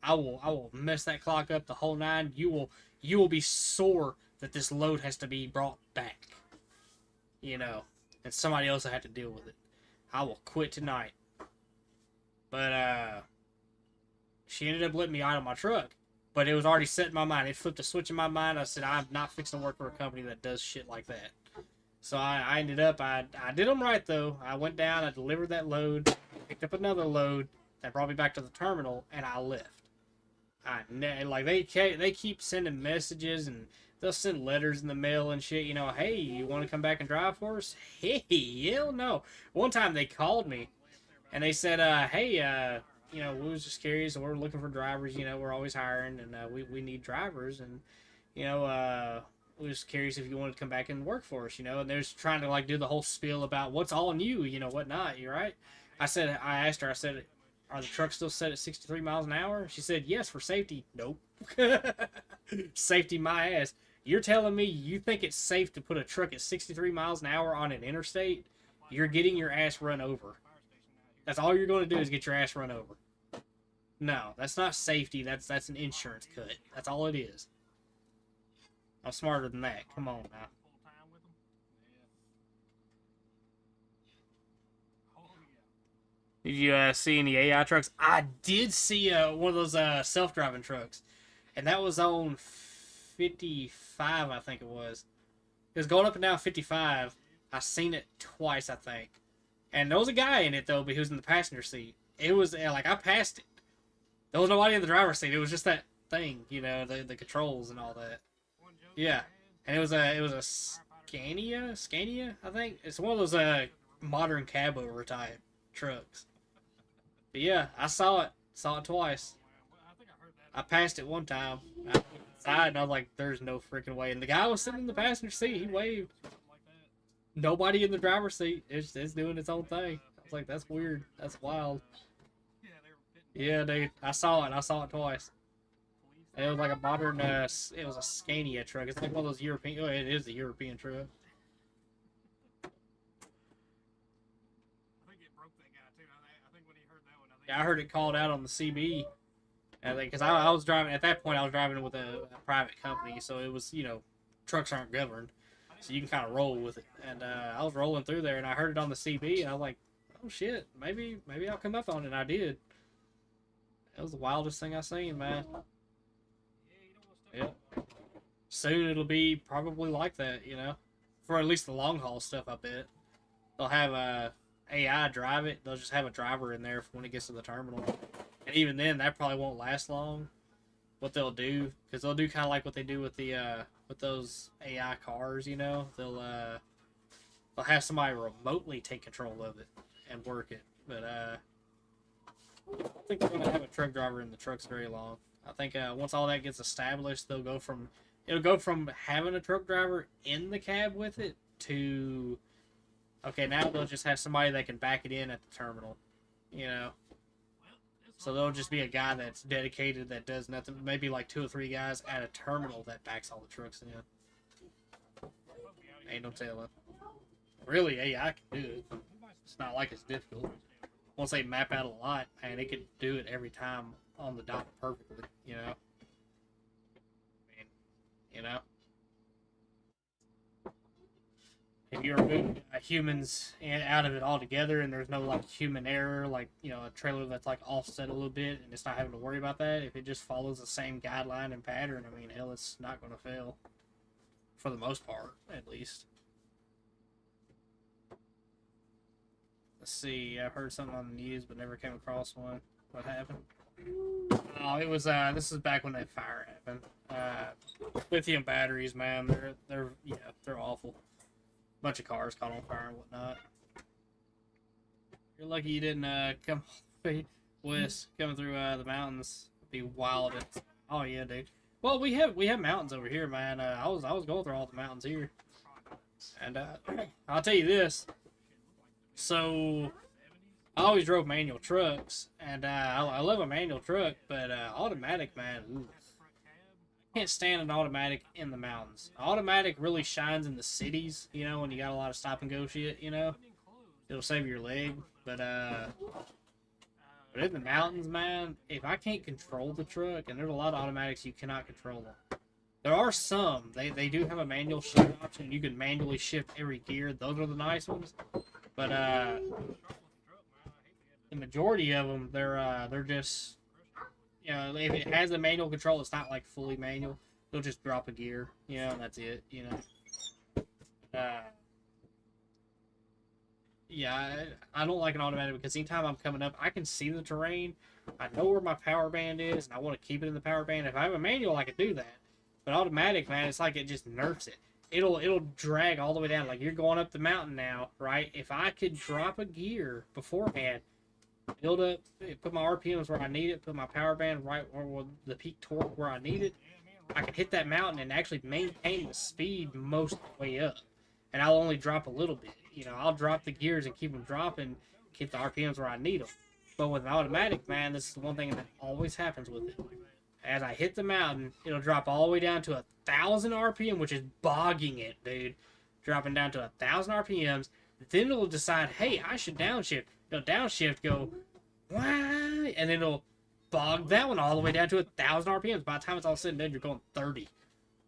[SPEAKER 2] I will mess that clock up the whole 9. You will be sore that this load has to be brought back. You know. And somebody else will have to deal with it. I will quit tonight. But, she ended up letting me idle my truck. But it was already set in my mind. It flipped a switch in my mind. I said, I'm not fixing to work for a company that does shit like that. So I ended up, I did them right, though. I went down, I delivered that load, picked up another load, that brought me back to the terminal, and I left. Like, they keep sending messages, and they'll send letters in the mail and shit, you know, hey, you want to come back and drive for us? Hey, hell no. One time they called me, and they said, hey, you know, we was just curious, we're looking for drivers, you know, we're always hiring, and we need drivers, and, you know, we was curious if you wanted to come back and work for us, you know, and they're just trying to, like, do the whole spiel about what's all new, you know, whatnot, you right? I asked her, I said, are the trucks still set at 63 miles an hour? She said, yes, for safety. Nope. Safety my ass. You're telling me you think it's safe to put a truck at 63 miles an hour on an interstate? You're getting your ass run over. That's all you're going to do is get your ass run over. No, that's not safety. That's an insurance cut. That's all it is. I'm smarter than that. Come on now.
[SPEAKER 4] Full time with them? Yeah. Oh, yeah.
[SPEAKER 2] Did you see any AI trucks? I did see one of those self-driving trucks. And that was on 55, I think it was. It was going up and down 55. I seen it twice, I think. And there was a guy in it, though, but he was in the passenger seat. It was, like, I passed it. There was nobody in the driver's seat. It was just that thing, you know, the controls and all that. Yeah. And it was a Scania, I think. It's one of those modern cabo type trucks. But yeah, I saw it. Saw it twice.
[SPEAKER 4] Well, I think I heard that.
[SPEAKER 2] I passed it one time. I looked inside and I was like, "There's no freaking way." And the guy was sitting in the passenger seat. He waved.
[SPEAKER 4] Something like that.
[SPEAKER 2] Nobody in the driver's seat. It's doing its own thing. I was like, "That's weird. That's wild."
[SPEAKER 4] Yeah, they were pitting
[SPEAKER 2] Yeah, dude. I saw it. I saw it twice.
[SPEAKER 4] police.
[SPEAKER 2] And it was like a modern. It was a Scania truck. It's like one of those European. Oh, it is a European truck.
[SPEAKER 4] I think it broke that guy too. I think when he heard that one, I think.
[SPEAKER 2] Yeah, I heard it called out on the CB. I think because I was driving at that point. I was driving with a private company, so it was trucks aren't governed, so you can kind of roll with it. And I was rolling through there, and I heard it on the CB, and I was like, "Oh shit, maybe I'll come up on it." And I did. That was the wildest thing I seen, man.
[SPEAKER 4] Yeah, you don't want to
[SPEAKER 2] Yep. Soon it'll be probably like that, for at least the long haul stuff. I bet they'll have AI drive it. They'll just have a driver in there for when it gets to the terminal. And even then, that probably won't last long. What they'll do, because they'll do kind of like what they do with the with those AI cars, they'll have somebody remotely take control of it and work it. But I don't think they're gonna have a truck driver in the trucks very long. I think once all that gets established, it'll go from having a truck driver in the cab with it to okay, now they'll just have somebody that can back it in at the terminal, So there'll just be a guy that's dedicated that does nothing. Maybe like 2 or 3 guys at a terminal that backs all the trucks in. Ain't no telling. Really, AI can do it. It's not like it's difficult. Once they map out a lot, man, it could do it every time on the dot perfectly. If you remove humans out of it altogether, and there's no like human error, like a trailer that's like offset a little bit, and it's not having to worry about that. If it just follows the same guideline and pattern, I mean, hell, it's not going to fail. For the most part, at least. Let's see. I've heard something on the news, but never came across one. What happened? Oh, it was. This is back when that fire happened. Lithium batteries, man. They're awful. Bunch of cars caught on fire and whatnot. You're lucky you didn't come west, coming through the mountains. It'd be wild. Oh yeah, dude. Well, we have mountains over here, man. I was going through all the mountains here, and I'll tell you this. So I always drove manual trucks, and I love a manual truck, but automatic, man. Ooh. Can't stand an automatic in the mountains. Automatic really shines in the cities, when you got a lot of stop and go shit, It'll save your leg. But in the mountains, man, if I can't control the truck, and there's a lot of automatics you cannot control them. There are some. They do have a manual shift option. You can manually shift every gear. Those are the nice ones. But the majority of them, they're just... if it has a manual control, it's not like fully manual. They'll just drop a gear, and that's it, Yeah, I don't like an automatic because anytime I'm coming up, I can see the terrain. I know where my power band is, and I want to keep it in the power band. If I have a manual, I can do that. But automatic, man, it's like it just nerfs it. It'll drag all the way down. Like you're going up the mountain now, right? If I could drop a gear beforehand, build up, put my RPMs where I need it, put my power band right or the peak torque where I need it, I can hit that mountain and actually maintain the speed most of the way up. And I'll only drop a little bit. I'll drop the gears and keep them dropping, keep the RPMs where I need them. But with an automatic, man, this is the one thing that always happens with it. As I hit the mountain, it'll drop all the way down to 1,000 RPM, which is bogging it, dude. Dropping down to 1,000 RPMs. Then it'll decide, hey, I should downshift. It'll downshift, go, wah, and then it'll bog that one all the way down to 1,000 RPMs. By the time it's all said and done, you're going 30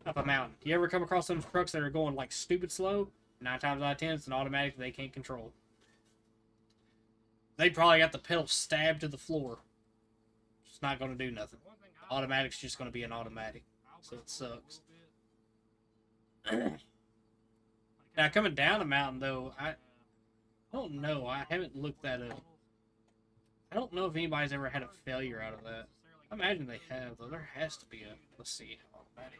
[SPEAKER 2] up a mountain. You ever come across some trucks that are going like stupid slow? 9 times out of 10, it's an automatic they can't control. They probably got the pedal stabbed to the floor. It's not going to do nothing. Automatic's just going to be an automatic, so it sucks. Now, coming down a mountain, though, I don't know. I haven't looked that up. I don't know if anybody's ever had a failure out of that. I imagine they have, though. There has to be a... Let's see. Automatic.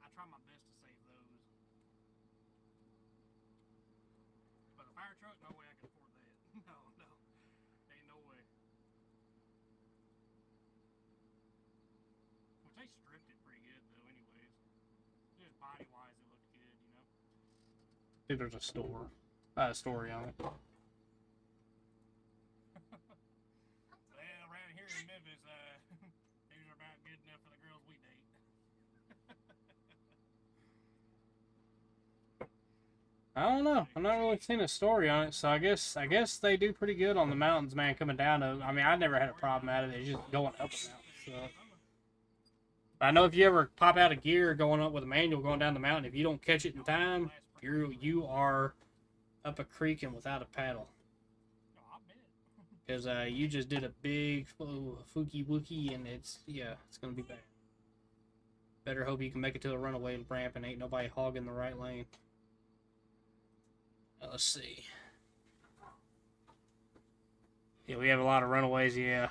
[SPEAKER 4] I try my best to save those. But fire truck? No way I can afford that. No, no. Ain't no way. Which they stripped it pretty good though anyways. Just body wise it looked good, you know.
[SPEAKER 2] I think there's a story on it.
[SPEAKER 4] Well, around here in Memphis, these are about good enough for the girls we date.
[SPEAKER 2] I don't know. I'm not really seeing a story on it, so I guess they do pretty good on the mountains, man. Coming down to, I mean, I never had a problem at it. It's just going up the mountain. So I know if you ever pop out of gear going up with a manual going down the mountain, if you don't catch it in time, you are up a creek and without a paddle. Because you just did a big fooky wookie, and it's gonna be bad. Better hope you can make it to the runaway ramp and ain't nobody hogging the right lane. Let's see. Yeah, we have a lot of runaways. Yeah,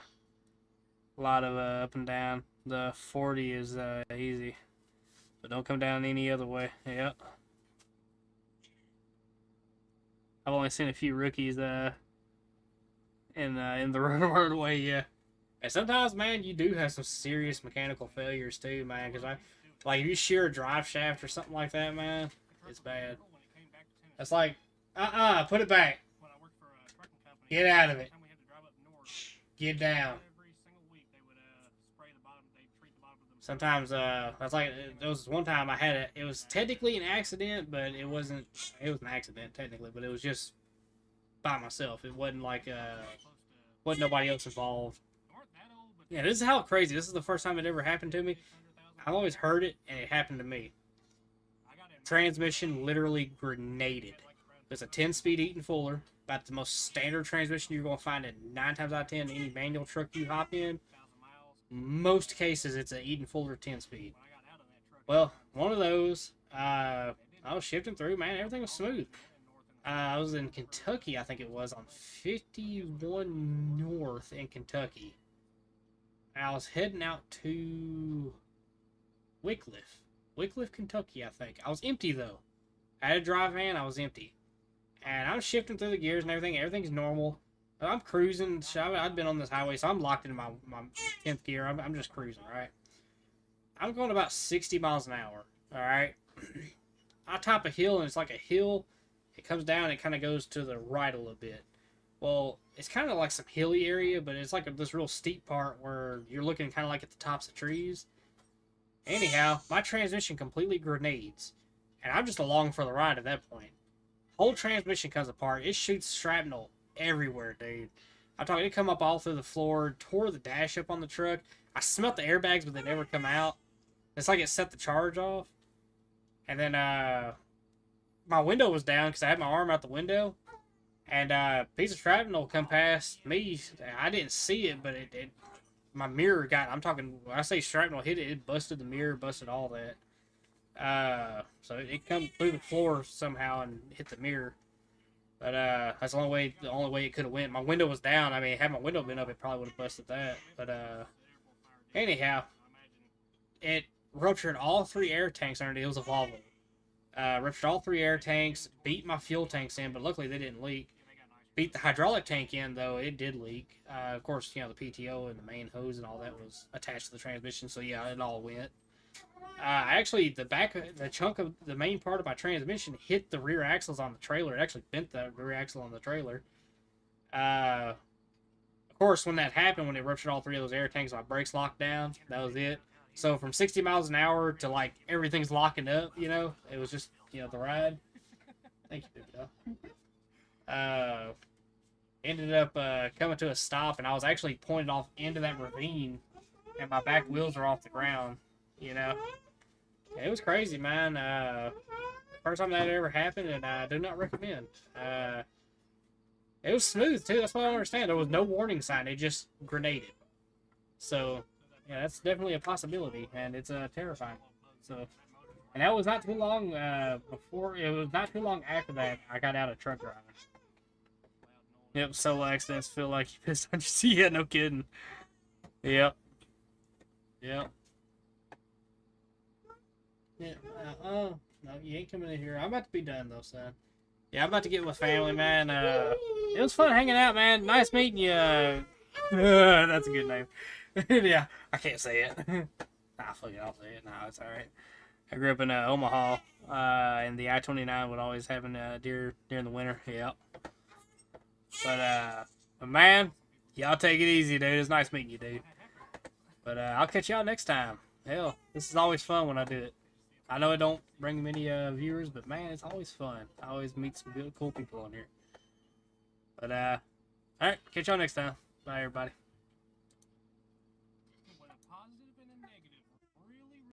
[SPEAKER 2] a lot of up and down. The 40 is easy, but don't come down any other way. Yep. I've only seen a few rookies in the runaway. Yeah. And sometimes, man, you do have some serious mechanical failures too, man. Because if you shear a drive shaft or something like that, man, it's bad. It's like, put it back. Get out of it. Get down. Sometimes, that's like, there was one time I had it was technically an accident, but it was an accident technically, but it was just by myself. It wasn't like, wasn't nobody else involved. Yeah, this is how crazy. This is the first time it ever happened to me. I've always heard it, and it happened to me. Transmission literally grenaded. It's a 10-speed Eaton Fuller, about the most standard transmission you're going to find in 9 times out of 10 any manual truck you hop in. Most cases, it's an Eaton Fuller 10-speed. Well, one of those, I was shifting through, man. Everything was smooth. I was in Kentucky, I think it was, on 51 North in Kentucky. I was heading out to Wickliffe, Kentucky, I think. I was empty, though. I had a drive van, I was empty. And I'm shifting through the gears and everything. Everything's normal. I'm cruising. I've been on this highway, so I'm locked into my 10th gear. I'm just cruising, right? I'm going about 60 miles an hour, all right? I top a hill, and it's like a hill. It comes down, it kind of goes to the right a little bit. Well, it's kind of like some hilly area, but it's like this real steep part where you're looking kind of like at the tops of trees. Anyhow, my transmission completely grenades, and I'm just along for the ride at that point. Whole transmission comes apart. It shoots shrapnel everywhere, dude. I'm talking, it come up all through the floor, tore the dash up on the truck. I smelt the airbags, but they never come out. It's like it set the charge off. And then my window was down because I had my arm out the window. And a piece of shrapnel come past me. I didn't see it, but it my mirror got, I'm talking, when I say shrapnel hit it, it busted the mirror, busted all that. So it come through the floor somehow and hit the mirror. But that's the only way it could have went. My window was down. I mean, had my window been up, it probably would have busted that. But anyhow, it ruptured all 3 air tanks underneath. It was a Volvo. Ruptured all 3 air tanks, beat my fuel tanks in, but luckily they didn't leak. Beat the hydraulic tank in, though, it did leak. Of course, the PTO and the main hose and all that was attached to the transmission, so yeah, it all went. Actually, the chunk of the main part of my transmission hit the rear axles on the trailer. It actually bent the rear axle on the trailer. Of course, when that happened, when it ruptured all 3 of those air tanks, my brakes locked down. That was it. So from 60 miles an hour to like everything's locking up, it was just the ride. Thank you, Bill. Ended up coming to a stop, and I was actually pointed off into that ravine, and my back wheels are off the ground. It was crazy, man. First time that ever happened, and I do not recommend. It was smooth too. That's what I don't understand. There was no warning sign. It just grenaded. So yeah, that's definitely a possibility, and it's terrifying. So, and that was not too long before. It was not too long after that I got out of truck driving. Yep, solo accidents feel like you pissed on your seat. Yeah, no kidding. Yep. Yeah, no, you ain't coming in here. I'm about to be done though, son. Yeah, I'm about to get with family, man. It was fun hanging out, man. Nice meeting you. That's a good name. Yeah, I can't say it. Nah, fuck it, I'll say it. Nah, it's alright. I grew up in Omaha, and the I-29 would always having deer during the winter. Yep. But man, y'all take it easy, dude. It's nice meeting you, dude. But I'll catch y'all next time. Hell, this is always fun when I do it. I know it don't bring many viewers, but man, it's always fun. I always meet some good, cool people on here. But alright, catch y'all next time. Bye, everybody.